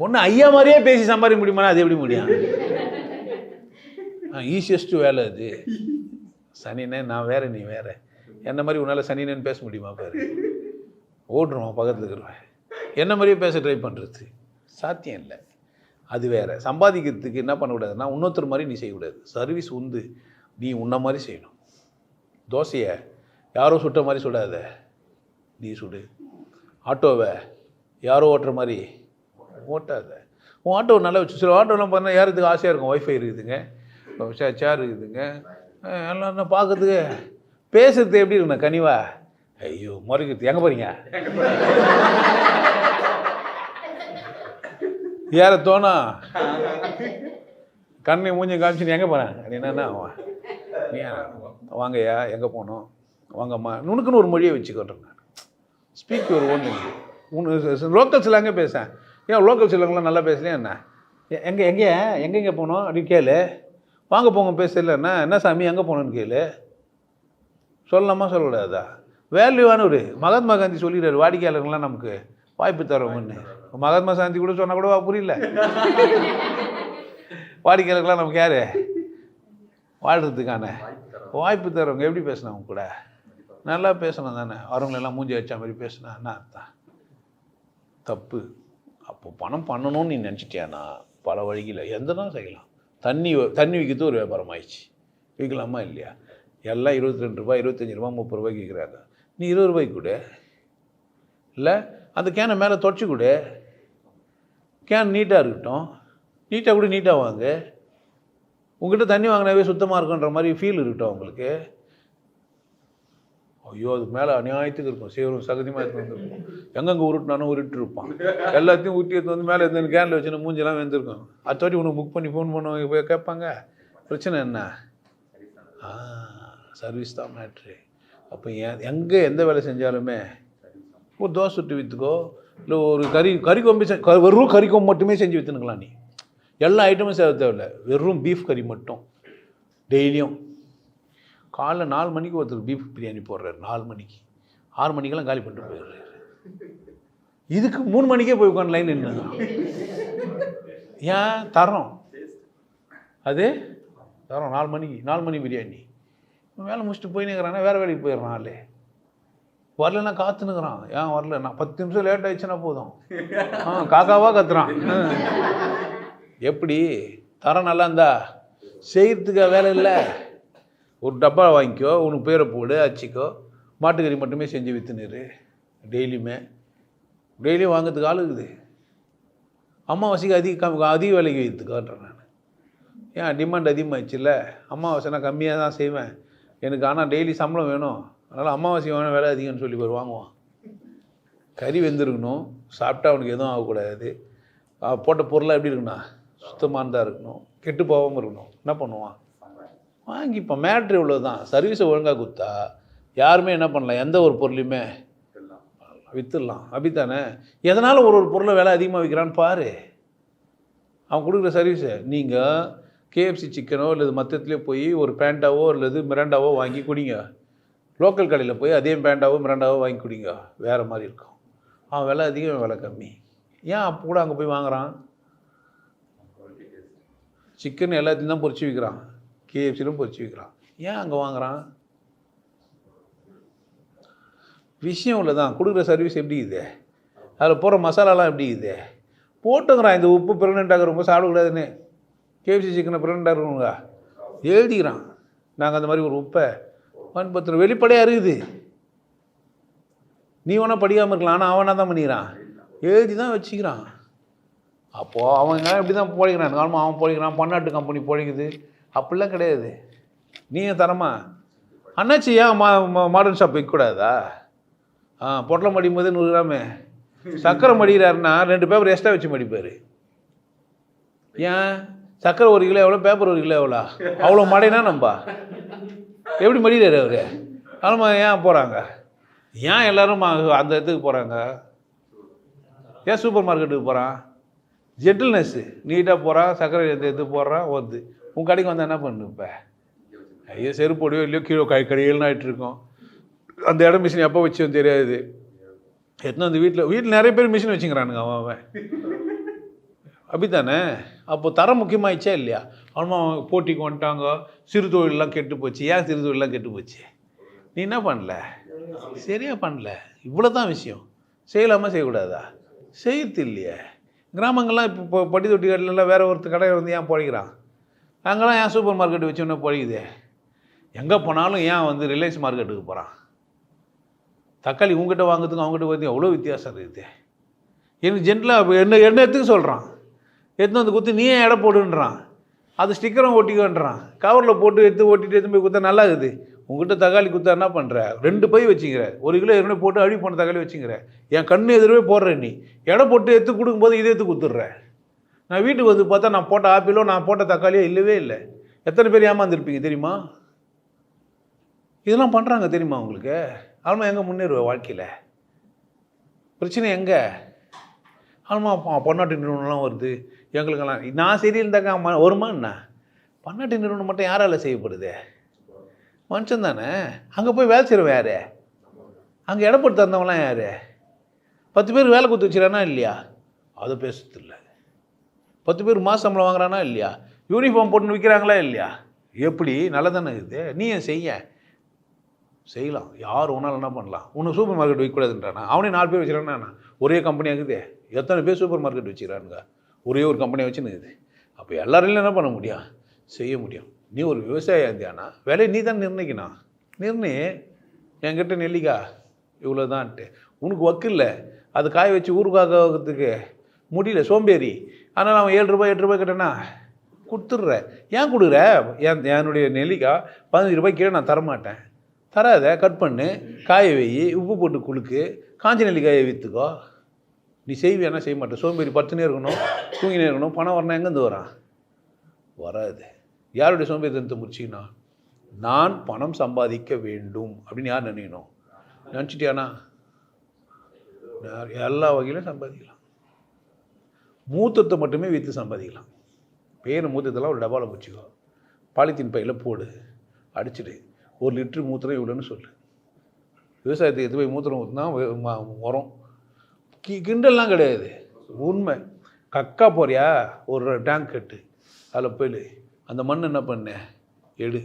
ஒன்று ஐயா மாதிரியே பேசி சம்பாதிக்க முடியுமானா அது எப்படி முடியும்? ஈஸியஸ்ட்டு வேலை அது. சனினே நான் வேறு, நீ வேறு. என்ன மாதிரி உன்னால் சனினேன்னு பேச முடியுமா பாரு? ஓடுறோம் பக்கத்தில் இருக்கிறவன். என்ன மாதிரியே பேச ட்ரை பண்ணுறது சாத்தியம் இல்லை. அது வேறு. சம்பாதிக்கிறதுக்கு என்ன பண்ணக்கூடாதுன்னா இன்னொருத்தர் மாதிரி நீ செய்யக்கூடாது. சர்வீஸ் உண்டு, நீ உன்ன மாதிரி செய்யணும். தோசையை யாரோ சுட்ட மாதிரி சுடாத, நீ சுடு. ஆட்டோவை யாரோ ஓட்டுற மாதிரி ஓட்டாத. உன் ஆட்டோவை நல்லா வச்சு. சில ஆட்டோலாம் பார்த்தா யாருக்கு ஆசையாக இருக்கும், ஒய்ஃபை இருக்குதுங்க, சேர் இருக்குதுங்க, எல்லாம் பார்க்குறதுக்கு. பேசுறது எப்படி இருக்குண்ணா கனிவா? ஐயோ முறைக்கிறது. எங்கே போகிறீங்க? ஏற தோணும். கண்ணை மூஞ்சி காமிச்சு எங்கே போகிறேன் என்னன்னா நீ வாங்கய்யா, எங்கே போகணும், வாங்கம்மா. நுணுக்குன்னு ஒரு மொழியை வச்சுக்கொண்டேன் நான். ஸ்பீக் ஒரு ஒன்று லோக்கல் சிலாங்கே பேசேன். ஏன் லோக்கல் சிலங்கெலாம் நல்லா பேசலையா என்ன? எங்கே போகணும் அப்படின்னு கேளு. வாங்க போங்க பேசலன்னா என்ன சாமி எங்கே போகணுன்னு கேளு. சொல்லலாமா சொல்லக்கூடாதா? வேல்யூவானவர். மகாத்மா காந்தி சொல்லிடுறாரு, வாடிக்கையாளர்கள்லாம் நமக்கு வாய்ப்பு தரோம்னு. மகாத்மா காந்தி கூட சொன்னால் கூட புரியல. வாடிக்கையாளர்கள்லாம் நமக்கு யார்? வாழ்கிறதுக்கான வாய்ப்பு தரவங்க. எப்படி பேசினா அவங்க கூட? நல்லா பேசணும் தானே. வரவங்களெல்லாம் மூஞ்சி வச்ச மாதிரி பேசினா என்ன அர்த்தம்? தப்பு. அப்போ பணம் பண்ணணும்னு நீ நினச்சிட்டியானா பல வழியில் எந்த தான் செய்யலாம். தண்ணி விற்கிறது ஒரு வியாபாரம் ஆயிடுச்சு. விற்கலாமா இல்லையா? எல்லாம் 22 ரூபாய், 25 ரூபா, 30 ரூபாய்க்கு விற்கிறாங்க. நீ 20 ரூபாய்க்கு கொடு. இல்லை அந்த கேனை மேலே தொடச்சி கொடு. கேன் நீட்டாக இருக்கட்டும். நீட்டாக கூட நீட்டாக வாங்க. உங்கள்கிட்ட தண்ணி வாங்கினாவே சுத்தமாக இருக்குன்ற மாதிரி ஃபீல் இருக்கட்டும் உங்களுக்கு. ஐயோ அதுக்கு மேலே அநியாயத்துக்கு இருக்கும். சேரும் சகதியமாக எடுத்து வந்துருக்கும். எங்கெங்கே உருட்டினாலும் உருட்டு இருப்பான். எல்லாத்தையும் ஊற்றி எடுத்து வந்து மேலே எடுத்து கேனில் வச்சுன்னு மூஞ்செல்லாம் வெந்திருக்கும். அடுத்தவாட்டி உனக்கு புக் பண்ணி ஃபோன் பண்ண போய் கேட்பாங்க. பிரச்சனை என்ன? சர்வீஸ் தான் மேட்ரு. அப்போ எங்கே எந்த வேலை செஞ்சாலுமே ஒரு தோசை சுட்டு விற்றுக்கோ, இல்லை ஒரு கறி கொம்பு வெறும் கறி கொம்பு மட்டுமே செஞ்சு விற்றுனுக்கலாம். நீ எல்லா ஐட்டமும் செய்ய தேவையில்லை. வெறும் பீஃப் கறி மட்டும் டெய்லியும். காலைல 4 மணிக்கு ஒருத்தர் பீஃப் பிரியாணி போடுறாரு. 4 மணிக்கு 6 மணிக்கெல்லாம் காலி பண்ணிட்டு போயிடுறாரு. இதுக்கு 3 மணிக்கே போய் உட்காந்து லைன் நின்று. ஏன் தரோம்? அது தரோம் 4 மணி பிரியாணி. வேலை முடிச்சுட்டு போயின்னுக்கிறான்னா வேறு வேலைக்கு போயிடுறான். ஆளே வரலன்னா காத்துனுக்குறான். ஏன் வரல? நான் 10 நிமிஷம் லேட் ஆயிடுச்சுன்னா போதும் காக்காவாக கத்துறான். எப்படி தரம் நல்லா இருந்தா செய்கிறதுக்கு வேலை இல்லை. ஒரு டப்பா வாங்கிக்கோ, உனக்கு பேரை போடு, அச்சிக்கோ, மாட்டுக்கறி மட்டுமே செஞ்சு விற்றுனுரு. டெய்லியும் வாங்கிறதுக்கு ஆள் இருக்குது. அம்மாவாசைக்கு அதிக விலைக்கு விற்றுக்கான்றேன் நான். ஏன் டிமாண்ட் அதிகமாகிடுச்சுல்ல. அம்மாவாசைனா கம்மியாக தான் செய்வேன் எனக்கு, ஆனால் டெய்லி சம்பளம் வேணும், அதனால் அம்மாவாசை வேணும் வேலை அதிகம்னு சொல்லி போய் வாங்குவான். கறி வெந்திருக்கணும், சாப்பிட்டா அவனுக்கு எதுவும் ஆகக்கூடாது. போட்ட பொருளாக எப்படி இருக்குண்ணா? சுத்தமானதாக இருக்கணும், கெட்டு போகாமல் இருக்கணும். என்ன பண்ணுவான்? வாங்கிப்போம். மேட்ரு இவ்வளோ தான். சர்வீஸை ஒழுங்காக கொடுத்தா யாருமே என்ன பண்ணலாம், எந்த ஒரு பொருளையுமே விற்றுடலாம். அப்படித்தானே? எதனால் ஒரு பொருளை விலை அதிகமாக விற்கிறான்னு பாரு. அவன் கொடுக்குற சர்வீஸை. நீங்கள் KFC சிக்கனோ இல்லை மற்றத்துலேயே போய் ஒரு பேண்டாவோ அல்லது மிராண்டாவோ வாங்கி குடிங்க. லோக்கல் கடையில் போய் அதே பேண்டாவோ மிராண்டாவோ வாங்கி குடிங்க. வேறு மாதிரி இருக்கும். அவன் விலை அதிகம், விலை கம்மி. ஏன் அப்போ கூட அங்கே போய் வாங்குகிறான்? சிக்கன் எல்லாத்தையும் தான் பொரிச்சு விற்கிறான். KFCலும் பொரிச்சு விற்கிறான். ஏன் அங்கே வாங்குகிறான்? விஷயம் இல்லை தான். கொடுக்குற சர்வீஸ் எப்படி இருக்குது, அதில் போகிற மசாலாலாம் எப்படி இருக்குது போட்டுங்கிறான். இந்த உப்பு ப்ரெக்னென்ட்டாக ரொம்ப சாப்பிடக்கூடாதுன்னு. KFC சிக்கனை ப்ரெக்னென்ட்டாக இருக்கணுங்க எழுதிக்கிறான். நாங்கள் அந்த மாதிரி ஒரு உப்பை பயன்படுத்துகிறோம். வெளிப்படையாக இருக்குது. நீ வேணா படிக்காமல் இருக்கலாம், ஆனால் அவனா தான் பண்ணிக்கிறான். எழுதி தான் வச்சுக்கிறான். அப்போது அவங்க இப்படி தான் போடிக்கிறான். காலமாக அவன் போடிக்கிறான், பன்னாட்டு கம்பெனி போடிக்குது. அப்படிலாம் கிடையாது. நீங்கள் தரமா அண்ணாச்சி ஏன் மாடர்ன் ஷாப் வைக்கக்கூடாதா? பொட்டலம் மடிக்கும் போது 100 கிராமு சர்க்கரை மடிக்கிறாருன்னா 2 பேப்பர் எக்ஸ்ட்ரா வச்சு மடிப்பார். ஏன்? சர்க்கரை 1 கிலோ எவ்வளோ, பேப்பர் 1 கிலோ எவ்வளோ? அவ்வளோ மடைனா நம்பா எப்படி மடிக்கிறாரு அவர்? அதனால் ஏன் போகிறாங்க? ஏன் எல்லோரும் அந்த இடத்துக்கு போகிறாங்க? ஏன் சூப்பர் மார்க்கெட்டுக்கு போகிறான்? ஜென்டில்னஸ்ஸு. நீட்டாக போகிறான், சர்க்கரை எடுத்து போடுறான், வருது. உன் கடைக்கு வந்தால் என்ன பண்ணு? இப்போ ஐயோ செருப்போடையோ இல்லையோ கீழே கடைகள்னு ஆகிட்டுருக்கோம். அந்த இடம் மிஷின் எப்போ வச்சோன்னு தெரியாது. எத்தனை வந்து வீட்டில் நிறைய பேர் மிஷின் வச்சுக்கிறானுங்க. அவன் அப்படித்தானே? அப்போ தரம் முக்கியமாகிடுச்சா இல்லையா? அவன் போட்டிக்கு வந்துட்டாங்க. சிறு தொழிலெலாம் கெட்டு போச்சு. ஏன் சிறு தொழிலெலாம் கெட்டு போச்சு? நீ என்ன பண்ணல? சரியாக பண்ணல. இவ்வளோ தான் விஷயம். செய்யலாமா செய்யக்கூடாதா? செய்யறது இல்லையே. கிராமங்கள்லாம் இப்போ பட்டி தொட்டி கடையிலலாம் வேறு ஒருத்தர் கடை வந்து ஏன் பொழைக்கிறான்? அங்கெல்லாம் ஏன் சூப்பர் மார்க்கெட் வச்சோன்னே பொழைக்குது? எங்கே போனாலும் ஏன் வந்து ரிலையன்ஸ் மார்க்கெட்டுக்கு போகிறான்? தக்காளி உங்ககிட்ட வாங்குறதுக்கு அவங்ககிட்ட வந்து எவ்வளோ வித்தியாசம் இருக்குது. எனக்கு ஜென்டலாக என்ன எடுத்துக்கு சொல்கிறான். எடுத்து வந்து குத்து நீ ஏன் எடை போடுன்றான். அது ஸ்டிக்கரும் ஒட்டிக்கன்றான். கவரில் போட்டு எடுத்து போய் குத்தா நல்லா இருக்குது. உங்கள்கிட்ட தக்காளி குத்தா என்ன பண்ணுற? 2 பை வச்சுக்கிற. 1 கிலோ ஏற்கனவே போட்டு அழுவி போன தக்காளி வச்சுக்கிற. என் கண்ணு எதிரவே போடுற. நீ எடை போட்டு எடுத்து கொடுக்கும்போது இதை எடுத்து குத்துடுற. நான் வீட்டுக்கு வந்து பார்த்தா நான் போட்ட ஆப்பிளோ நான் போட்ட தக்காளியோ இல்லவே இல்லை. எத்தனை பேர் ஏமாந்துருப்பீங்க தெரியுமா? இதெல்லாம் பண்ணுறாங்க தெரியுமா உங்களுக்கு? ஆல்மா எங்கே முன்னேறுவ வாழ்க்கையில்? பிரச்சனை எங்கே? ஆல்மா பன்னாட்டு நிறுவனம்லாம் வருது எங்களுக்கெல்லாம். நான் சரியிருந்தாக்கா வருமா என்ன? பன்னாட்டு நிறுவனம் மட்டும் யாரால் செய்யப்படுது? மனுஷன் தானே. அங்கே போய் வேலை செய்கிறவன் யார்? அங்கே இடப்பட்டு தந்தவங்களாம் யார்? 10 பேர் வேலை கொடுத்து வச்சுக்கிறானா இல்லையா? அதை பேசுறதில்ல. 10 பேர் மாத சம்பளம் வாங்குறானா இல்லையா? யூனிஃபார்ம் போட்டுன்னு விற்கிறாங்களா இல்லையா? எப்படி நல்லதானே இது? நீ ஏன் செய்யலாம். யார் ஒன்றால் என்ன பண்ணலாம்? உன்னை சூப்பர் மார்க்கெட் வைக்கக்கூடாதுன்றானா? அவனே 4 பேர் வச்சுக்கிறானா? ஒரே கம்பெனியாக இருக்குது. எத்தனை பேர் சூப்பர் மார்க்கெட் வச்சுக்கிறானுங்க? ஒரே ஒரு கம்பெனியை வச்சுன்னு இருக்குது. அப்போ எல்லாரையும் என்ன பண்ண முடியும்? செய்ய முடியும். நீ ஒரு விவசாயியாக இருந்தியானா விலையை நீ தான் நிர்ணயிக்கணும். என்கிட்ட நெல்லிக்காய் இவ்வளோதான்ட்டு உனக்கு வக்கில்ல. அது காய வச்சு ஊருக்காகிறதுக்கு முடியல, சோம்பேறி. அதனால் அவன் 7 ரூபாய் 8 ரூபாய் கேட்டேன்னா கொடுத்துட்ற. ஏன் கொடுக்குற? என்னுடைய நெல்லிக்காய் 15 ரூபாய் கீழே நான் தரமாட்டேன். தராத, கட் பண்ணு, காய வை, உப்பு போட்டு குளுக்கு, காஞ்ச நெல்லிக்காயை விற்றுக்கோ. நீ செய்வியானா? செய்ய மாட்டேன். சோம்பேறி படுத்துனே இருக்கணும், தூங்கினே இருக்கணும். பணம் வரணும் எங்கேருந்து வராது. யாருடைய சோம்பேறித்தனத்தை முடிச்சிக்கணும்? நான் பணம் சம்பாதிக்க வேண்டும் அப்படின்னு யார் நினைக்கணும்? நினச்சிட்டியானா எல்லா வகையிலும் சம்பாதிக்கலாம். மூத்தத்தை மட்டுமே விற்று சம்பாதிக்கலாம். பேர் மூத்தத்தெல்லாம் ஒரு டப்பாவில் வச்சுக்கோ, பாலித்தீன் பையில் போடு, அடிச்சுடு. 1 லிட்டரு மூத்திரம் இவ்வளோன்னு சொல்லு. விவசாயத்துக்கு எது போய் மூத்திரம் ஊற்றினா உரம். கிண்டல்லாம் கிடையாது, உண்மை. கக்கா போறியா? ஒரு டேங்க் கட்டு, அதில் போயிடு. அந்த மண் என்ன பண்ண? எடு.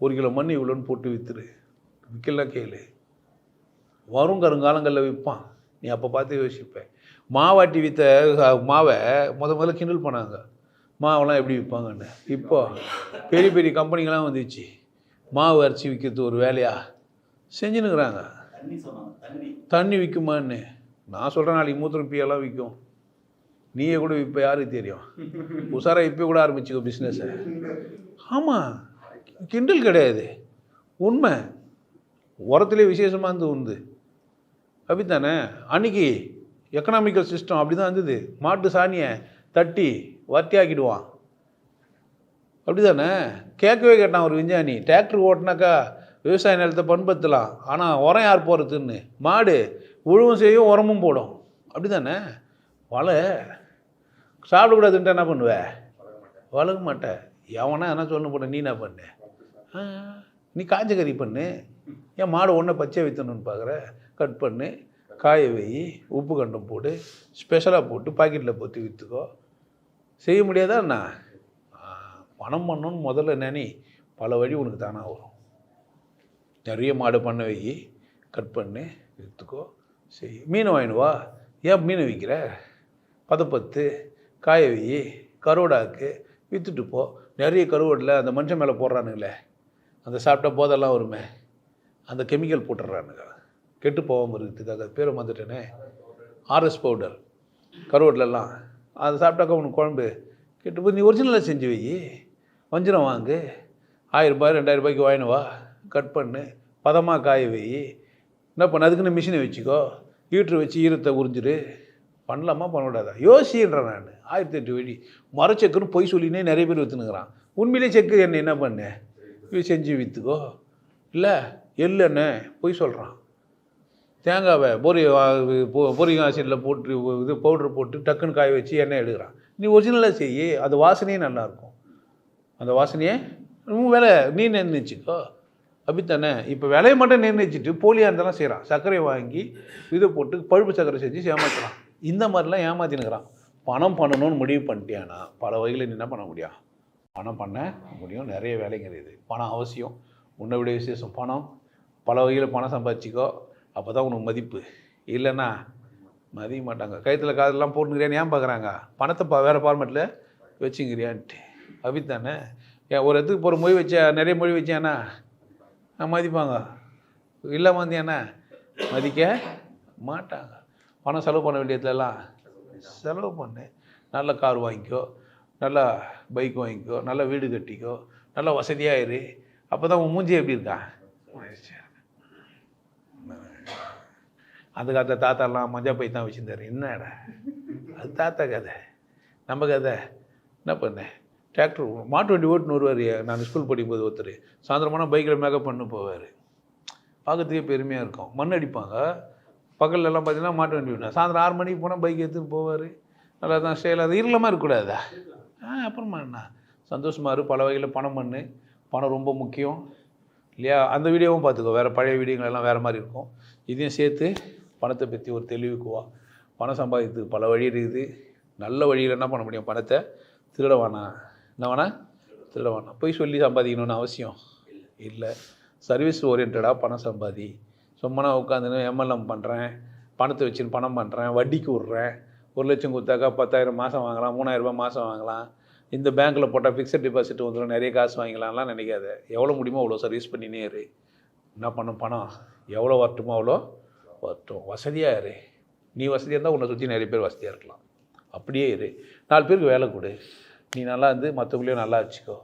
1 கிலோ மண் இவ்வளோன்னு போட்டு விற்றுரு. விற்கலாம் கேளு. வரும் கருங்காலங்களில் விற்பான். நீ அப்போ பார்த்து யோசிப்பேன். மாவாட்டி விற்ற மாவை முதல்ல கிண்டல் பண்ணாங்க. மாவெல்லாம் எப்படி விற்பாங்கன்னு. இப்போ பெரிய பெரிய கம்பெனிங்கெலாம் வந்துச்சு. மாவு அரைச்சி விற்கிறது ஒரு வேலையாக செஞ்சுன்னுக்குறாங்க. தண்ணி விற்குமான்னு நான் சொல்கிறேன். நாளைக்கு மூத்திரம் பியெல்லாம் விற்கும். நீயே கூட இப்போ யாருக்கு தெரியும்? உசாராக இப்போ கூட ஆரம்பிச்சுக்கோ பிஸ்னஸை. ஆமாம், கிண்டல் கிடையாது, உண்மை. உரத்துலேயே விசேஷமாக இருந்து உண்டு. அப்படித்தானே? அன்றைக்கி எக்கனாமிக்கல் சிஸ்டம் அப்படி தான் இருந்தது. மாட்டு சாணியை தட்டி வர்த்தியாக்கிடுவான். அப்படி தானே? கேட்கவே கேட்டான் ஒரு விஞ்ஞானி. டிராக்டர் ஓட்டினாக்கா விவசாய நிலத்தை பண்படுத்தலாம், ஆனால் உரம் யார் போகிறதுன்னு. மாடு உழவும் செய்யும், உரமும் போடும். அப்படி தானே? வலை சாப்பிடக்கூடாதுன்ட்டு என்ன பண்ணுவேன்? வளர்க்க மாட்டேன். எவனா என்ன சொல்ல போட்ட? நீ என்ன பண்ணு? நீ காஞ்ச கறி பண்ணு. ஏன் மாடு ஒன்றை பச்சை விற்றணுன்னு பார்க்குற? கட் பண்ணு, காய வை, உப்பு கண்டம் போடு, ஸ்பெஷலாக போட்டு பாக்கெட்டில் போட்டு விற்றுக்கோ. செய்ய முடியாதா என்ன? பணம் பண்ணணுன்னு முதல்ல நினை. பல வழி உனக்கு தானாக வரும். நிறைய மாடு பண்ண வை, கட் பண்ணு, விற்றுக்கோ, செய். மீனை வாங்கினு வா. ஏன் மீனை விற்கிற? பதப்பத்து, காய வை, கருவாடாக்கு, விற்றுட்டு போ. நிறைய கருவாடில் அந்த மனுஷன் மேலே போடுறானுங்களே, அந்த சாப்பிட்டா போதெல்லாம் வருமே, அந்த கெமிக்கல் போட்டுடுறானுங்க கெட்டு போகாமல் இருக்கிறதுக்காக. பேரை வந்துட்டேனே, ஆர்எஸ் பவுடர் கருவாட்டிலலாம். அதை சாப்பிட்டாக்கா உனக்கு குழம்பு கெட்டு போய். நீ ஒரிஜினலாக செஞ்சு வை. வஞ்சிரம் வாங்கு, 1000 ரூபாய் 2000 ரூபாய்க்கு வாங்கினு வா, கட் பண்ணு, பதமாக காய வை. என்ன பண்ண? அதுக்குன்னு மிஷினை வச்சுக்கோ, ஹீட்ரு வச்சு ஈரத்தை உறிஞ்சிரு. பண்ணலாமா பண்ணக்கூடாதா? யோசின்றேன் நான். 1008 வழி. மரச்செக்குன்னு பொய் சொல்லினே நிறைய பேர் விற்றுனுக்குறான். உண்மையிலே செக்கு என்ன பண்ணு? செஞ்சு விற்றுக்கோ. இல்லை எள்ளெண்ணே பொய் சொல்கிறான். தேங்காவை போரிக் ஆசிடில் போட்டு இது பவுட்ரு போட்டு டக்குன்னு காய வச்சு எண்ணெய் எடுக்கிறான். நீ ஒரிஜினலாக செய்யி, அது வாசனையே நல்லாயிருக்கும். அந்த வாசனையே விலை நீ நிர்ணயிச்சிக்கோ. அப்படித்தானே? இப்போ விலையை மட்டும் நிர்ணயிச்சிட்டு போலியாக இருந்தாலும் செய்கிறான். சர்க்கரை வாங்கி இதை போட்டு பழுப்பு சர்க்கரை செஞ்சு ஏமாத்துறான். இந்த மாதிரிலாம் ஏமாத்தினுக்கிறான். பணம் பண்ணணும்னு முடிவு பண்ணிட்டியானா பல வகையில் நீ என்ன பண்ண முடியும்? பணம் பண்ண முடியும். நிறைய வேலைங்கிறது. பணம் அவசியம். உன்னை விட விசேஷம் பணம். பல வகையில் பணம் சம்பாதிச்சிக்கோ. அப்போ தான் உனக்கு மதிப்பு. இல்லைன்னா மதிக்க மாட்டாங்க. கழுத்தில் காதெல்லாம் போட்டுங்கிறியான்னு ஏன் பார்க்குறாங்க? பணத்தை வேறு ஃபார்மேட்டில் வச்சுங்கிறியான்ட்டு. அப்படித்தானே? ஏன் ஒரு இடத்துக்கு போகிற மொழி வச்சா, நிறைய மொழி வச்சேன்னா மதிப்பாங்க. இல்லாமல் வந்தியானா மதிக்க மாட்டாங்க. பணம் செலவு பண்ண வேண்டியதுலாம் செலவு பண்ணு. நல்ல கார் வாங்கிக்கோ, நல்லா பைக் வாங்கிக்கோ, நல்ல வீடு கட்டிக்கோ, நல்லா வசதியாக இரு. அப்போ தான் உன் மூஞ்சி எப்படி இருக்கா? அந்த காலத்தில் தாத்தாலாம் மஞ்சா பை தான் வச்சுருந்தாரு. என்னடா அது தாத்தா கதை. நம்ம கதை என்ன பண்ணேன்? டிராக்டர் மாட்டு வண்டி ஓட்டுன்னு வருவார். நான் ஸ்கூல் படிக்கும்போது ஒருத்தர் சாயந்தரமான பைக்கில் மேக்கப் பண்ணு போவார். பார்க்கறதுக்கே பெருமையாக இருக்கும். மண் அடிப்பாங்க. பகல்லலாம் பார்த்தீங்கன்னா மாட்டு வண்டி விடணும். சாயந்தரம் 6 மணிக்கு போனால் பைக் எடுத்துன்னு போவார். நல்லா தான் ஸ்டைல். அது இருளமாக இருக்கக்கூடாதா? அப்புறமா என்ன சந்தோஷமாக இரு. பல வகையில் பணம் பண்ணு. பணம் ரொம்ப முக்கியம். இல்லையா? அந்த வீடியோவும் பார்த்துக்கோ, வேறு பழைய வீடியோங்கள் எல்லாம் வேறு மாதிரி இருக்கும். இதையும் சேர்த்து பணத்தை பற்றி ஒரு தெளிவுக்கு வா. பணம் சம்பாதிக்கிறதுக்கு பல வழி இருக்குது. நல்ல வழியில் என்ன பண்ண முடியும்? பணத்தை திருட வேணாம். என்ன வேணாம்? திருட வேணாம். போய் சொல்லி சம்பாதிக்கணும்னு அவசியம் இல்லை. சர்வீஸ் ஓரியன்டாக பணம் சம்பாதி. சும்மா உட்காந்துன்னு எம்எல்எம் பண்ணுறேன், பணத்தை வச்சுன்னு பணம் பண்ணுறேன், வட்டிக்கு விட்றேன், 1 லட்சம் கொடுத்தாக்கா 10,000 மாதம் வாங்கலாம், 3,000 ரூபாய் மாதம் வாங்கலாம், இந்த பேங்க்கில் போட்டால் ஃபிக்ஸட் டெபாசிட் வந்துடும், நிறைய காசு வாங்கிக்கலாம்லாம் நினைக்காத. எவ்வளோ முடியுமோ அவ்வளோ சர்வீஸ் பண்ணினே இரு. என்ன பண்ணும்? பணம் எவ்வளோ வரட்டுமோ அவ்வளோ வரட்டும். வசதியாக இரு. நீ வசதியாக இருந்தால் உன்னை சுற்றி நிறைய பேர் வசதியாக இருக்கலாம். அப்படியே இரு. 4 பேருக்கு வேலை கொடு. நீ நல்லா இருந்து மற்றவங்களையும் நல்லா வச்சுக்கோ.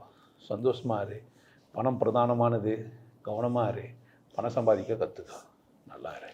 சந்தோஷமாக இரு. பணம் பிரதானமானது. கவனமாக இரு. பணம் சம்பாதிக்க கற்றுக்கோ. நல்லா இரு.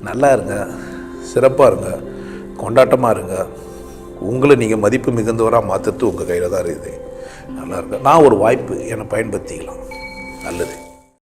நல்லா இருங்க, சிறப்பாக இருங்க, கொண்டாட்டமாக இருங்க. உங்களை நீங்கள் மதிப்பு மிகுந்தவராக மாற்றுறது உங்கள் கையில் தான் இருக்குது. நல்லா இருங்க. நான் ஒரு வாய்ப்பு என்னை பயன்படுத்திக்கலாம். நல்லது.